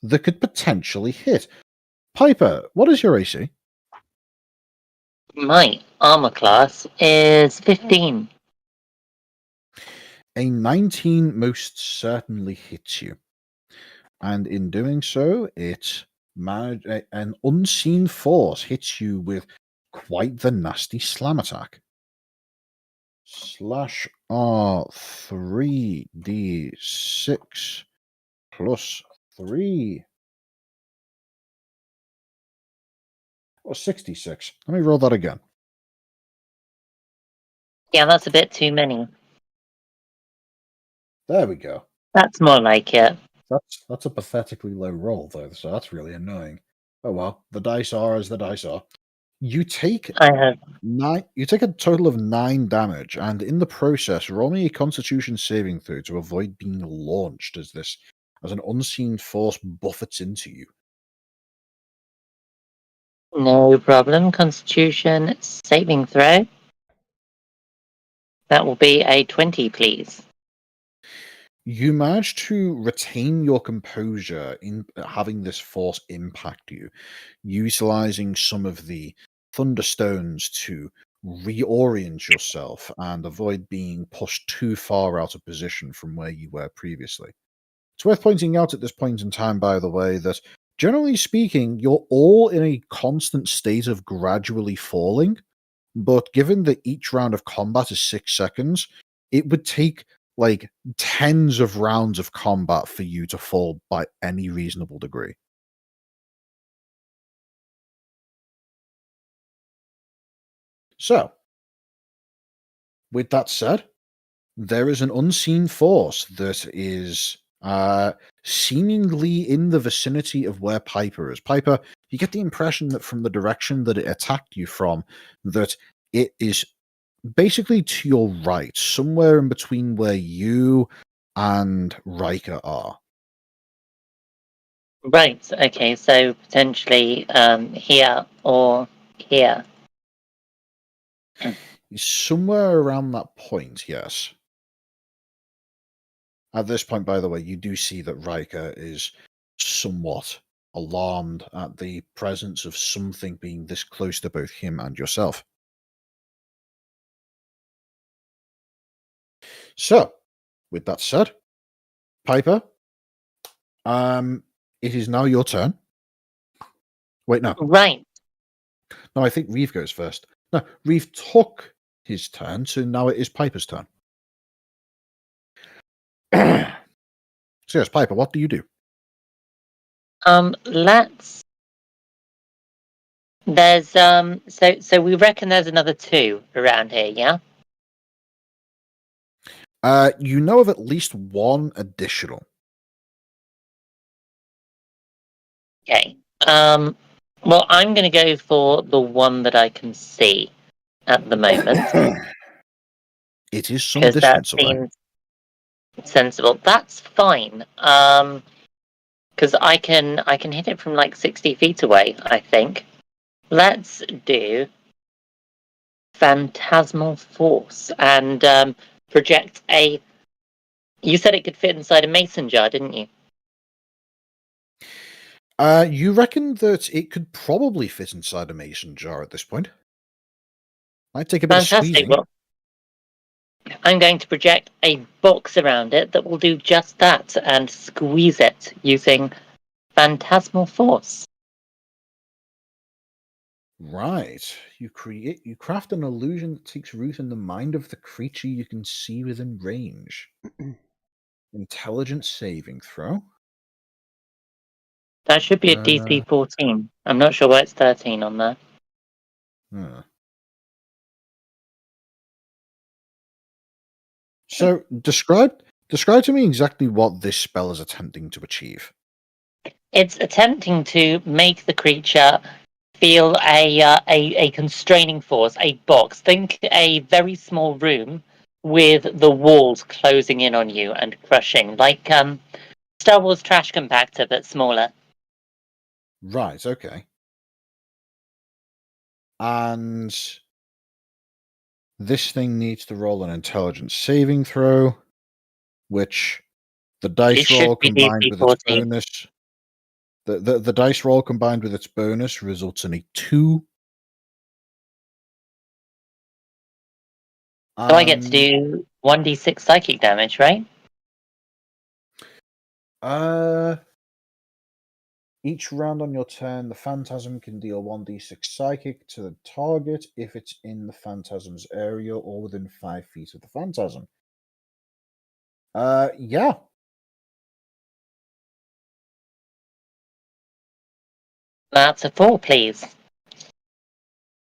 that could potentially hit. Piper, what is your AC? My armor class is 15. A 19 most certainly hits you. And in doing so, an unseen force hits you with quite the nasty slam attack. Slash R 3d6 plus 3. Or 66. Let me roll that again. Yeah, that's a bit too many. There we go. That's more like it. That's a pathetically low roll, though, so that's really annoying. Oh well, the dice are as the dice are. You take I have. You take a total of 9 damage, and in the process, roll me a Constitution saving throw to avoid being launched as an unseen force buffets into you. No problem. Constitution saving throw. That will be a 20, please. You manage to retain your composure in having this force impact you, utilizing some of the thunderstones to reorient yourself and avoid being pushed too far out of position from where you were previously. It's worth pointing out at this point in time, by the way, that generally speaking, you're all in a constant state of gradually falling, but given that each round of combat is 6 seconds, it would take like tens of rounds of combat for you to fall by any reasonable degree. So, with that said, there is an unseen force that is seemingly in the vicinity of where Piper is. Piper, you get the impression that from the direction that it attacked you from, that it is basically to your right, somewhere in between where you and Riker are. Right, okay, so potentially here or here. Somewhere around that point, yes. At this point, by the way, you do see that Riker is somewhat alarmed at the presence of something being this close to both him and yourself. So, with that said, Piper, it is now your turn. Wait, no. Right. No, I think Reeve goes first. No, Reeve took his turn, so now it is Piper's turn. So yes, Piper, what do you do? There's so we reckon there's another 2 around here, yeah? You know of at least one additional. Okay. Well, I'm going to go for the one that I can see at the moment It is some because that distance away. seems sensible. That's fine. Because I can hit it from like 60 feet away, I think. Let's do Phantasmal Force and project a. You said it could fit inside a mason jar, didn't you? You reckon that it could probably fit inside a mason jar at this point? Might take a bit Fantastic. of squeezing. Well, I'm going to project a box around it that will do just that and squeeze it using Phantasmal Force. Right. You craft an illusion that takes root in the mind of the creature you can see within range. Intelligence saving throw. That should be a DC 14. I'm not sure why it's 13 on there. Huh. So describe to me exactly what this spell is attempting to achieve. It's attempting to make the creature feel a constraining force, a box. Think a very small room with the walls closing in on you and crushing, like Star Wars trash compactor, but smaller. Right, okay. And this thing needs to roll an intelligence saving throw, which the dice It should roll be combined DC with its 14. bonus. The dice roll combined with its bonus results in a 2. So I get to do 1d6 psychic damage, right? Each round on your turn, the phantasm can deal 1d6 psychic to the target if it's in the phantasm's area or within 5 feet of the phantasm. Yeah. That's a 4, please.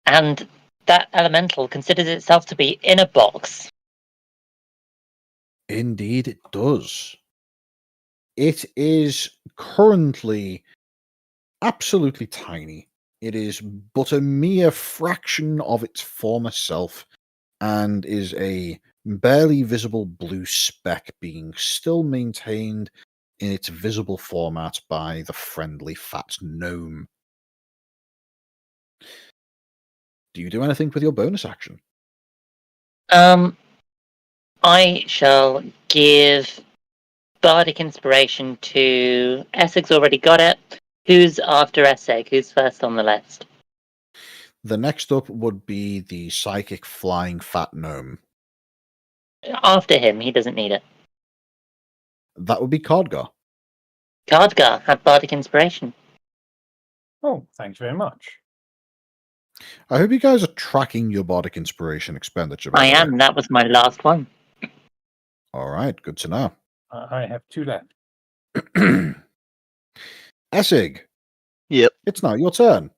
And that elemental considers itself to be in a box. Indeed, it does. It is currently absolutely tiny. It is but a mere fraction of its former self and is a barely visible blue speck being still maintained in its visible format by the friendly fat gnome. Do you do anything with your bonus action? I shall give Bardic Inspiration to Essex. Already got it. Who's after Essex? Who's first on the list? The next up would be the psychic flying fat gnome. After him, he doesn't need it. That would be Codgar. Cardgar had Bardic Inspiration. Oh, thanks very much. I hope you guys are tracking your bardic inspiration expenditure. By I the way. am. That was my last one. All right, good to know. I have 2 left. Essig, Yep. it's now your turn.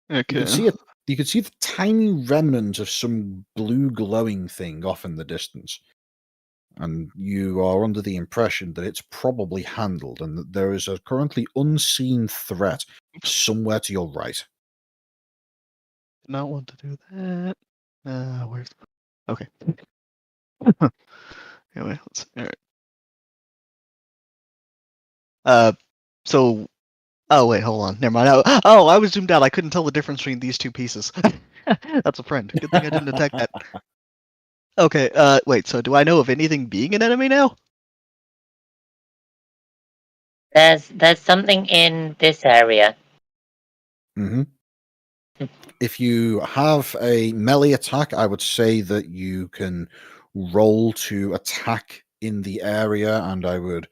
You Okay. can see it. You can see the tiny remnant of some blue glowing thing off in the distance, and you are under the impression that it's probably handled, and that there is a currently unseen threat somewhere to your right. Did not want to do that. Where's? Okay. Anyway, let's. All right. So. Oh wait, hold on. Never mind. Oh, I was zoomed out. I couldn't tell the difference between these two pieces. That's a friend. Good thing I didn't detect that. Okay. Wait. So, do I know of anything being an enemy now? There's something in this area. Mm-hmm. If you have a melee attack, I would say that you can roll to attack in the area, and I would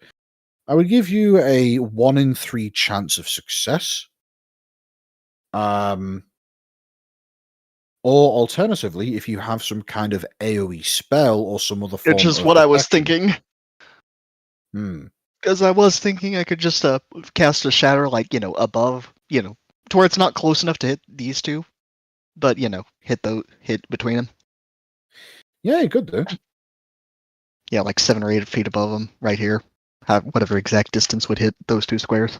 give you a 1 in 3 chance of success. Or alternatively, if you have some kind of AoE spell or some other form Which is of what I was protection. thinking. Because I was thinking I could just cast a shatter, like, above, to where it's not close enough to hit these two, but hit between them. Yeah, you could do. Yeah, like 7 or 8 feet above them, right here. Whatever exact distance would hit those 2 squares.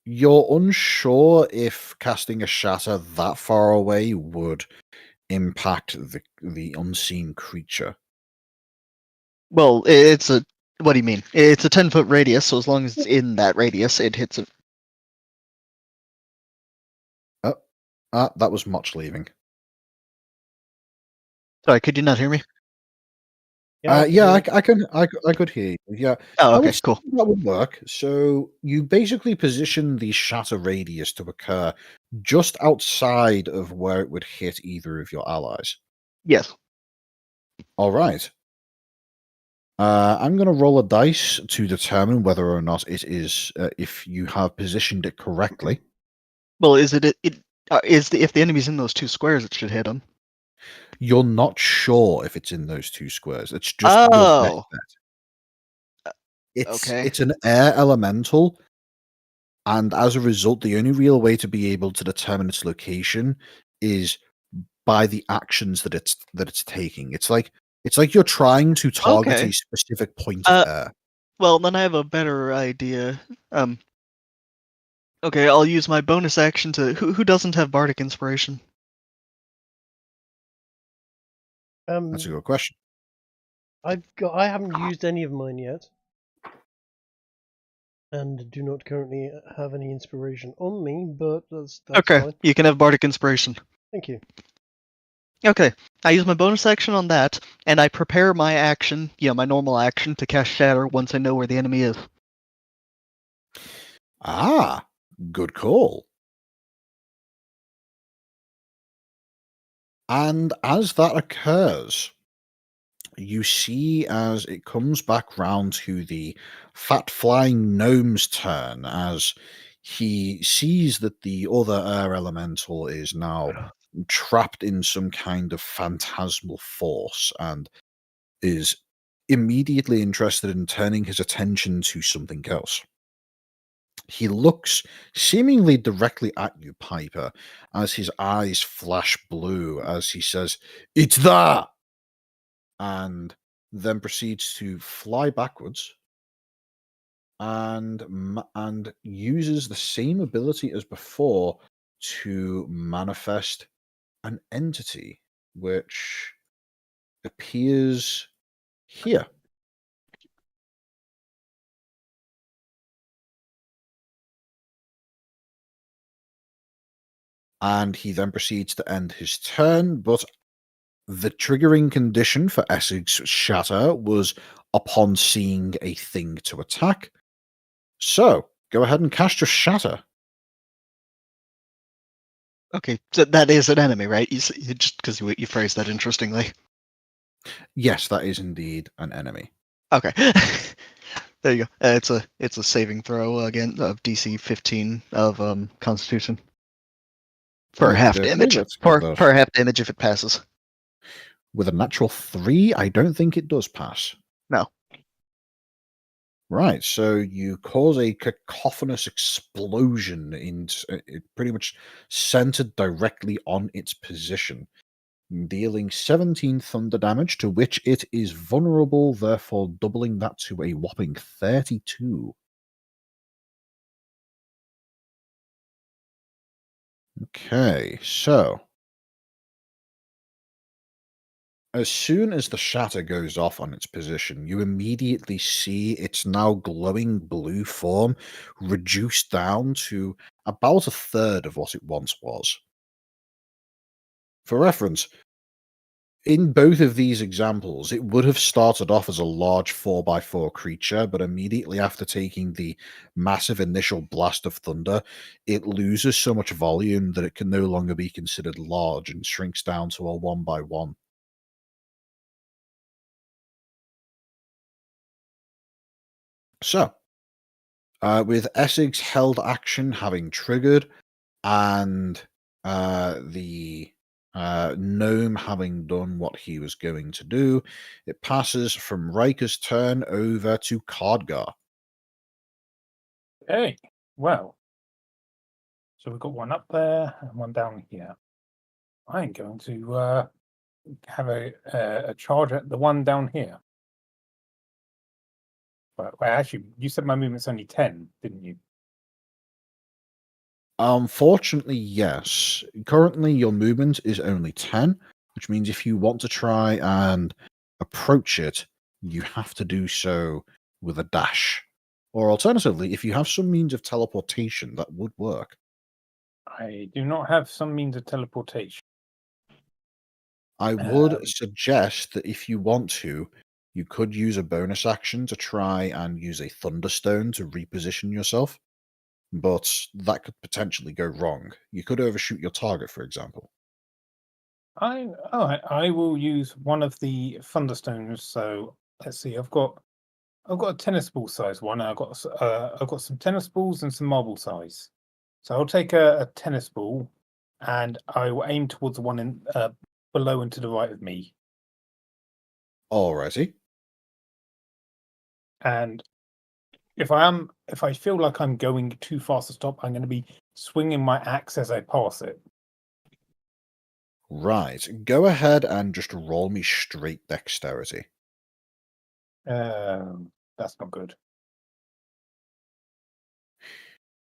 You're unsure if casting a shatter that far away would impact the unseen creature. Well, it's a. What do you mean? It's a 10-foot radius, so as long as it's in that radius, it hits it. That was Motch leaving. Sorry, could you not hear me? I could hear you. Yeah. Oh, I okay, would say cool. that would work. So you basically position the shatter radius to occur just outside of where it would hit either of your allies. Yes. All right. I'm going to roll a dice to determine whether or not it is if you have positioned it correctly. Well, is it if the enemy's in those 2 squares, it should hit them. You're not sure if it's in those 2 squares. It's just your Oh. best bet. Okay. It's an air elemental, and as a result, the only real way to be able to determine its location is by the actions that it's taking. It's like you're trying to target Okay. a specific point of air. Well, then I have a better idea. Okay, I'll use my bonus action to. Who doesn't have bardic inspiration? That's a good question. I haven't used any of mine yet, and do not currently have any inspiration on me. But that's Okay, fine. you can have bardic inspiration. Thank you. Okay, I use my bonus action on that, and I prepare my action, my normal action, to cast Shatter once I know where the enemy is. Ah, good call. And as that occurs, you see as it comes back round to the fat flying gnome's turn, as he sees that the other air elemental is now trapped in some kind of phantasmal force and is immediately interested in turning his attention to something else. He looks seemingly directly at you, Piper, as his eyes flash blue as he says, "It's that!" and then proceeds to fly backwards and uses the same ability as before to manifest an entity which appears here. And he then proceeds to end his turn, but the triggering condition for Essex's Shatter was upon seeing a thing to attack. So, go ahead and cast your Shatter. Okay, so that is an enemy, right? You just because you phrased that interestingly. Yes, that is indeed an enemy. Okay, there you go. It's a saving throw again of DC 15 of Constitution for half Okay, damage. let's get that. For half damage if it passes. With a natural 3, I don't think it does pass. No. Right, so you cause a cacophonous explosion it pretty much centered directly on its position, dealing 17 thunder damage, to which it is vulnerable, therefore doubling that to a whopping 32. Okay, so as soon as the shatter goes off on its position, you immediately see its now glowing blue form reduced down to about a third of what it once was. For reference, in both of these examples, it would have started off as a large 4x4 creature, but immediately after taking the massive initial blast of thunder, it loses so much volume that it can no longer be considered large and shrinks down to a 1x1. So, with Essig's held action having triggered and the gnome having done what he was going to do, it passes from Riker's turn over to Cardgar. Okay, well. So we've got one up there and one down here. I'm going to have a charge at the one down here. Well, actually, you said my movement's only 10, didn't you? Unfortunately, yes. Currently, your movement is only 10, which means if you want to try and approach it, you have to do so with a dash. Or alternatively, if you have some means of teleportation, that would work. I do not have some means of teleportation. I would suggest that if you want to, you could use a bonus action to try and use a Thunderstone to reposition yourself. But that could potentially go wrong. You could overshoot your target, for example. I will use one of the Thunderstones. So let's see. I've got a tennis ball size one. I've got some tennis balls and some marble size. So I'll take a tennis ball, and I will aim towards the one in below and to the right of me. Alrighty. And if I feel like I'm going too fast to stop, I'm going to be swinging my axe as I pass it. Right. Go ahead and just roll me straight dexterity. That's not good.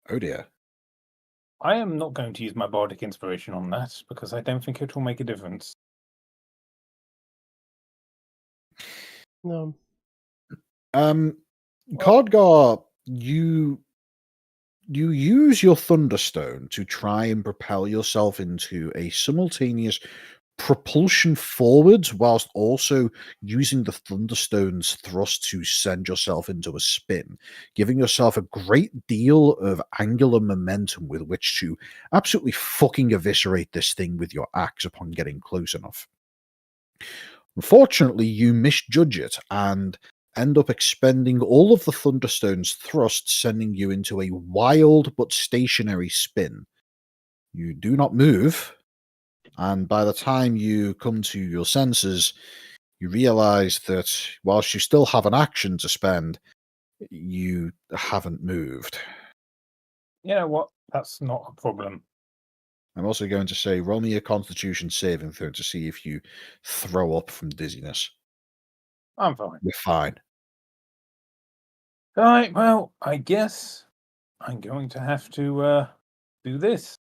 Oh dear. I am not going to use my bardic inspiration on that because I don't think it will make a difference. No. Cardgar, you use your Thunderstone to try and propel yourself into a simultaneous propulsion forwards whilst also using the Thunderstone's thrust to send yourself into a spin, giving yourself a great deal of angular momentum with which to absolutely fucking eviscerate this thing with your axe upon getting close enough. Unfortunately, you misjudge it and end up expending all of the Thunderstone's thrust, sending you into a wild but stationary spin. You do not move, and by the time you come to your senses, you realize that whilst you still have an action to spend, you haven't moved. You know what? That's not a problem. I'm also going to say roll me a Constitution saving throw to see if you throw up from dizziness. I'm fine. You're fine. Right, well, I guess I'm going to have to do this.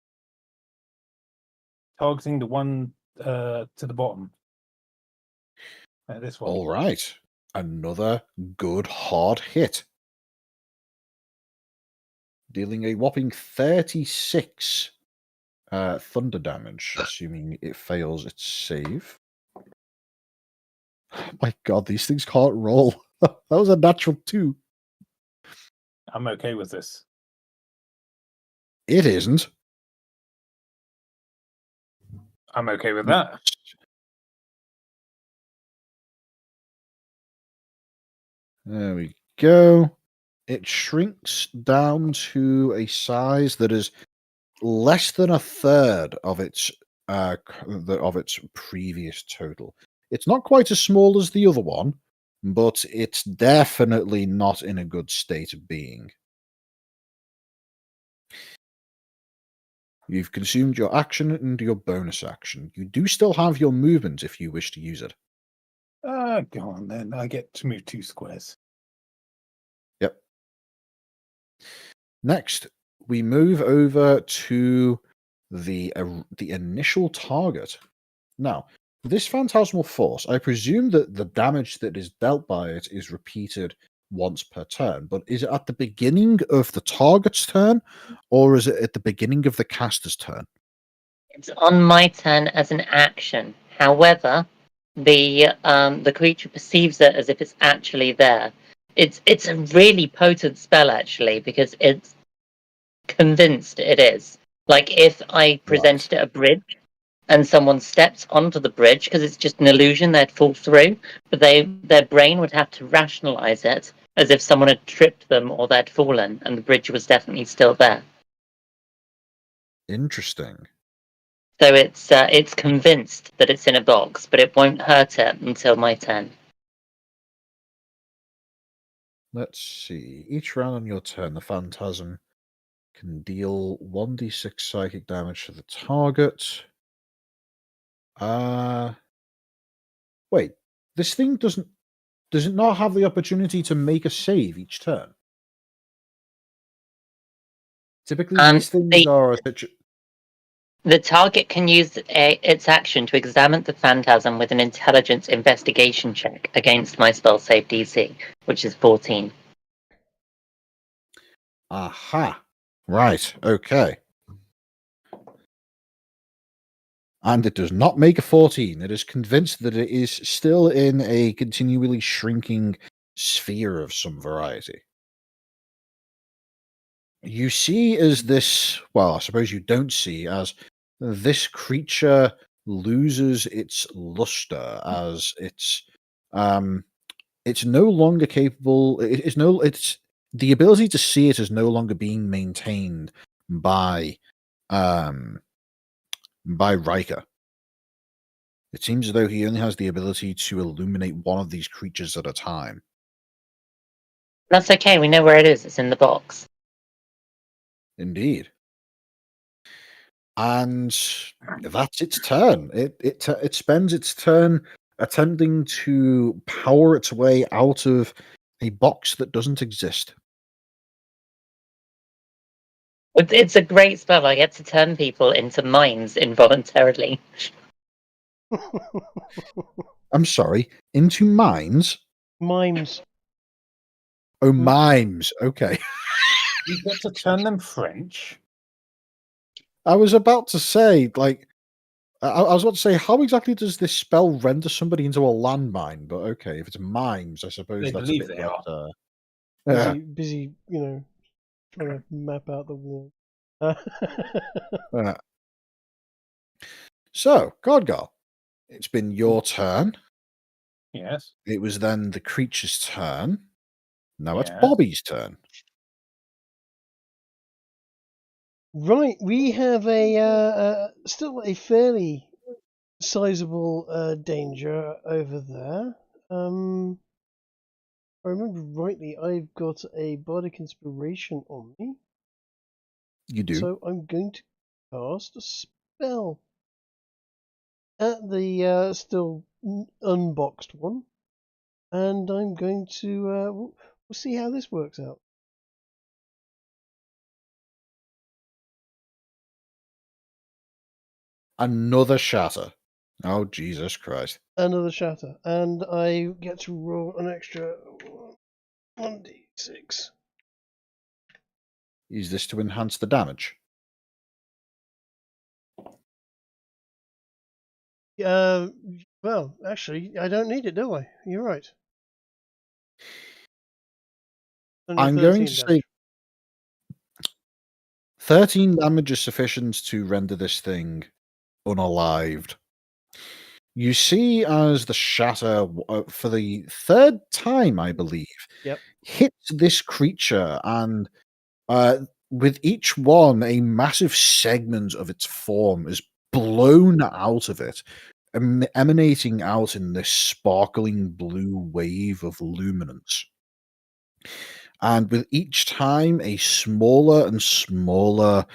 Targeting the one to the bottom. This one. All right. Another good hard hit. Dealing a whopping 36 thunder damage, assuming it fails its save. My god, these things can't roll. That was a natural 2. I'm okay with this. It isn't. I'm okay with that. There we go. It shrinks down to a size that is less than a third of its previous total. It's not quite as small as the other one, but it's definitely not in a good state of being. You've consumed your action and your bonus action. You do still have your movement if you wish to use it. Go on then. I get to move 2 squares. Yep. Next, we move over to the initial target. Now, this phantasmal force, I presume that the damage that is dealt by it is repeated once per turn, but is it at the beginning of the target's turn, or is it at the beginning of the caster's turn? It's on my turn as an action. However, the creature perceives it as if it's actually there. It's a really potent spell actually because it's convinced it is. Like if I presented it a bridge and someone steps onto the bridge because it's just an illusion, they'd fall through, but their brain would have to rationalize it as if someone had tripped them or they'd fallen and the bridge was definitely still there. Interesting. So it's convinced that it's in a box, but it won't hurt it until my turn. Let's see. Each round on your turn, the phantasm can deal 1d6 psychic damage to the target. Wait. This thing does it not have the opportunity to make a save each turn? Typically, these things are the target can use its action to examine the phantasm with an intelligence investigation check against my spell save DC, which is 14. Aha. Right. Okay. And it does not make a 14. It is convinced that it is still in a continually shrinking sphere of some variety. You see as this, well, I suppose you don't see as this creature loses its luster, as it's no longer capable. It's the ability to see it is no longer being maintained by Riker. It seems as though he only has the ability to illuminate one of these creatures at a time. That's okay, we know where it is. It's in the box. Indeed. And that's its turn. It spends its turn attempting to power its way out of a box that doesn't exist. It's a great spell. I get to turn people into mines involuntarily. I'm sorry, into mines? Mimes. Oh, mimes. Okay. You get to turn them French. I was about to say, like, I was about to say, how exactly does this spell render somebody into a landmine? But okay, if it's mimes, I suppose They that's a believe bit they less. Busy, busy, trying to map out the wall. So, Godgar, it's been your turn. Yes. It was then the creature's turn. Now it's Yes. Bobby's turn. Right, we have a still a fairly sizable danger over there. If I remember rightly, I've got a bardic inspiration on me. You do. So I'm going to cast a spell at the still unboxed one, and I'm going to we'll see how this works out. Another shatter. Oh, Jesus Christ. Another shatter, and I get to roll an extra 1d6. Is this to enhance the damage? Well, actually, I don't need it, do I? You're right. Only I'm going 13 to damage. say 13 damage is sufficient to render this thing unalived. You see as the shatter, for the third time, I believe, Yep. hits this creature, and with each one, a massive segment of its form is blown out of it, emanating out in this sparkling blue wave of luminance. And with each time, a smaller and smaller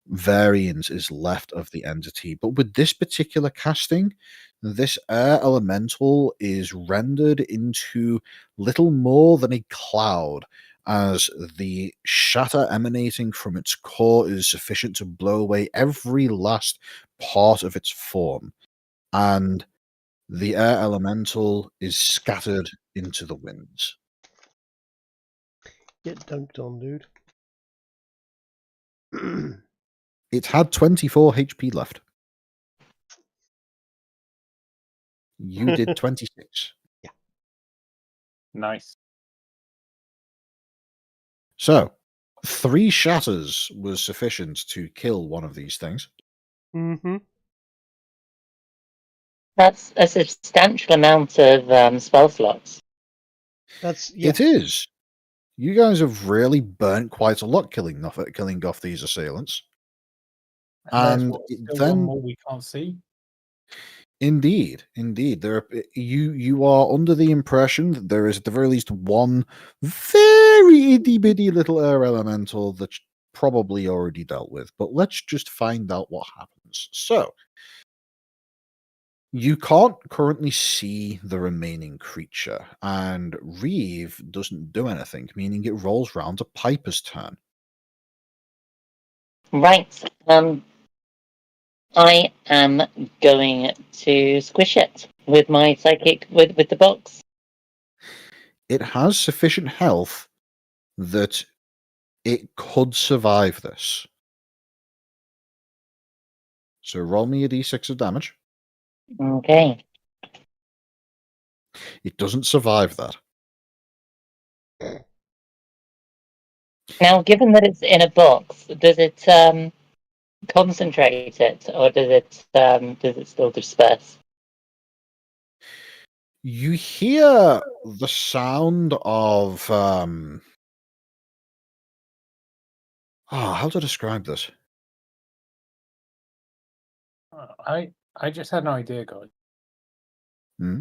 variant is left of the entity. But with this particular casting, this air elemental is rendered into little more than a cloud, as the shatter emanating from its core is sufficient to blow away every last part of its form. And the air elemental is scattered into the winds. Get dunked on, dude. It had 24 HP left. You did 26. Nice. So, 3 shatters was sufficient to kill one of these things. Mm-hmm. That's a substantial amount of spell slots. That's yes. It is. You guys have really burnt quite a lot killing off these assailants. There's And what, still then, one more we can't see. indeed, there are, you are under the impression that there is at the very least one very itty bitty little air elemental that's probably already dealt with. But let's just find out what happens. So, you can't currently see the remaining creature, and Reeve doesn't do anything, meaning it rolls round to Piper's turn. Right. I am going to squish it with my psychic with the box. It has sufficient health that it could survive this. So roll me a d6 of damage. Okay. It doesn't survive that. Now, given that it's in a box, does it concentrate it, or does it still disperse? You hear the sound of how to describe this? I just had an idea, guys. Hmm?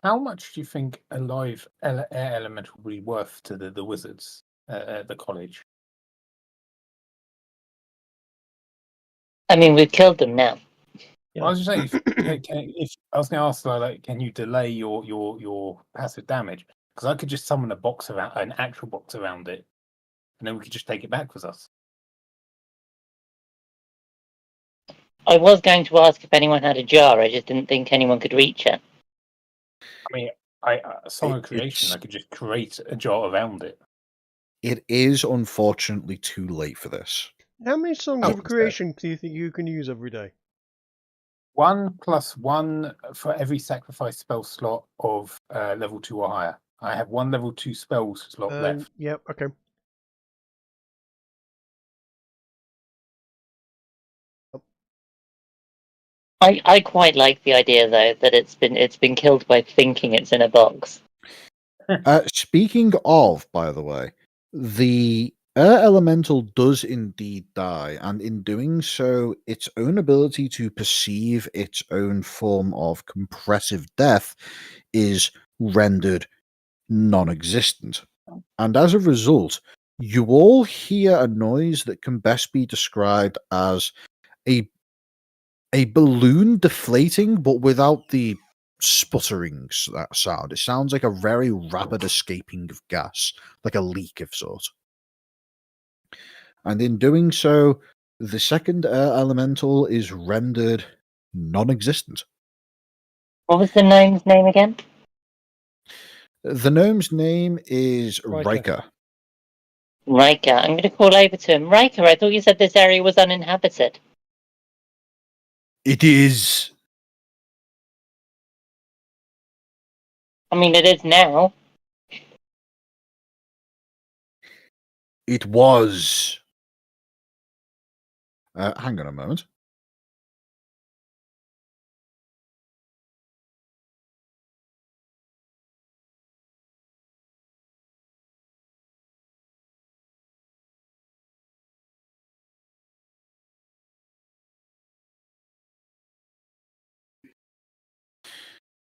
How much do you think a live air elemental would be worth to the wizards at the college? I mean, we've killed them now. Yeah. I was just saying, if I was going to ask, like, can you delay your passive damage? Because I could just summon an actual box around it, and then we could just take it back with us. I was going to ask if anyone had a jar. I just didn't think anyone could reach it. I mean, Song of Creation, I could just create a jar around it. It is unfortunately too late for this. How many songs Oh, of creation do you think you can use every day? 1+1 for every sacrifice spell slot of level 2 or higher. I have 1 level 2 spell slot left. Yep. Okay. I quite like the idea though that it's been killed by thinking it's in a box. Speaking of, by the way, the air elemental does indeed die, and in doing so, its own ability to perceive its own form of compressive death is rendered non-existent. And as a result, You all hear a noise that can best be described as a balloon deflating, but without the sputtering sound. It sounds like a very rapid escaping of gas, like a leak of sort. And in doing so, the second air elemental is rendered non-existent. What was the gnome's name again? The gnome's name is Riker. Riker. Riker. I'm going to call over to him. Riker, I thought you said this area was uninhabited. It is. I mean, it is now. It was. Hang on a moment.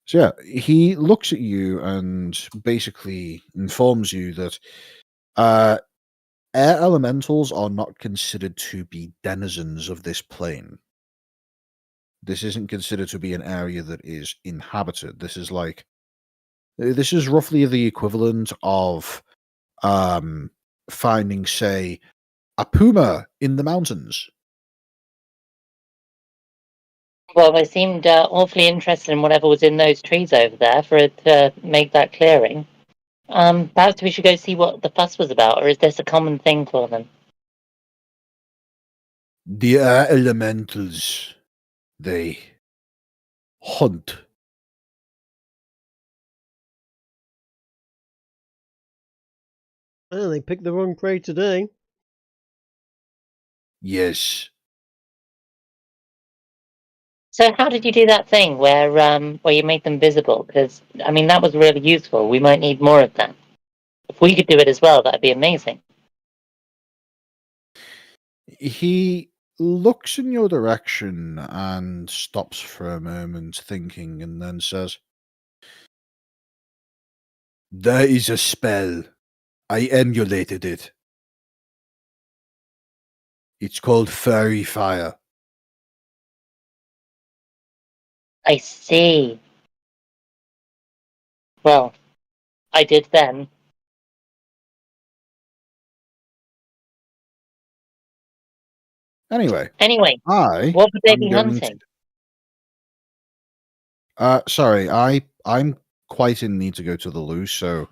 So yeah, he looks at you and basically informs you that air elementals are not considered to be denizens of this plane. This isn't considered to be an area that is inhabited. This is roughly the equivalent of finding, say, a puma in the mountains. Well, they seemed awfully interested in whatever was in those trees over there for it to make that clearing. Perhaps we should go see what the fuss was about, or is this a common thing for them? The air elementals, they hunt. Oh, they picked the wrong prey today. Yes. So how did you do that thing where you made them visible? Because, I mean, that was really useful. We might need more of that. If we could do it as well, that'd be amazing. He looks in your direction and stops for a moment thinking and then says, "There is a spell. I emulated it. It's called Fairy Fire." I see. Well, I did then. Anyway, Anyway, I what would they am be going hunting? sorry, I'm quite in need to go to the loo, so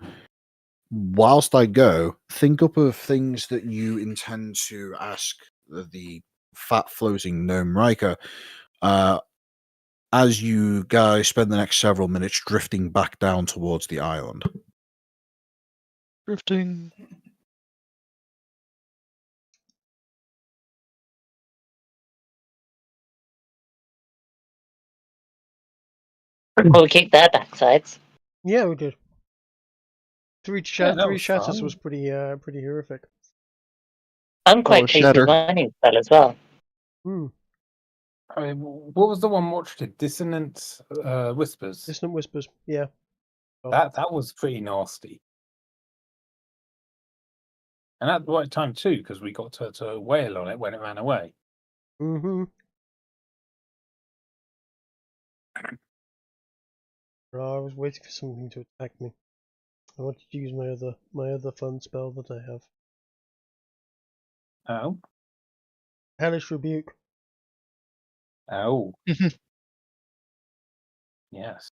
whilst I go, think up of things that you intend to ask the fat floating gnome Riker as you guys spend the next several minutes drifting back down towards the island. Drifting. Well, we kicked their backsides. Yeah, we did. Three that was shatters fun. was pretty horrific. I'm quite pleased Shatter. with my new spell as well. Hmm. I mean, what was the one Motch did? Dissonant Whispers. Dissonant whispers. Yeah. Oh. That was pretty nasty. And at the right time too, because we got to wail on it when it ran away. Mm-hmm. I was waiting for something to attack me. I wanted to use my other fun spell that I have. Oh. Hellish Rebuke. Oh. Yes.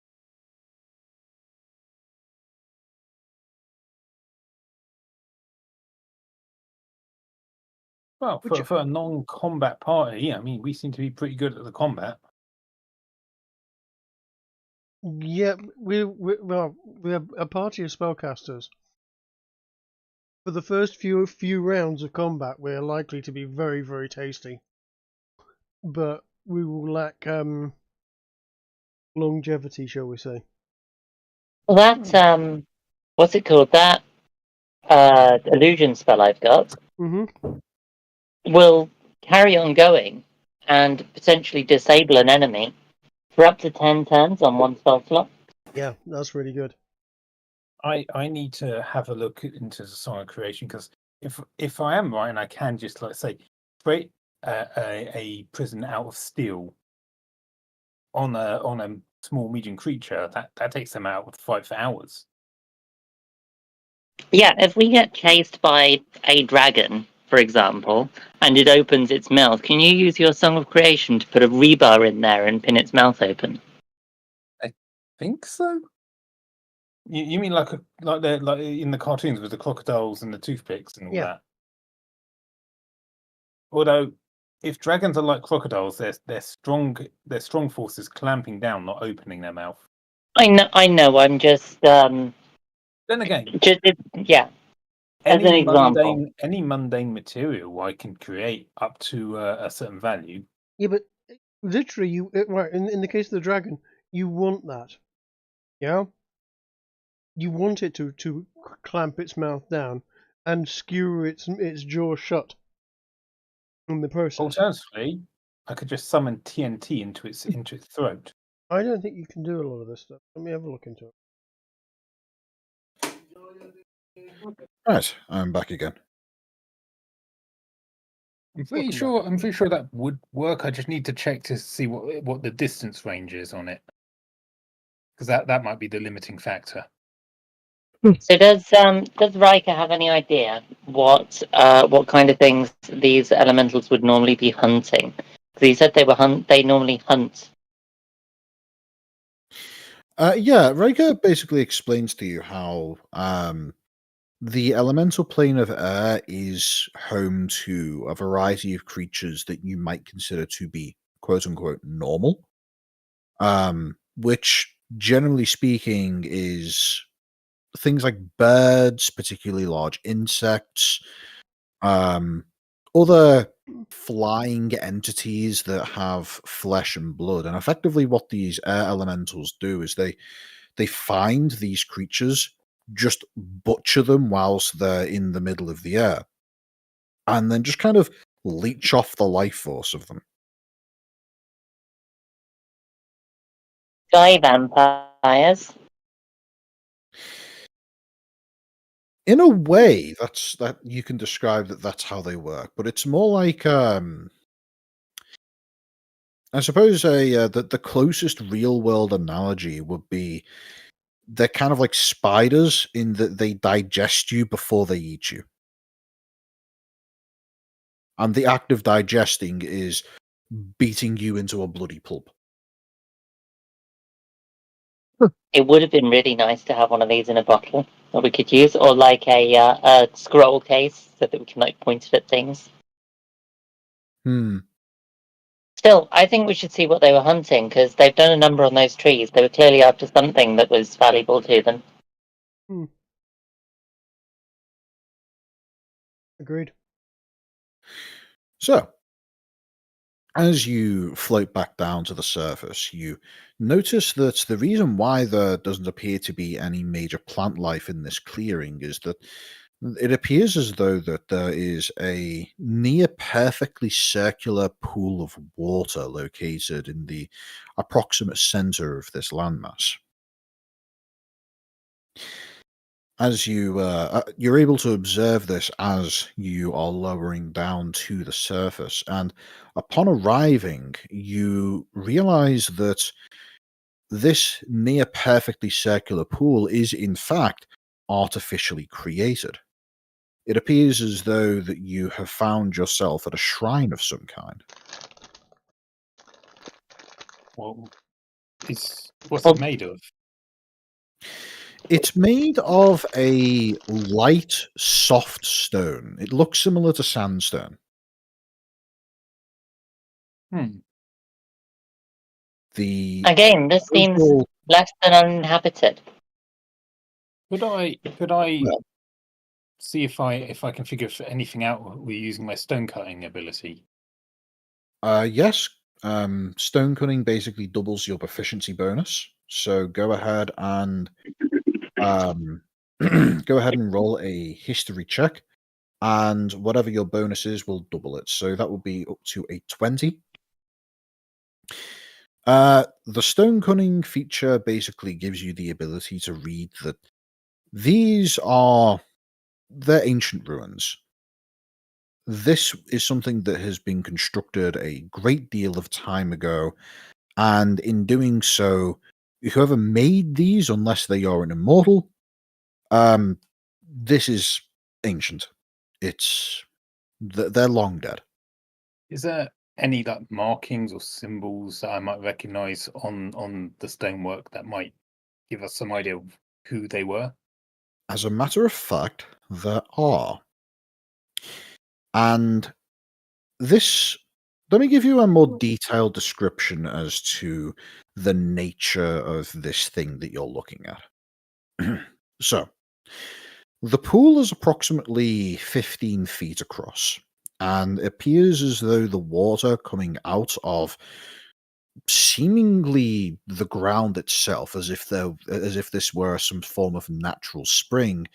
Well, for a non-combat party, I mean, we seem to be pretty good at the combat. Yeah, we're a party of spellcasters. For the first few rounds of combat, we're likely to be very, very tasty, but we will lack longevity, shall we say? Well, that what's it called? That illusion spell I've got Mm-hmm. will carry on going and potentially disable an enemy for up to 10 turns on one spell slot. Yeah, that's really good. I need to have a look into the Song of Creation because if I am right, and I can just like say create a prison out of steel on a small medium creature, that takes them out with 5 hours. Yeah, if we get chased by a dragon, for example, and it opens its mouth, can you use your Song of Creation to put a rebar in there and pin its mouth open? Think so. You mean like in the cartoons with the crocodiles and the toothpicks and all Yeah. that? Although, if dragons are like crocodiles, they're strong. Their strong force is clamping down, not opening their mouth. I know. I'm just Then again, yeah. As an example, any mundane material I can create up to a certain value. Yeah, but literally, right in the case of the dragon, you want that. Yeah. You want it to clamp its mouth down and skewer its jaw shut. In the process, Alternatively, I could just summon TNT into its throat. I don't think you can do a lot of this stuff. Let me have a look into it. Right, I'm back again. I'm pretty sure that would work. I just need to check to see what the distance range is on it, because that might be the limiting factor. so does Riker have any idea what kind of things these elementals would normally be hunting? Because he said they normally hunt. Yeah, Riker basically explains to you how the elemental plane of air is home to a variety of creatures that you might consider to be quote unquote normal. Which generally speaking is things like birds, particularly large insects, other flying entities that have flesh and blood. And effectively what these air elementals do is they find these creatures, just butcher them whilst they're in the middle of the air, and then just kind of leech off the life force of them. Sky vampires. In a way, that you can describe that's how they work, but it's more like I suppose the closest real world analogy would be they're kind of like spiders in that they digest you before they eat you. And the act of digesting is beating you into a bloody pulp. It would have been really nice to have one of these in a bottle that we could use, or like a scroll case so that we can like point it at things. Still, I think we should see what they were hunting, because they've done a number on those trees. They were clearly after something that was valuable to them. Agreed. So, as you float back down to the surface, you notice that the reason why there doesn't appear to be any major plant life in this clearing is that it appears as though that there is a near perfectly circular pool of water located in the approximate center of this landmass. As you're able to observe this as you are lowering down to the surface, and upon arriving, you realize that this near perfectly circular pool is in fact artificially created. It appears as though that you have found yourself at a shrine of some kind. Well, what's it made of? It's made of a light, soft stone. It looks similar to sandstone. Again, this seems less than uninhabited. Could I see if I can figure anything out with using my stone cutting ability? Yes. Stone cutting basically doubles your proficiency bonus. So go ahead and go ahead and roll a history check, and whatever your bonus is will double it. So that will be up to a 20. The stone cutting feature basically gives you the ability to read that they're ancient ruins. this is something that has been constructed a great deal of time ago, and in doing so, whoever made these, unless they are an immortal, this is ancient. They're long dead. Is there any like markings or symbols that I might recognize on the stonework that might give us some idea of who they were? As a matter of fact, there are. And this, let me give you a more detailed description as to the nature of this thing that you're looking at. So, the pool is approximately 15 feet across, and it appears as though the water coming out of seemingly the ground itself, as if this were some form of natural spring.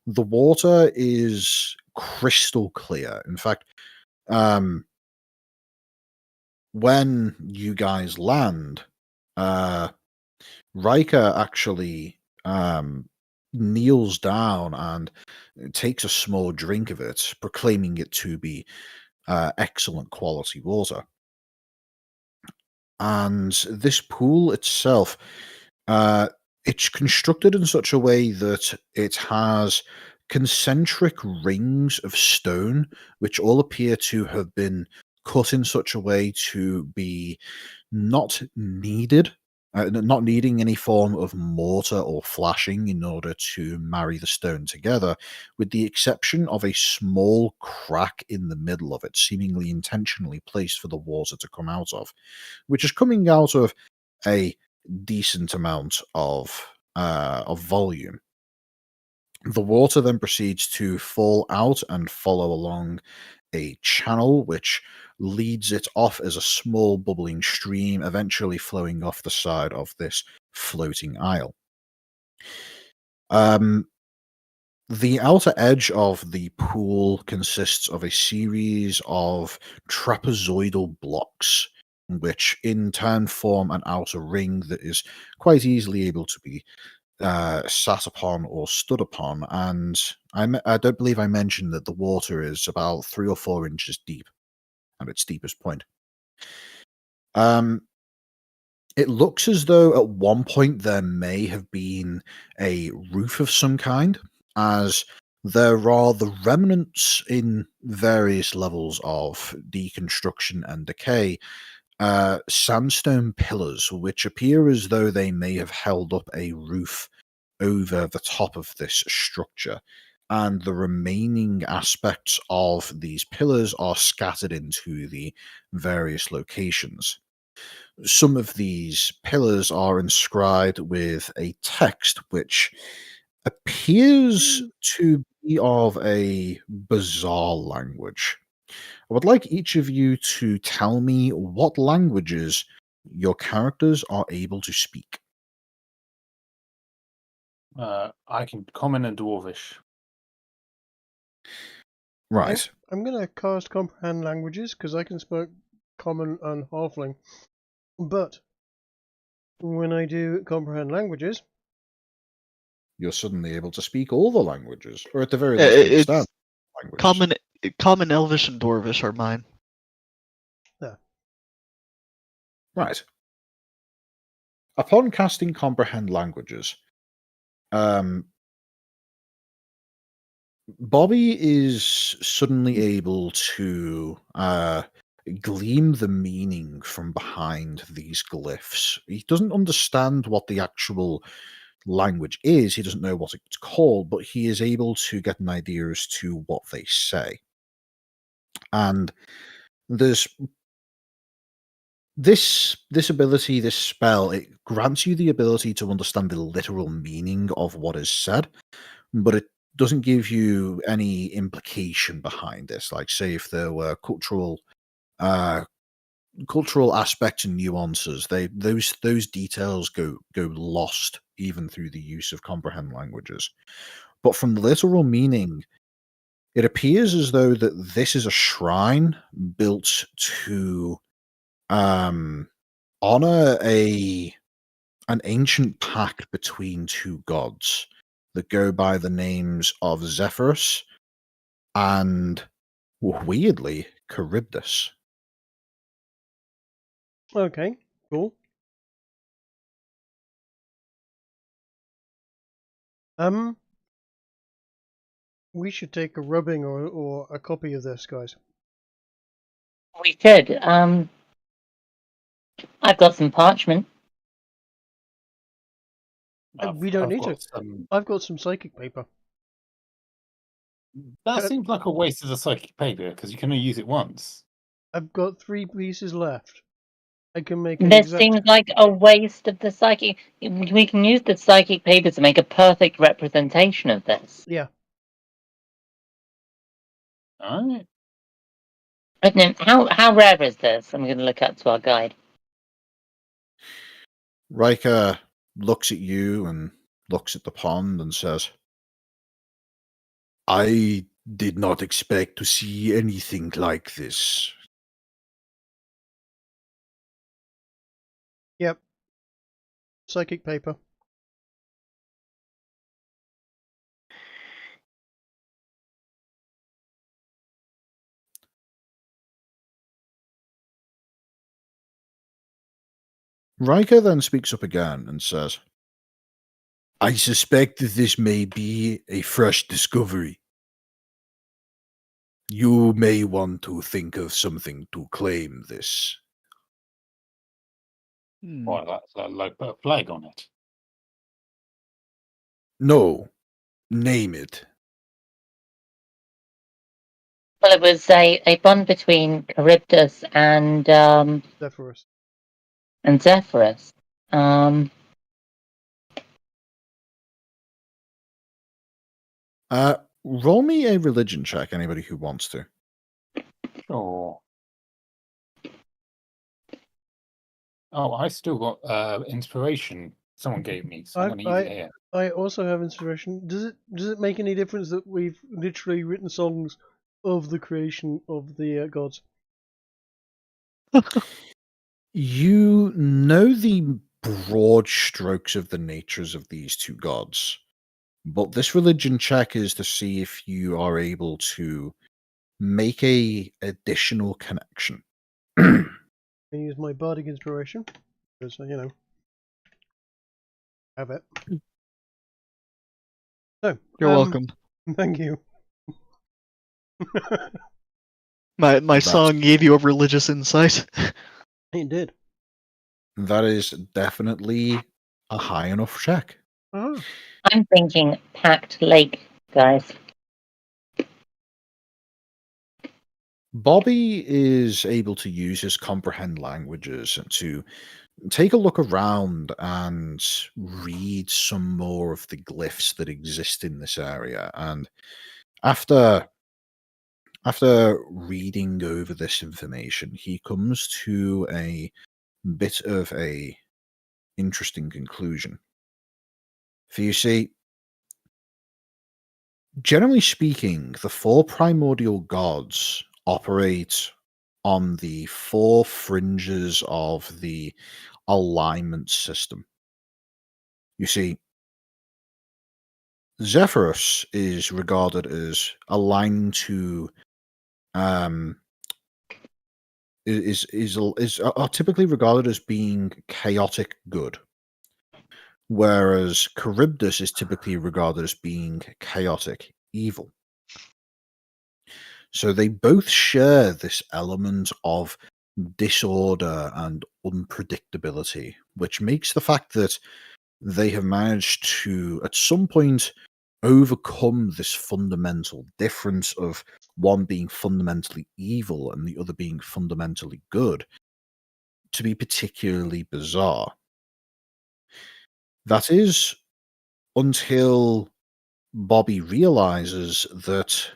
The water is crystal clear. In fact, when you guys land, Riker actually kneels down and takes a small drink of it, proclaiming it to be excellent quality water. And this pool itself, it's constructed in such a way that it has concentric rings of stone, which all appear to have been cut in such a way to be not needing any form of mortar or flashing in order to marry the stone together, with the exception of a small crack in the middle of it, seemingly intentionally placed for the water to come out of, which is coming out of a decent amount of volume. The water then proceeds to fall out and follow along a channel, which leads it off as a small bubbling stream, eventually flowing off the side of this floating isle. The outer edge of the pool consists of a series of trapezoidal blocks, which in turn form an outer ring that is quite easily able to be sat upon or stood upon. And I don't believe I mentioned that the water is about 3 or 4 inches deep at its deepest point. It looks as though at one point there may have been a roof of some kind, as there are the remnants in various levels of deconstruction and decay, sandstone pillars, which appear as though they may have held up a roof over the top of this structure, and the remaining aspects of these pillars are scattered into the various locations. Some of these pillars are inscribed with a text which appears to be of a bizarre language. I would like each of you to tell me what languages your characters are able to speak. I can Common and Dwarvish. Right. I'm going to cast Comprehend Languages because I can speak Common and Halfling. But when I do Comprehend Languages, You're suddenly able to speak all the languages, or at the very least understand languages. Common, Elvish, and Dwarvish are mine. there. Right. Upon casting Comprehend Languages, Bobby is suddenly able to glean the meaning from behind these glyphs. He doesn't understand what the actual language is, he doesn't know what it's called, but he is able to get an idea as to what they say. And there's this ability, this spell, it grants you the ability to understand the literal meaning of what is said, but it doesn't give you any implication behind this. Like, say, if there were cultural aspects and nuances, those details go lost even through the use of Comprehend Languages. But from the literal meaning, it appears as though that this is a shrine built to honor an ancient pact between two gods that go by the names of Zephyrus and weirdly, Charybdis. Okay, cool. We should take a rubbing or a copy of this, guys. We should. I've got some parchment. We don't need got to. some. I've got some psychic paper. That Can- seems like a waste of the psychic paper because you can only use it once. I've got 3 pieces left. I can make an This exact. seems like a waste of the psychic. We can use the psychic paper to make a perfect representation of this. Yeah. Alright. But now, how rare is this? I'm going to look up to our guide. Riker looks at you and looks at the pond and says, I did not expect to see anything like this. Yep. Psychic paper. Riker then speaks up again and says, I suspect that this may be a fresh discovery. You may want to think of something to claim this. Why, that's like put a flag on it. No, name it. Well, it was a bond between Charybdis and Zephyrus. Zephyrus. Roll me a religion check, anybody who wants to. Sure. Oh, I still got inspiration. Someone gave me, so I'm going to use it here. I also have inspiration. Does it make any difference that we've literally written songs of the creation of the gods? You know the broad strokes of the natures of these two gods, but this religion check is to see if you are able to make a additional connection. I use my bardic inspiration because have it. So You're welcome. Thank you. My That's- song gave you a religious insight. It did. That is definitely a high enough check. Oh. I'm thinking packed lake, guys. Bobby is able to use his comprehend languages to take a look around and read some more of the glyphs that exist in this area. And after reading over this information, he comes to a bit of a interesting conclusion. For you see, generally speaking, the 4 primordial gods operate on the 4 fringes of the alignment system. You see, Zephyrus is regarded as aligned to are typically regarded as being chaotic good, whereas Charybdis is typically regarded as being chaotic evil. So they both share this element of disorder and unpredictability, which makes the fact that they have managed to, at some point, overcome this fundamental difference of one being fundamentally evil and the other being fundamentally good to be particularly bizarre. That is until Bobby realizes that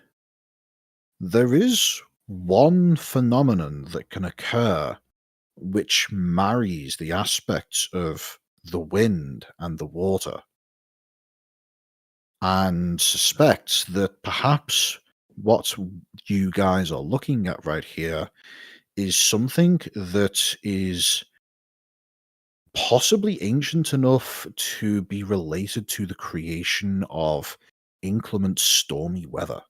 there is one phenomenon that can occur which marries the aspects of the wind and the water, and suspects that perhaps what you guys are looking at right here is something that is possibly ancient enough to be related to the creation of inclement stormy weather.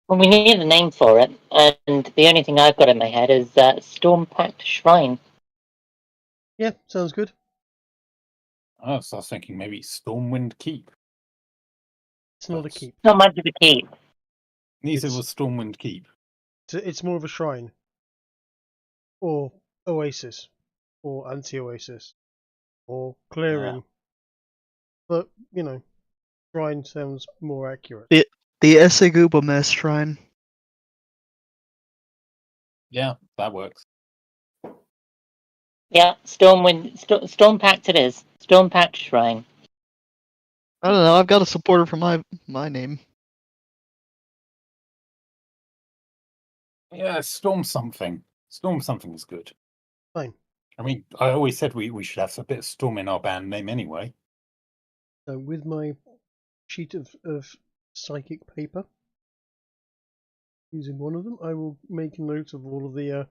Well, we need a name for it, and the only thing I've got in my head is Storm-Packed Shrine. Yeah, sounds good. Oh, so I was thinking maybe Stormwind Keep. It's not a That's- keep. Not much of a keep. Neither It's- was Stormwind Keep. It's more of a shrine, or oasis, or anti-oasis, or clearing. But shrine sounds more accurate. The Esseguba Mess Shrine. Yeah, that works. Yeah, Storm-Packed it is. Storm-Packed Shrine. I don't know. I've got a supporter for my name. Yeah, Storm something. Storm something is good. Fine. I mean, I always said we should have a bit of Storm in our band name anyway. So with my sheet of psychic paper, using one of them, I will make a note of all of the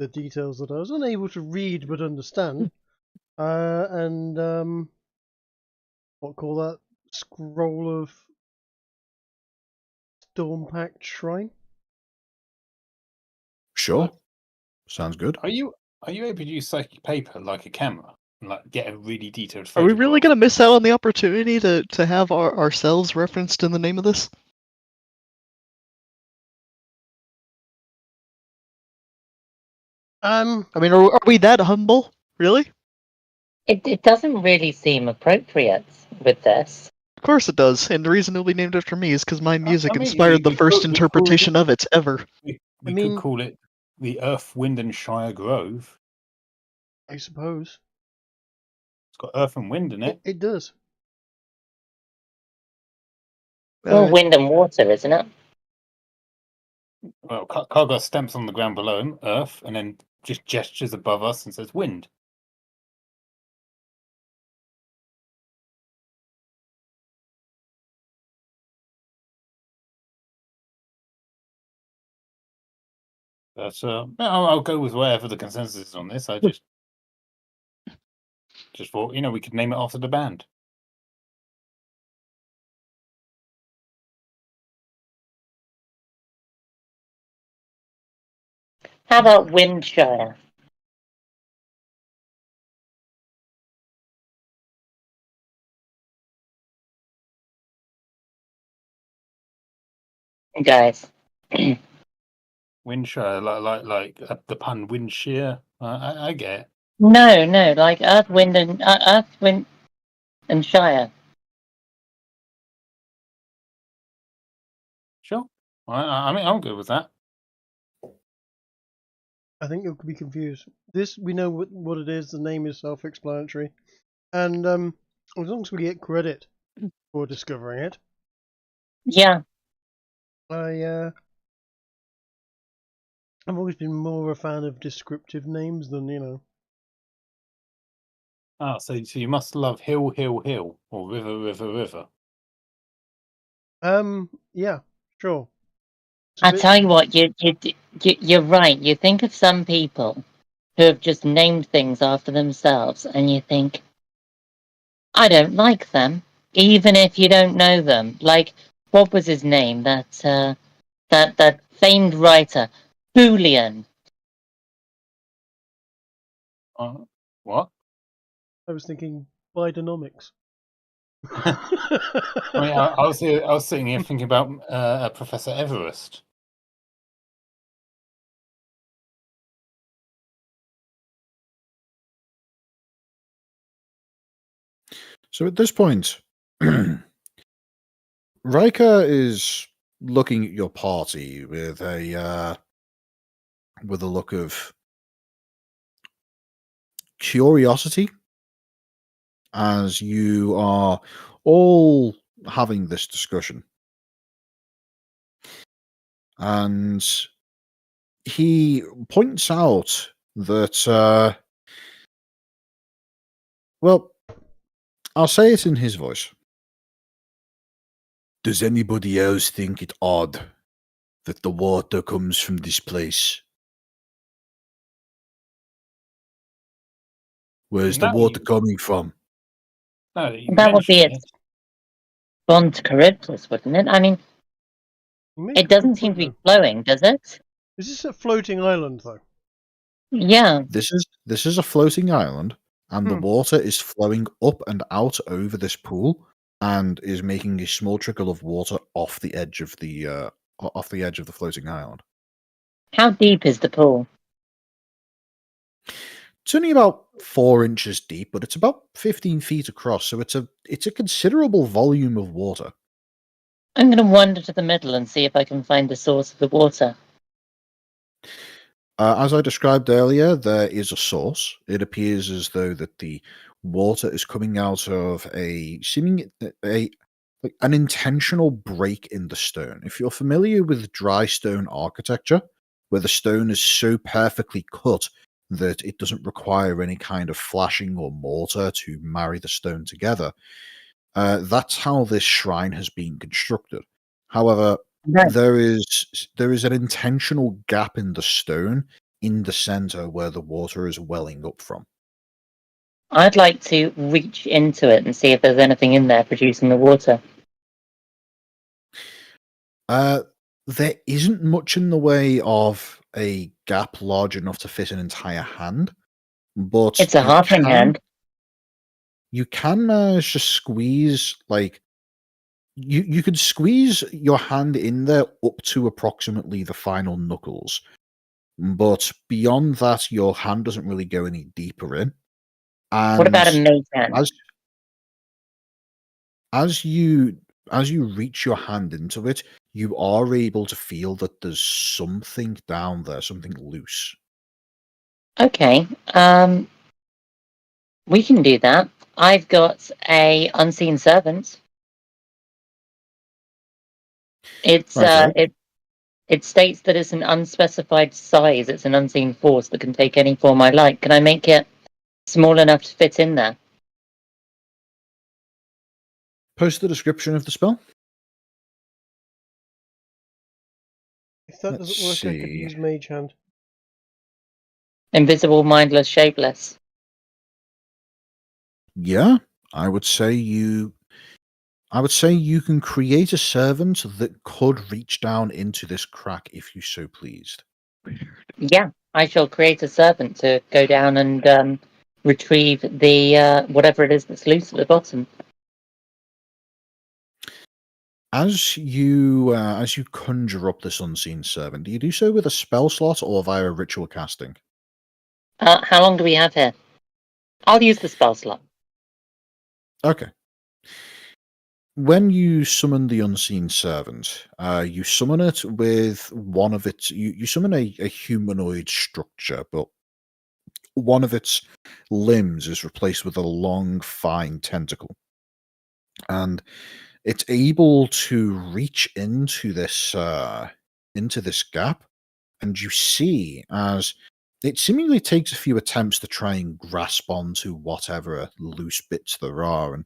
details that I was unable to read but understand, and what call that scroll of Storm-Packed Shrine. Sure. Sounds good. Are you able to use psychic paper like a camera and like get a really detailed Are we photograph? really going to miss out on the opportunity to have ourselves referenced in the name of this? I mean, are we that humble? Really? It doesn't really seem appropriate with this. Of course it does, and the reason it'll be named after me is because my music I mean, inspired the we first could- we interpretation of it ever. We I mean- could call it the Earth, Wind, and Shire Grove. I suppose It's got earth and wind in it. it does. Well, wind and water, isn't it? Well, Cargo stamps on the ground below him, earth, and then just gestures above us and says wind. That's I'll go with whatever the consensus is on this. I just thought, we could name it after the band. How about Windshire? Guys. Windshire, like the pun Windshear. I get it. No, like Earth, Wind, and Shire. Sure. I mean, I'm good with that. I think you'll be confused. This we know what it is. The name is self-explanatory, and as long as we get credit for discovering it, Yeah. I've always been more a fan of descriptive names than. Ah, so you must love hill, hill, hill, or river, river, river. Yeah, sure. I tell you what, you're right. You think of some people who have just named things after themselves, and you think, I don't like them, even if you don't know them. Like, what was his name? That famed writer, Julian. What? I was thinking Bidenomics. I mean, I was sitting here thinking about Professor Everest. So at this point, Rika is looking at your party with a look of curiosity as you are all having this discussion. And he points out that, well, I'll say it in his voice. Does anybody else think it odd that the water comes from this place? Where's the No, water coming from? No, you That would be mentioned it. Bond to Charybdis, wouldn't it? I mean, It doesn't seem to be flowing, does it? Is this a floating island, though? Yeah. This is a floating island, and the water is flowing up and out over this pool, and is making a small trickle of water off the edge of the floating island. How deep is the pool? It's only about 4 inches deep, but it's about 15 feet across, so it's a considerable volume of water. I'm going to wander to the middle and see if I can find the source of the water. As I described earlier, there is a source. It appears as though that the water is coming out of an intentional break in the stone. If you're familiar with dry stone architecture, where the stone is so perfectly cut that it doesn't require any kind of flashing or mortar to marry the stone together, that's how this shrine has been constructed. However, there is an intentional gap in the stone in the center where the water is welling up from. I'd like to reach into it and see if there's anything in there producing the water. There isn't much in the way of a gap large enough to fit an entire hand, but It's a halfling hand. You can manage to squeeze, like, you could squeeze your hand in there up to approximately the final knuckles, but beyond that, your hand doesn't really go any deeper in. And What about a mage hand? As you reach your hand into it, you are able to feel that there's something down there, something loose. Okay, we can do that. I've got a unseen servant. It's it states that it's an unspecified size. It's an unseen force that can take any form I like. Can I make it small enough to fit in there? Post the description of the spell. If that doesn't work, I could use Mage Hand. Invisible, mindless, shapeless. Yeah, I would say you can create a servant that could reach down into this crack if you so pleased. Yeah, I shall create a servant to go down and retrieve the whatever it is that's loose at the bottom. As you conjure up this unseen servant, do you do so with a spell slot or via ritual casting? How long do we have here? I'll use the spell slot. Okay. When you summon the unseen servant, you summon it with one of its. You summon a humanoid structure, but one of its limbs is replaced with a long, fine tentacle, and it's able to reach into this gap, and you see as it seemingly takes a few attempts to try and grasp onto whatever loose bits there are, and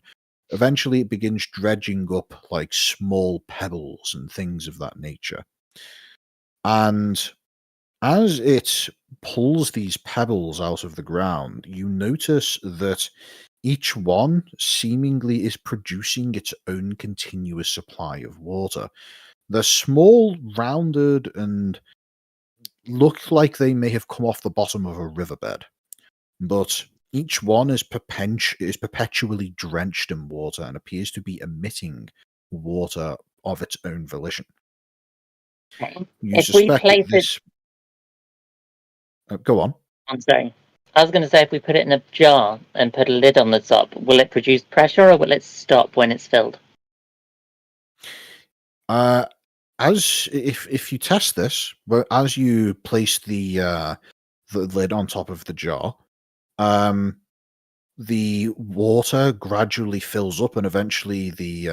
eventually it begins dredging up like small pebbles and things of that nature. And as it pulls these pebbles out of the ground, you notice that each one seemingly is producing its own continuous supply of water. They're small, rounded, and look like they may have come off the bottom of a riverbed. But each one is perpetually drenched in water and appears to be emitting water of its own volition. Okay. You If we suspect place this... Go on. I'm sorry. I was going to say if we put it in a jar and put a lid on the top, will it produce pressure or will it stop when it's filled? If you test this, but as you place the lid on top of the jar, the water gradually fills up, and eventually the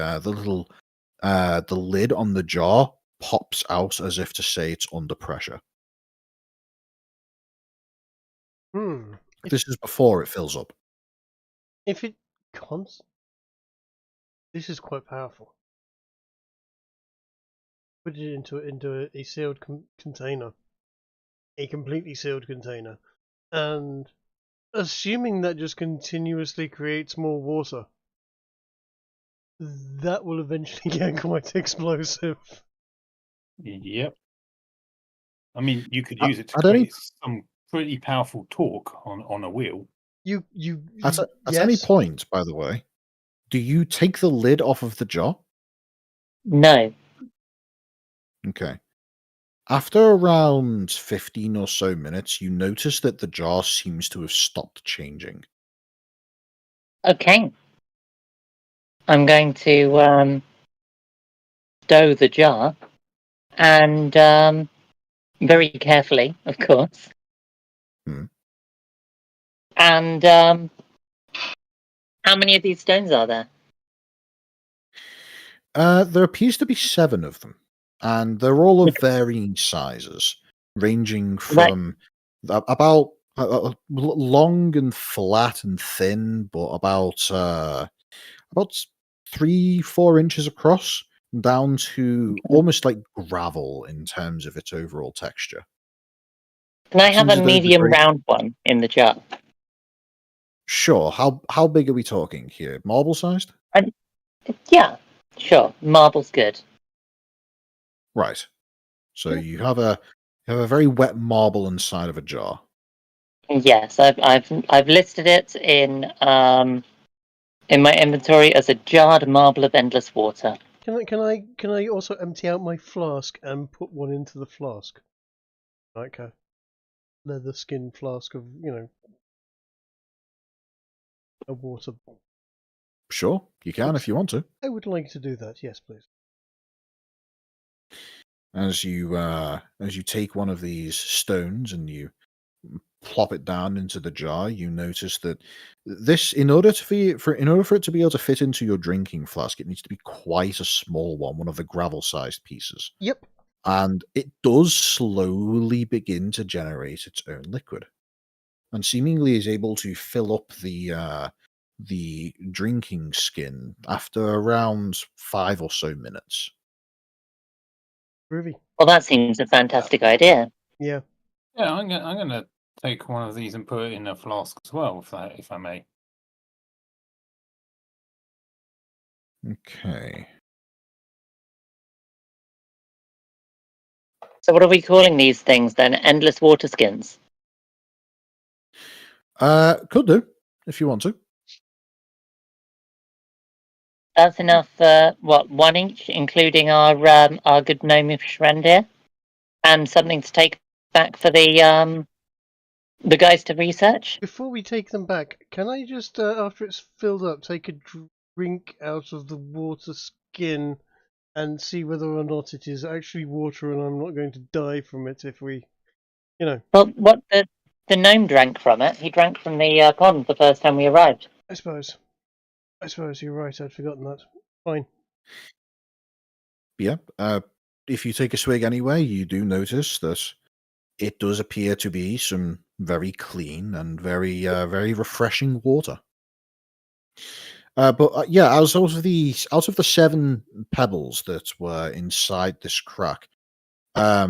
lid on the jar pops out as if to say it's under pressure. This is before it fills up. If it this is quite powerful. Put it into a sealed container, a completely sealed container, and assuming that just continuously creates more water, that will eventually get quite explosive. Yep. I mean, you could At- use it to at any- create some pretty powerful torque on a wheel. At any point, by the way, do you take the lid off of the jar? No. Okay. After around 15 or so minutes, you notice that the jar seems to have stopped changing. Okay. I'm going to stow the jar and very carefully, of course. Hmm. And how many of these stones are there? There appears to be 7 of them, and they're all of varying sizes, ranging from about long and flat and thin, but about 3-4 inches across, down to almost like gravel in terms of its overall texture. Can I have Seems a as though they're medium very- round one in the jar? Sure. How big are we talking here? Marble sized? Yeah, sure. Marble's good. Right. So you have a very wet marble inside of a jar. Yes, I've listed it in my inventory as a jarred marble of endless water. Can I also empty out my flask and put one into the flask, like a leather skin flask of a water. Sure, you can if you want to. I would like to do that. Yes, please. As you take one of these stones and you plop it down into the jar, you notice that this, in order for it to be able to fit into your drinking flask, it needs to be quite a small one of the gravel-sized pieces. Yep. And it does slowly begin to generate its own liquid, and seemingly is able to fill up the drinking skin after around 5 or so minutes. Groovy. Well, that seems a fantastic idea. Yeah. Yeah, I'm gonna take one of these and put it in a flask as well, if I may. Okay. So what are we calling these things then? Endless water skins? Could do, if you want to. That's enough for, what, 1 each, including our good gnomish friend here? And something to take back for the guys to research? Before we take them back, can I just, after it's filled up, take a drink out of the water skin and see whether or not it is actually water and I'm not going to die from it if we, Well, what the gnome drank from it. He drank from the pond the first time we arrived. I suppose you're right. I'd forgotten that. Fine. Yeah. If you take a swig anyway, you do notice that it does appear to be some very clean and very refreshing water. But yeah, out of the 7 pebbles that were inside this crack, I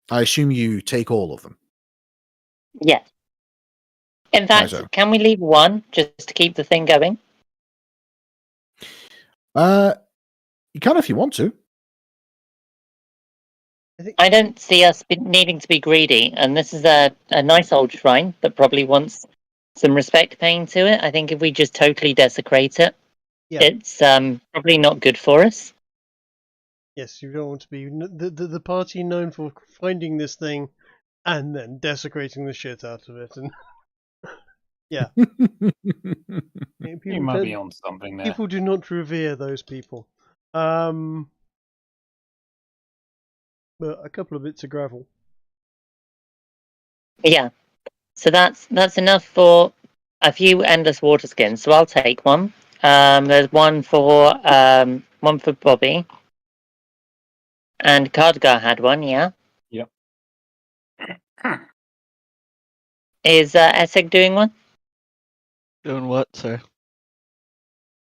assume you take all of them. Yes. In fact, Righto. can we leave one just to keep the thing going? You can if you want to. I don't see us needing to be greedy, and this is a nice old shrine that probably wants some respect paying to it. I think if we just totally desecrate it, it's probably not good for us. Yes, you don't want to be the party known for finding this thing and then desecrating the shit out of it. And yeah, You might be on something there. People do not revere those people. But a couple of bits of gravel. Yeah, so that's enough for a few endless water skins. So I'll take one. There's one for Bobby, and Khadgar had one. Yeah. Yep. Is Essig doing one? Doing what, sir?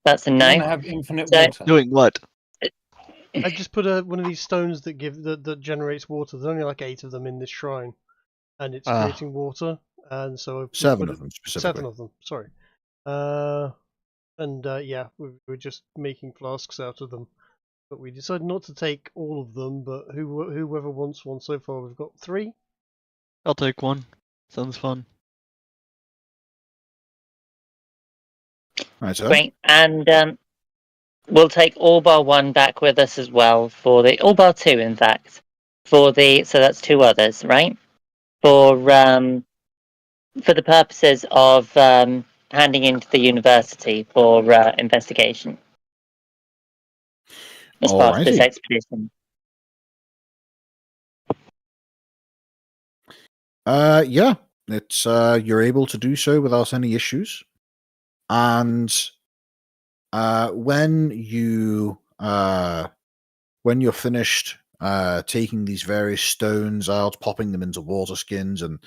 That's a You're no. gonna have infinite So- water. Doing what? I just put one of these stones that generates water. There's only like 8 of them in this shrine, and it's creating water. And so 7 of them specifically. 7 of them. Sorry. Yeah, we're just making flasks out of them. but we decided not to take all of them. But whoever wants one so far, we've got 3. I'll take one. Sounds fun. Right, so Great. And we'll take all bar 1 back with us as well for the all bar 2, in fact. So that's 2 others, right? For the purposes of handing into the university for investigation as part of this Alrighty. expedition. Yeah, it's you're able to do so without any issues, and when you're finished taking these various stones out, popping them into water skins, and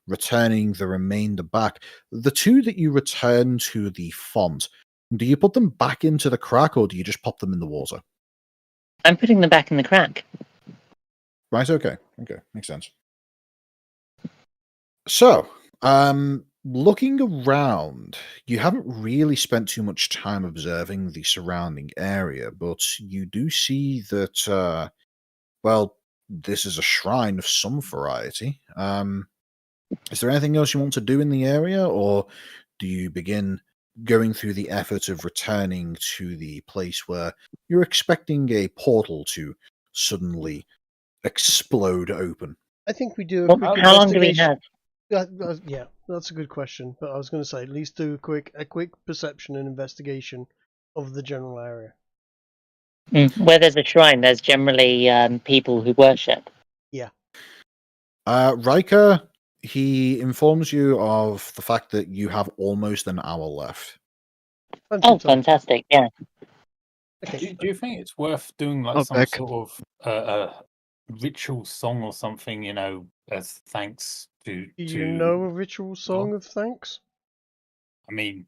returning the remainder back, the 2 that you return to the font, do you put them back into the crack, or do you just pop them in the water? I'm putting them back in the crack. Right, okay, makes sense. So, looking around, you haven't really spent too much time observing the surrounding area, but you do see that, well, this is a shrine of some variety. Is there anything else you want to do in the area, or do you begin going through the effort of returning to the place where you're expecting a portal to suddenly explode open? I think we do a Well, quick how long do we investigation. have? Yeah, that's a good question. But I was going to say, at least do a quick perception and investigation of the general area. Where there's a shrine, there's generally people who worship. Riker, he informs you of the fact that you have almost an hour left. Oh, fantastic! Yeah. Okay. Do you think it's worth doing like Oh, some Beck. sort of ritual song or something, as thanks to Do you know a ritual song of thanks? I mean,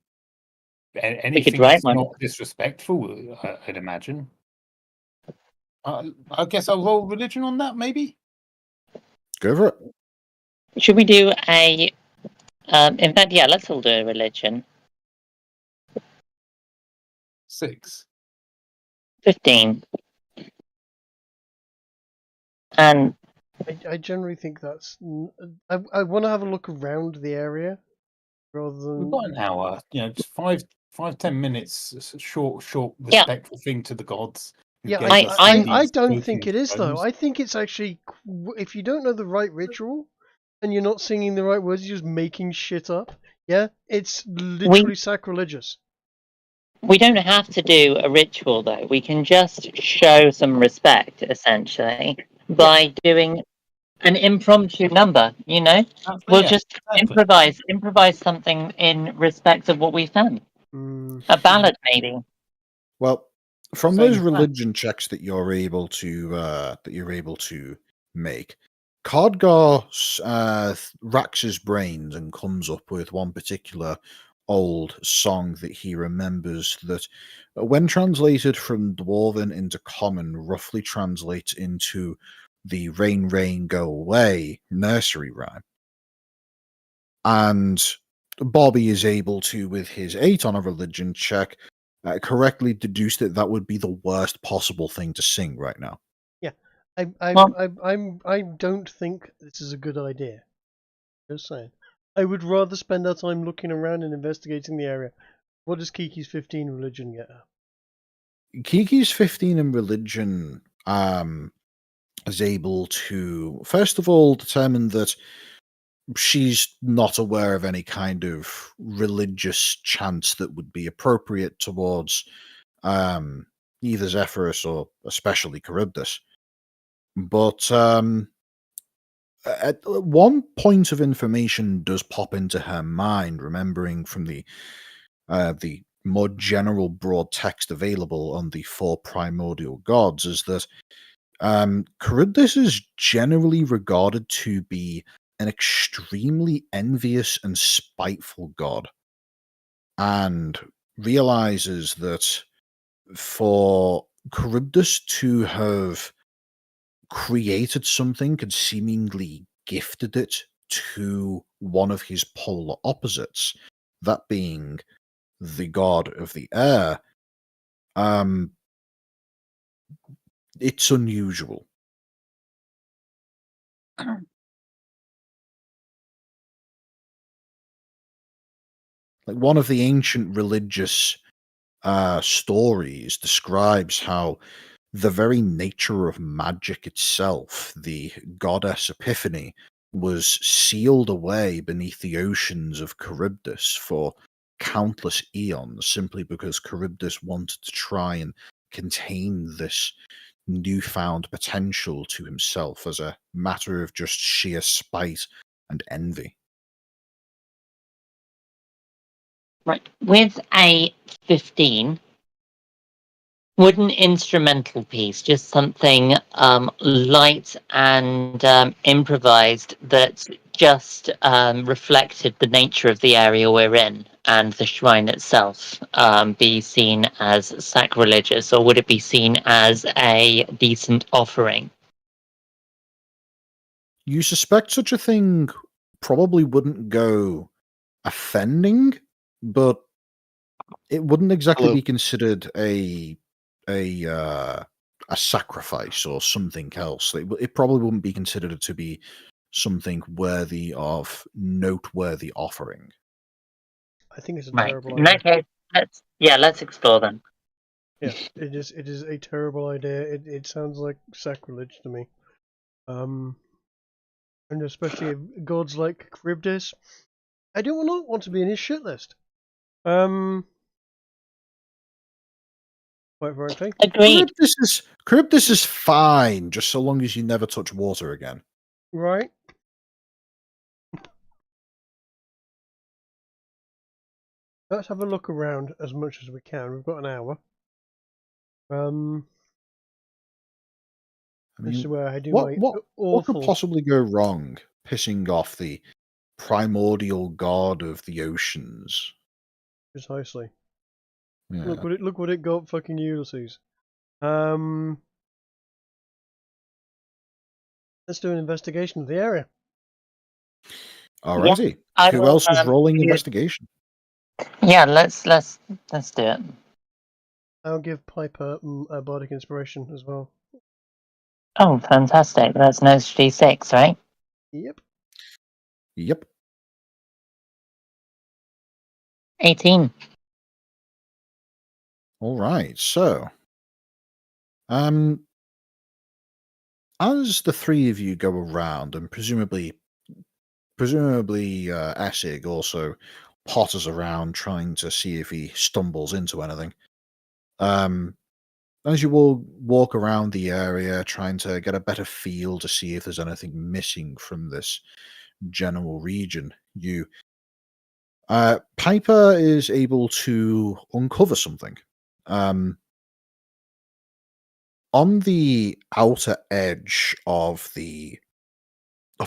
We could anything write that's one. not disrespectful, I'd imagine. I guess I'll roll religion on that, maybe. Go for it. Should we do a? In fact, yeah. Let's all do a religion. 6. 15. And I generally think that's. I want to have a look around the area rather We've than. got an hour. Just 5-10 minutes. Short, Yeah. respectful thing to the gods. who Yeah, gave us I these don't broken think it is though. stones. I think it's actually if you don't know the right ritual and you're not singing the right words, you're just making shit up. Yeah, it's literally sacrilegious. we don't have to do a ritual though. We can just show some respect, essentially, by doing an impromptu number. We'll Yeah, just exactly. improvise something in respect of what we've done. Mm. A ballad, maybe. Well, from Same those as religion checks that you're able to make, Cardgar racks his brains and comes up with one particular old song that he remembers that, when translated from Dwarven into Common, roughly translates into the "Rain, Rain, Go Away" nursery rhyme. And Bobby is able to, with his 8 on a religion check, correctly deduced that would be the worst possible thing to sing right now. Yeah, Well- I don't think this is a good idea. Just saying. I would rather spend our time looking around and investigating the area. What does Kiki's 15 religion get her? Kiki's 15 in religion is able to, first of all, determine that she's not aware of any kind of religious chants that would be appropriate towards either Zephyrus or especially Charybdis. But at one point of information does pop into her mind, remembering from the more general broad text available on the 4 primordial gods, is that Charybdis is generally regarded to be an extremely envious and spiteful god, and realizes that for Charybdis to have created something and seemingly gifted it to one of his polar opposites, that being the god of the air, it's unusual. Like one of the ancient religious stories describes how the very nature of magic itself, the goddess Epiphany, was sealed away beneath the oceans of Charybdis for countless eons simply because Charybdis wanted to try and contain this newfound potential to himself as a matter of just sheer spite and envy. Right. With a 15, would an instrumental piece, just something light and improvised that just reflected the nature of the area we're in and the shrine itself, be seen as sacrilegious, or would it be seen as a decent offering? You suspect such a thing probably wouldn't go offending, but it wouldn't exactly Hello. be considered a sacrifice or something else. It probably wouldn't be considered to be something worthy of noteworthy offering. I think it's a Right. terrible In idea. that case, let's explore them. Yeah, it is a terrible idea. It sounds like sacrilege to me. And especially if gods like Charybdis. I do not want to be in his shit list. Quite frankly. Agreed. Charybdis is fine, just so long as you never touch water again. Right? Let's have a look around as much as we can. We've got an hour. I This is mean, where I do what my what could awful. possibly go wrong pissing off the primordial god of the oceans? Precisely. Yeah. Look what it got, fucking Ulysses. Let's do an investigation of the area. Alrighty. I Who will, else is rolling do- investigation? Yeah, let's do it. I'll give Piper a bardic inspiration as well. Oh, fantastic! That's no D6, right? Yep. Yep. 18. All right. So, as the three of you go around, and presumably, Essig also potters around trying to see if he stumbles into anything. As you all walk around the area, trying to get a better feel to see if there's anything missing from this general region, Piper is able to uncover something. On the outer edge of the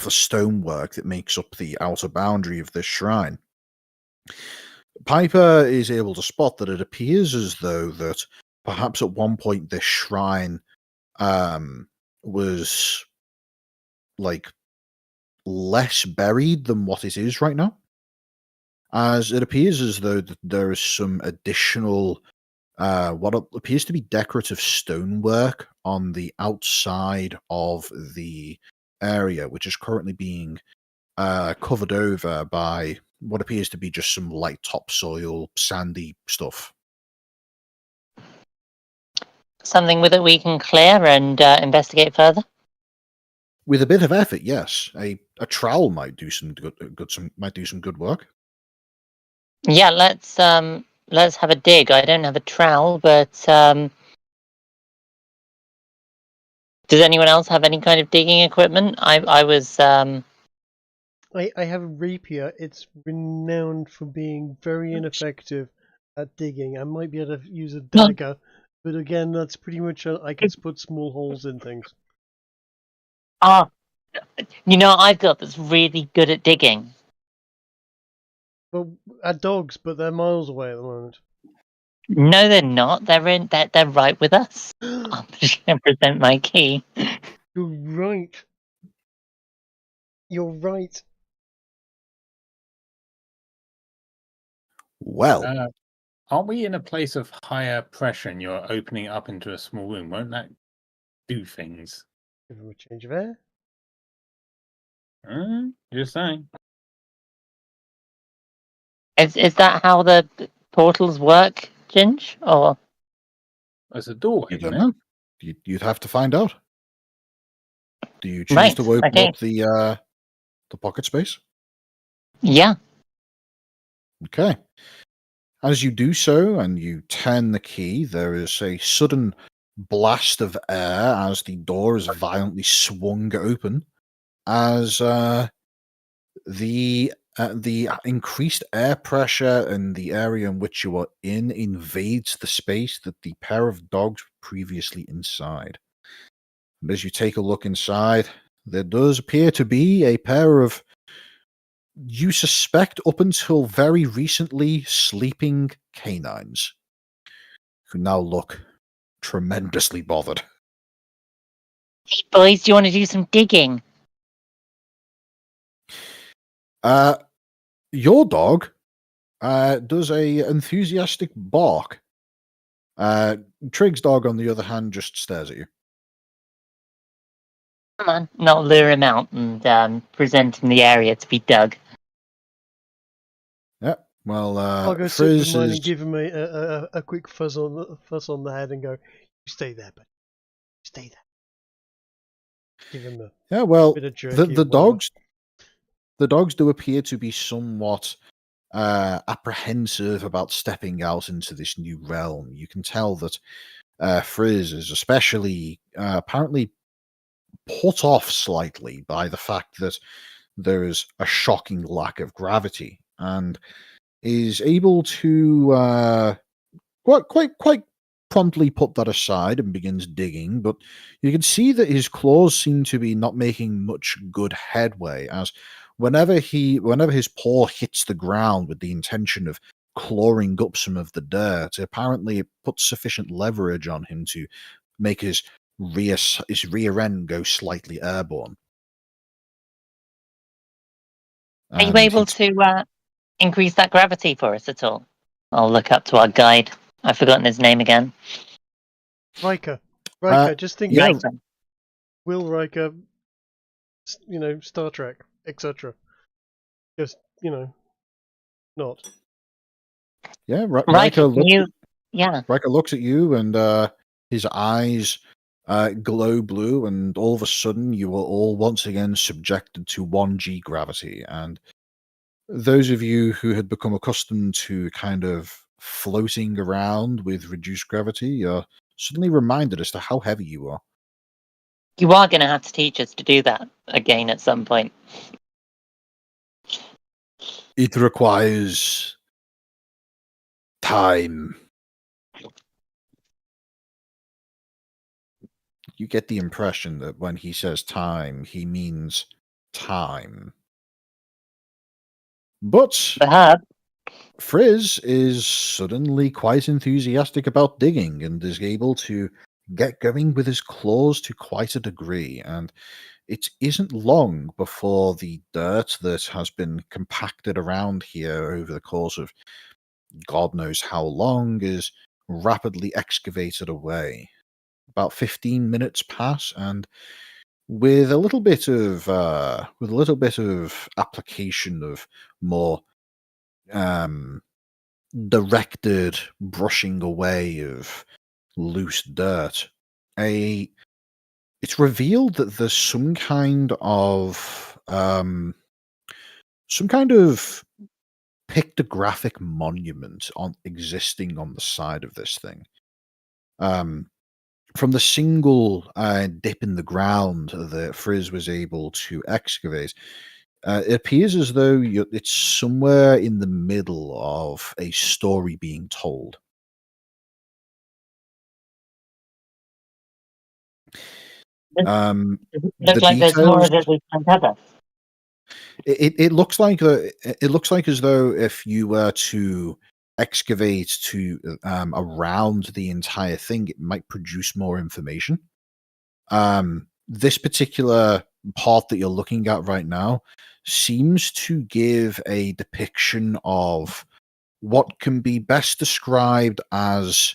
stonework that makes up the outer boundary of this shrine, Piper is able to spot that it appears as though that perhaps at one point this shrine was like less buried than what it is right now, as it appears as though that there is some additional what appears to be decorative stonework on the outside of the area, which is currently being covered over by what appears to be just some light topsoil, sandy stuff. Something with it we can clear and investigate further. With a bit of effort, yes, a trowel might do some good work. Yeah, let's have a dig. I don't have a trowel, but does anyone else have any kind of digging equipment? I was I have a rapier. It's renowned for being very ineffective at digging. I might be able to use a dagger, but again, that's pretty much I can put small holes in things. I've got that's really good at digging. Well, at dogs, but they're miles away at the moment. No, they're not. They're right with us. I'm just gonna present my key. You're right. You're right. Well, aren't we in a place of higher pressure and you're opening it up into a small room? Won't that do things? Give him a change of air. Just saying. Is that how the portals work, Ginge? Or There's a doorway, You isn't don't it? know. You'd have to find out. Do you choose Right, to open okay. up the pocket space? yeah, Okay. As you do so and you turn the key, there is a sudden blast of air as the door is violently swung open, as the increased air pressure in the area in which you are in invades the space that the pair of dogs were previously inside. And as you take a look inside, there does appear to be a pair of, you suspect up until very recently, sleeping canines, who now look tremendously bothered. hey boys, do you want to do some digging? Your dog does a enthusiastic bark. Trig's dog, on the other hand, just stares at you. Come on, not lure him out and present him the area to be dug. Yeah. Well, I'll go sit Frizz with mine is and give him a quick fuzz on the head and go, "You stay there, buddy. Stay there." Give him a well. bit of jerky. The or whatever. dogs do appear to be somewhat apprehensive about stepping out into this new realm. You can tell that Frizz is especially apparently put off slightly by the fact that there is a shocking lack of gravity, and is able to quite promptly put that aside and begins digging. But you can see that his claws seem to be not making much good headway, as whenever his paw hits the ground with the intention of clawing up some of the dirt, apparently it puts sufficient leverage on him to make his rear end go slightly airborne. Are you And able he's- to increase that gravity for us at all? I'll look up to our guide. I've forgotten his name again. Riker, just think yeah. of Will Riker, Star Trek, etc. Just, not. Yeah, Right, Riker yeah. looks at you, and his eyes glow blue, and all of a sudden you are all once again subjected to 1G gravity. And those of you who had become accustomed to kind of floating around with reduced gravity are suddenly reminded as to how heavy you are. You are going to have to teach us to do that again at some point. It requires time. You get the impression that when he says time, he means time. But Perhaps. Frizz is suddenly quite enthusiastic about digging and is able to get going with his claws to quite a degree. And it isn't long before the dirt that has been compacted around here over the course of God knows how long is rapidly excavated away. About 15 minutes pass, and with a little bit of application of more directed brushing away of loose dirt, it's revealed that there's some kind of pictographic monument existing on the side of this thing. From the single dip in the ground that Frizz was able to excavate, it appears as though it's somewhere in the middle of a story being told. Looks like there's more of it we can cover. It looks like as though if you were to excavate to around the entire thing, it might produce more information. This particular part that you're looking at right now seems to give a depiction of what can be best described as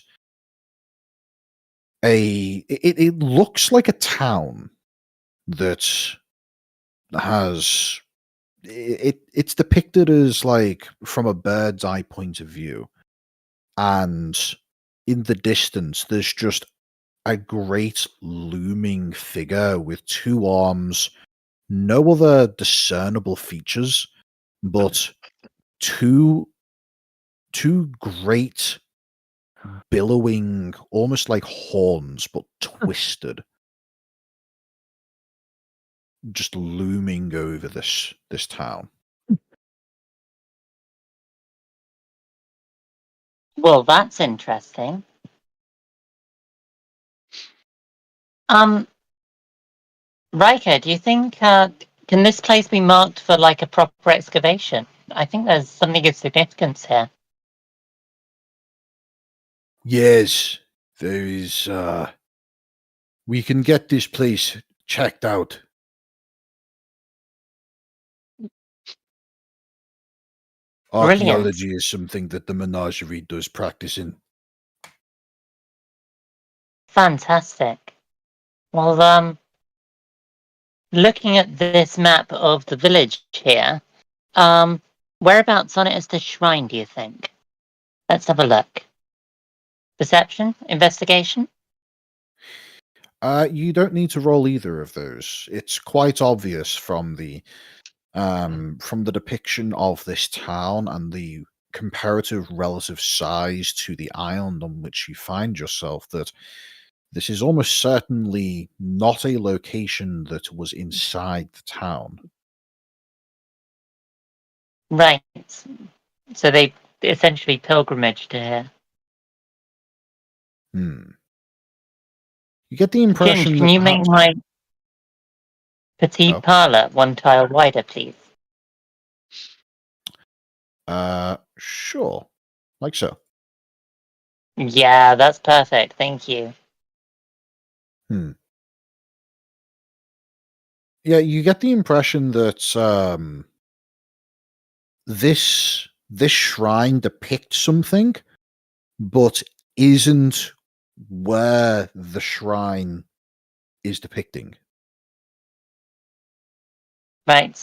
it looks like a town that has it's depicted as like from a bird's eye point of view, and in the distance there's just a great looming figure with two arms, no other discernible features, but two great billowing, almost like horns, but twisted, just looming over this town. Well, that's interesting. Riker, do you think can this place be marked for like a proper excavation? I think there's something of significance here. Yes, there is. We can get this place checked out. Brilliant. Archaeology is something that the menagerie does practice in. Fantastic. Well, looking at this map of the village here, whereabouts on it is the shrine, do you think? Let's have a look. Perception? Investigation? You don't need to roll either of those. It's quite obvious from the depiction of this town and the comparative relative size to the island on which you find yourself that this is almost certainly not a location that was inside the town. Right. So they essentially pilgrimaged here. You get the impression Can you make my petite parlor one tile wider, please? Sure. Like so. Yeah, that's perfect. Thank you. Yeah, you get the impression that this shrine depicts something, but isn't where the shrine is depicting. Right.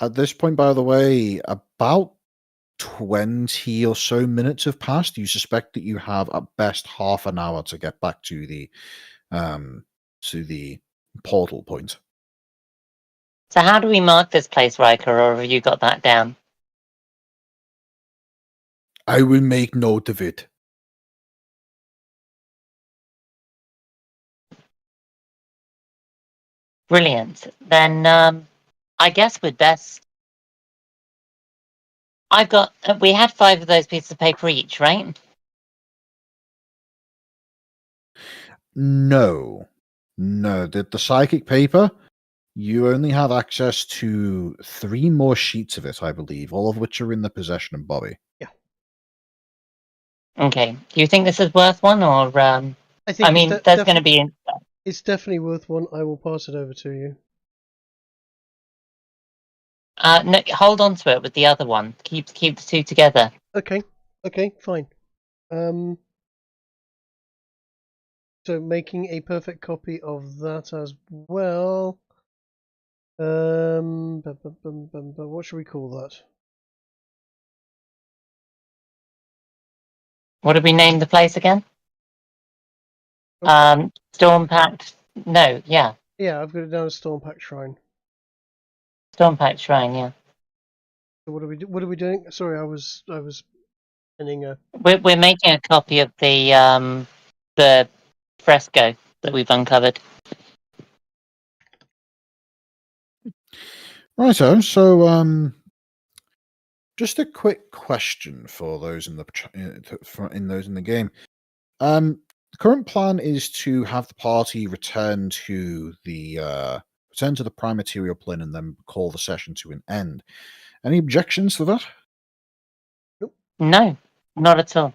At this point, by the way, about 20 or so minutes have passed. You suspect that you have at best half an hour to get back to the portal point. So how do we mark this place, Riker, or have you got that down? I will make note of it. Brilliant. Then I guess we'd best. We had 5 of those pieces of paper each, right? No. The psychic paper, you only have access to 3 more sheets of it, I believe, all of which are in the possession of Bobby. Yeah. Okay. Do you think this is worth one, or I mean, there's going to be. It's definitely worth one. I will pass it over to you. No, hold on to it with the other one. Keep the two together. Okay, fine. So making a perfect copy of that as well. What should we call that? What did we name the place again? Stormpact. No, yeah. Yeah, I've got it down as Stormpact Shrine. Stormpact Shrine, yeah. So what are we doing? Sorry, I was pinning a. We're making a copy of the fresco that we've uncovered. Righto. So, just a quick question for those in the game. The current plan is to have the party return to the prime material plane and then call the session to an end. Any objections to that? Nope. No, not at all.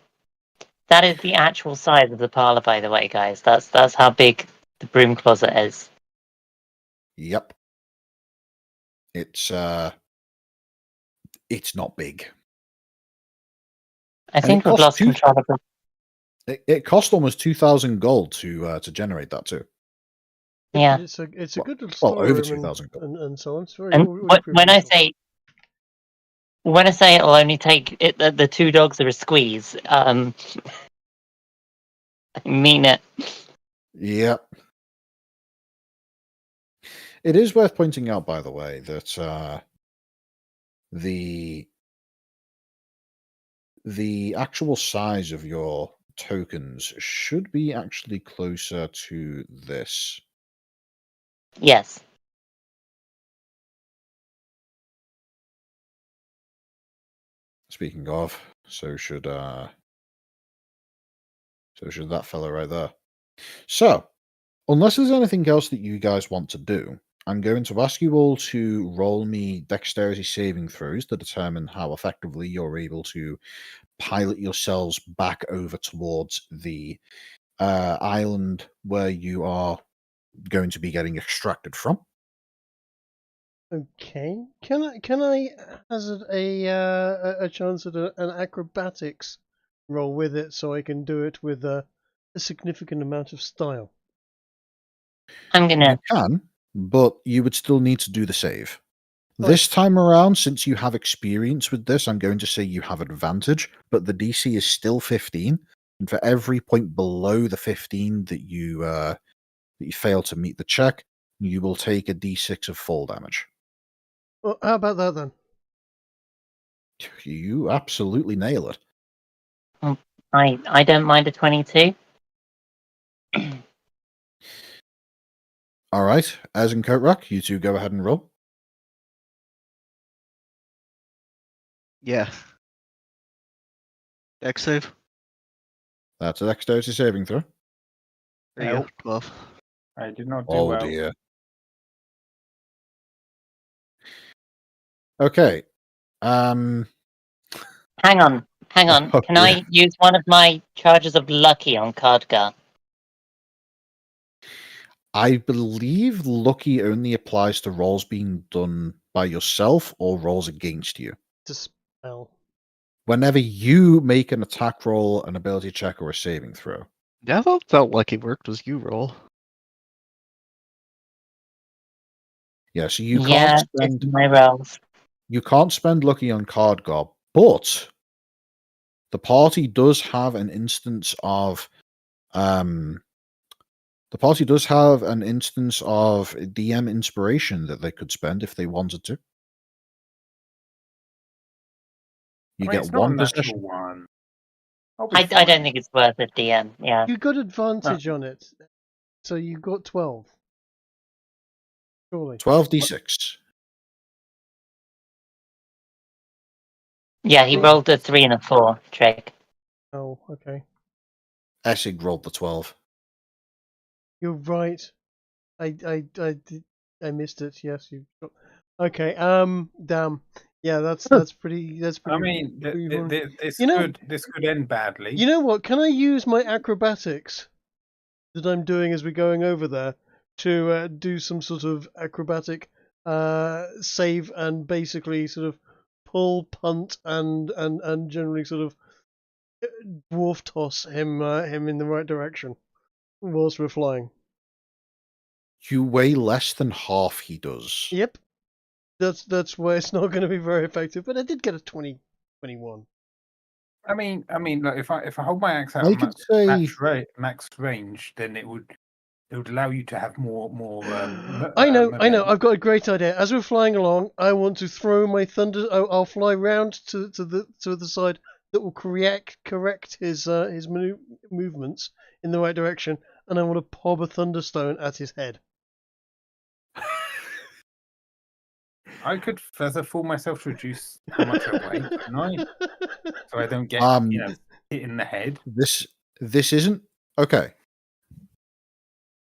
That is the actual size of the parlor, by the way, guys. That's how big the broom closet is. Yep. It's not big. I And think it we've costs lost control of it. It cost almost 2,000 gold to generate that too. Yeah. But it's a good little Well, over storeroom 2,000 gold. and so on. It's very. And always very when I appreciable. say it'll only take it, the 2 dogs are a squeeze, I mean it. Yeah. It is worth pointing out, by the way, that the actual size of your tokens should be actually closer to this. Yes. Speaking of, so should that fella right there. So, unless there's anything else that you guys want to do, I'm going to ask you all to roll me dexterity saving throws to determine how effectively you're able to pilot yourselves back over towards the island where you are going to be getting extracted from. Okay. Can I hazard a chance at an acrobatics roll with it so I can do it with a significant amount of style? I'm gonna. You can, but you would still need to do the save. Right. This time around, since you have experience with this, I'm going to say you have advantage, but the DC is still 15, and for every point below the 15 that you fail to meet the check, you will take a D6 of fall damage. Well, how about that then? You absolutely nail it. I don't mind a 22. All right, as in Coatrack, you two go ahead and roll. Yeah. Dex save. That's a dexterity saving throw. There you go. Nope. 12. I did not do Oh well. dear. Okay. Hang on. Oh, Can I use one of my charges of lucky on Cardgar? I believe lucky only applies to rolls being done by yourself or rolls against you. Dispel. Whenever you make an attack roll, an ability check, or a saving throw. Yeah, I thought that lucky worked was you roll. Yeah, so you Yeah, can't it's spend my rolls. lucky on Cardgar, but the party does have an instance of DM inspiration that they could spend if they wanted to. You I mean, get it's not a one natural possession. one. I'll be I fine. don't think it's worth a DM. Yeah. You got advantage on it, so you got 12. Surely. 12d6. Yeah, he rolled a 3 and a 4, Trick. Oh, okay. Essig rolled the 12. You're right. I missed it. Yes, you. Okay. Damn. Yeah, that's pretty. That's pretty. I mean, pretty wrong. this could end badly. You know what? Can I use my acrobatics that I'm doing as we're going over there to do some sort of acrobatic save and basically sort of pull, punt, and generally sort of dwarf toss him in the right direction whilst we're flying? You weigh less than half he does. Yep. That's why it's not going to be very effective. But I did get a 21. I mean, like, if I hold my axe out I at could say max range, then it would allow you to have more. I know. I've got a great idea. As we're flying along, I want to throw my thunder. I'll fly round to the side that will correct his movements in the right direction, and I want to pob a thunderstone at his head. I could feather fall myself to reduce how much I weigh, couldn't I? So I don't get hit in the head. This isn't okay.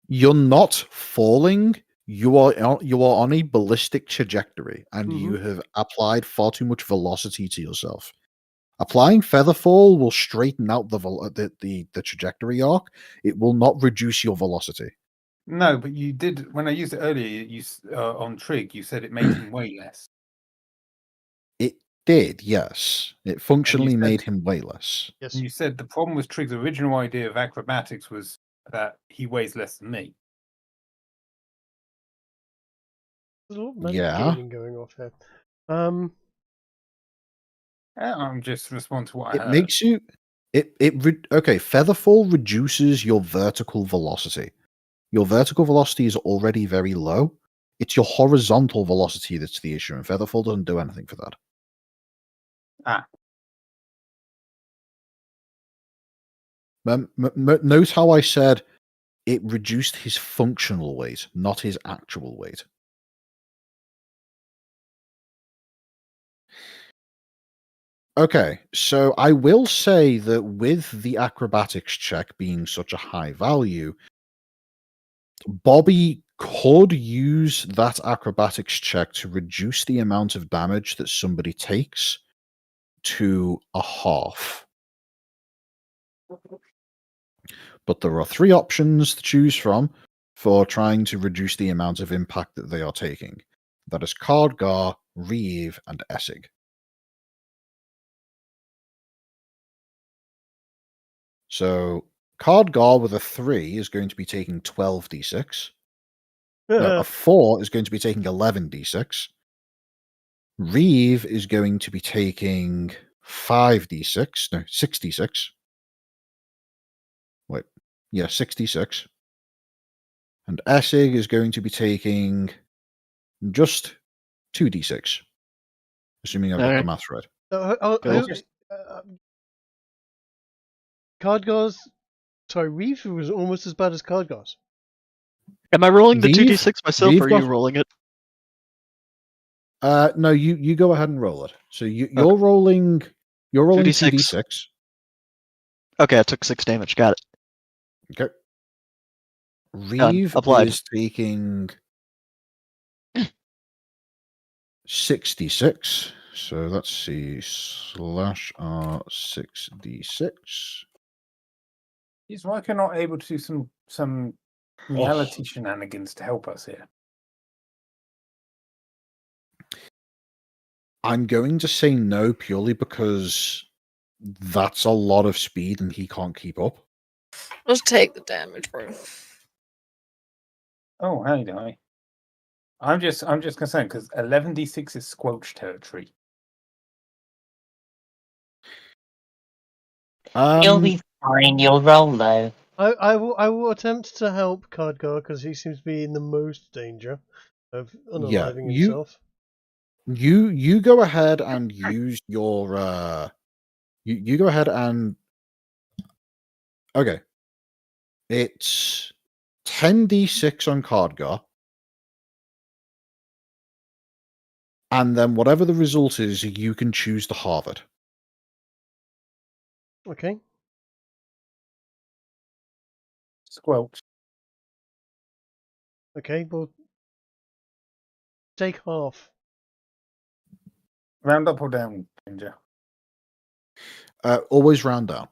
You're not falling. You are on a ballistic trajectory, and you have applied far too much velocity to yourself. Applying featherfall will straighten out the trajectory arc. It will not reduce your velocity. No, but you did when I used it earlier. On Trig, you said it made him weigh less. It did, yes. It functionally made him weigh less. Yes. And you said the problem with Trig's original idea of acrobatics was that he weighs less than me. There's a lot of magic Yeah. gaming going off here. I'm just responding to what I It heard. makes you. Okay, Featherfall reduces your vertical velocity. Your vertical velocity is already very low. It's your horizontal velocity that's the issue, and Featherfall doesn't do anything for that. Note how I said it reduced his functional weight, not his actual weight. Okay, so I will say that with the acrobatics check being such a high value, Bobby could use that acrobatics check to reduce the amount of damage that somebody takes to a half. But there are 3 options to choose from for trying to reduce the amount of impact that they are taking. That is Cardgar, Reeve, and Essig. So Cardgar with a 3 is going to be taking 12d6. No, a 4 is going to be taking 11d6. Reeve is going to be taking 5d6. No, 6d6. Wait. Yeah, 66. And Essig is going to be taking just 2d6. Assuming I've got the Alright. math right. Cool. Cardgar's. Sorry, Reeve was almost as bad as Cardgar's. Am I rolling the Reeve- 2d6 myself, Reeve or are you got- rolling it? No, you go ahead and roll it. So you're rolling 2d6. 2d6. Okay, I took 6 damage. Got it. Okay. Reeve Applied. is taking 66. So let's see. /R6d6. Is Riker not able to do some reality shenanigans to help us here? I'm going to say no purely because that's a lot of speed and he can't keep up. Just take the damage, bro. Oh, hey, die. I'm just concerned because 11d6 is squelch territory. You'll be fine. You'll roll though. I will attempt to help Cardgar because he seems to be in the most danger of unaliving himself. You go ahead and use your you go ahead and okay. It's 10d6 on Cardgar. And then whatever the result is, you can choose to halve it. Okay. Squelch. Okay, well, take half. Round up or down, Ginger? Always round down.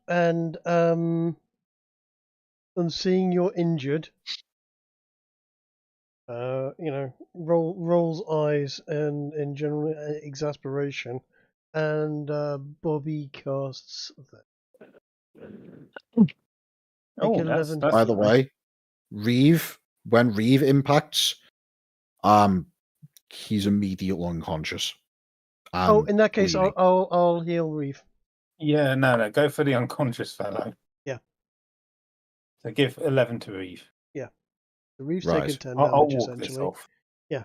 And seeing you're injured, rolls eyes and in general exasperation, and Bobby casts that. Oh, 11. By the way, Reeve, when Reeve impacts, he's immediately unconscious. In that case, bleeding. I'll heal Reeve. Yeah, no, go for the unconscious fellow. Yeah. So give 11 to Reeve. Yeah. The Reeve's Right. taken 10 I'll damage, walk this essentially. off. Yeah.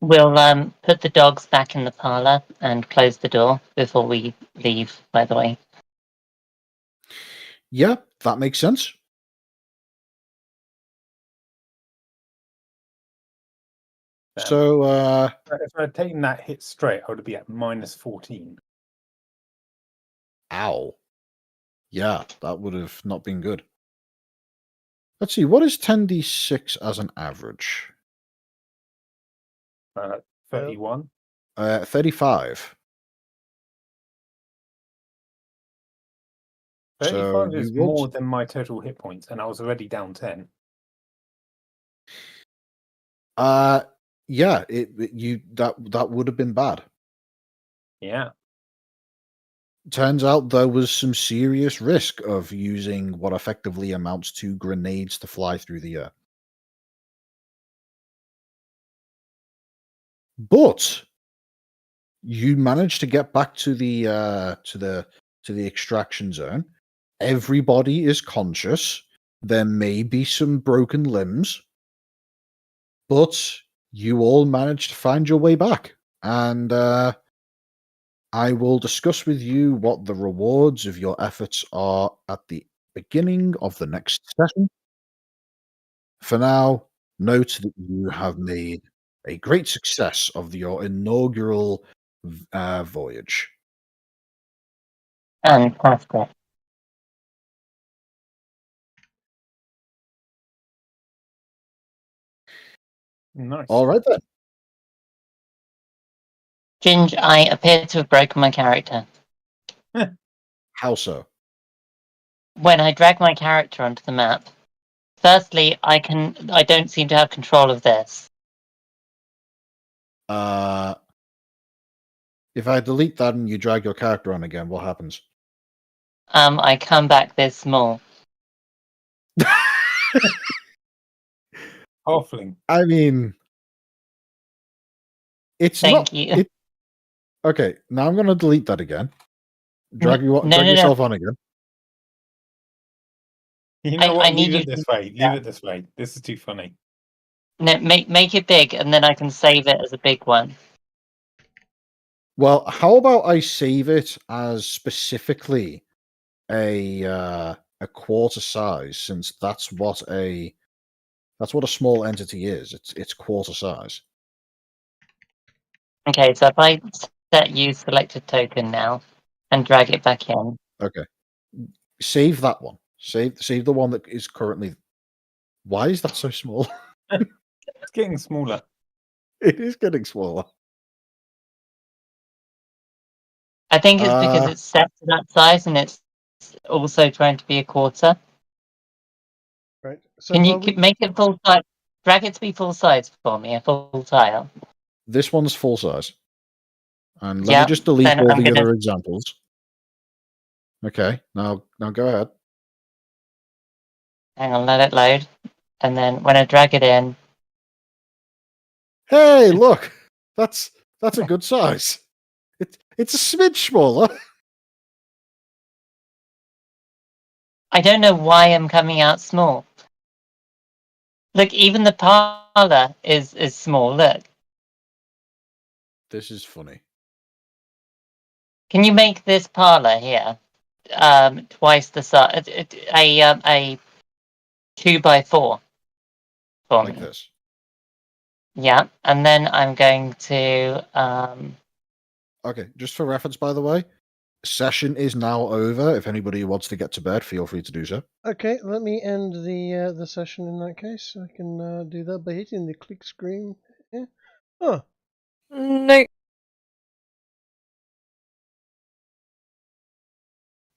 We'll put the dogs back in the parlor and close the door before we leave. By the way. Yeah, that makes sense. So, if I'd taken that hit straight, I would be at -14. Ow. Yeah, that would have not been good. Let's see, what is 10d6 as an average? 31. 35. 35 So is you would- more than my total hit points, and I was already down 10. Yeah, that would have been bad. Yeah. Turns out there was some serious risk of using what effectively amounts to grenades to fly through the air. But you managed to get back to the extraction zone. Everybody is conscious. There may be some broken limbs, but you all managed to find your way back. And I will discuss with you what the rewards of your efforts are at the beginning of the next session. For now, note that you have made a great success of your inaugural voyage. Fantastic. Nice. All right then. Ginge, I appear to have broken my character. How so? When I drag my character onto the map, firstly, I don't seem to have control of this. If I delete that and you drag your character on again, what happens? I come back this small. Halfling. I mean, it's Thank not. you. Okay, now I'm going to delete that again. Drag No. yourself on again. You know what? I need Leave you it this to way. Leave it this way. This is too funny. no, make it big, and then I can save it as a big one. Well, how about I save it as specifically a quarter size, since that's what a small entity is. It's quarter size. Okay, so if I set use selected token now and drag it back in. Okay. Save that one. Save the one that is currently. Why is that so small? It's getting smaller. It is getting smaller. I think it's because it's set to that size and it's also trying to be a quarter. Right. So Can you while we- make it full size? Drag it to be full size for me, a full tile. This one's full size. And let Yeah, me just delete then all I'm the gonna- other examples. Okay, now go ahead. Hang on, let it load. And then when I drag it in, Hey, look, that's a good size. It's a smidge smaller. I don't know why I'm coming out small. Look, even the parlor is small. Look, This is funny. can you make this parlor here twice the size? A 2x4 for Like me. this. Yeah, and then I'm going to Okay, just for reference, by the way, session is now over. If anybody wants to get to bed, feel free to do so. Okay, let me end the session in that case. I can do that by hitting the click screen. Yeah. Oh, No.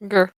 Grr.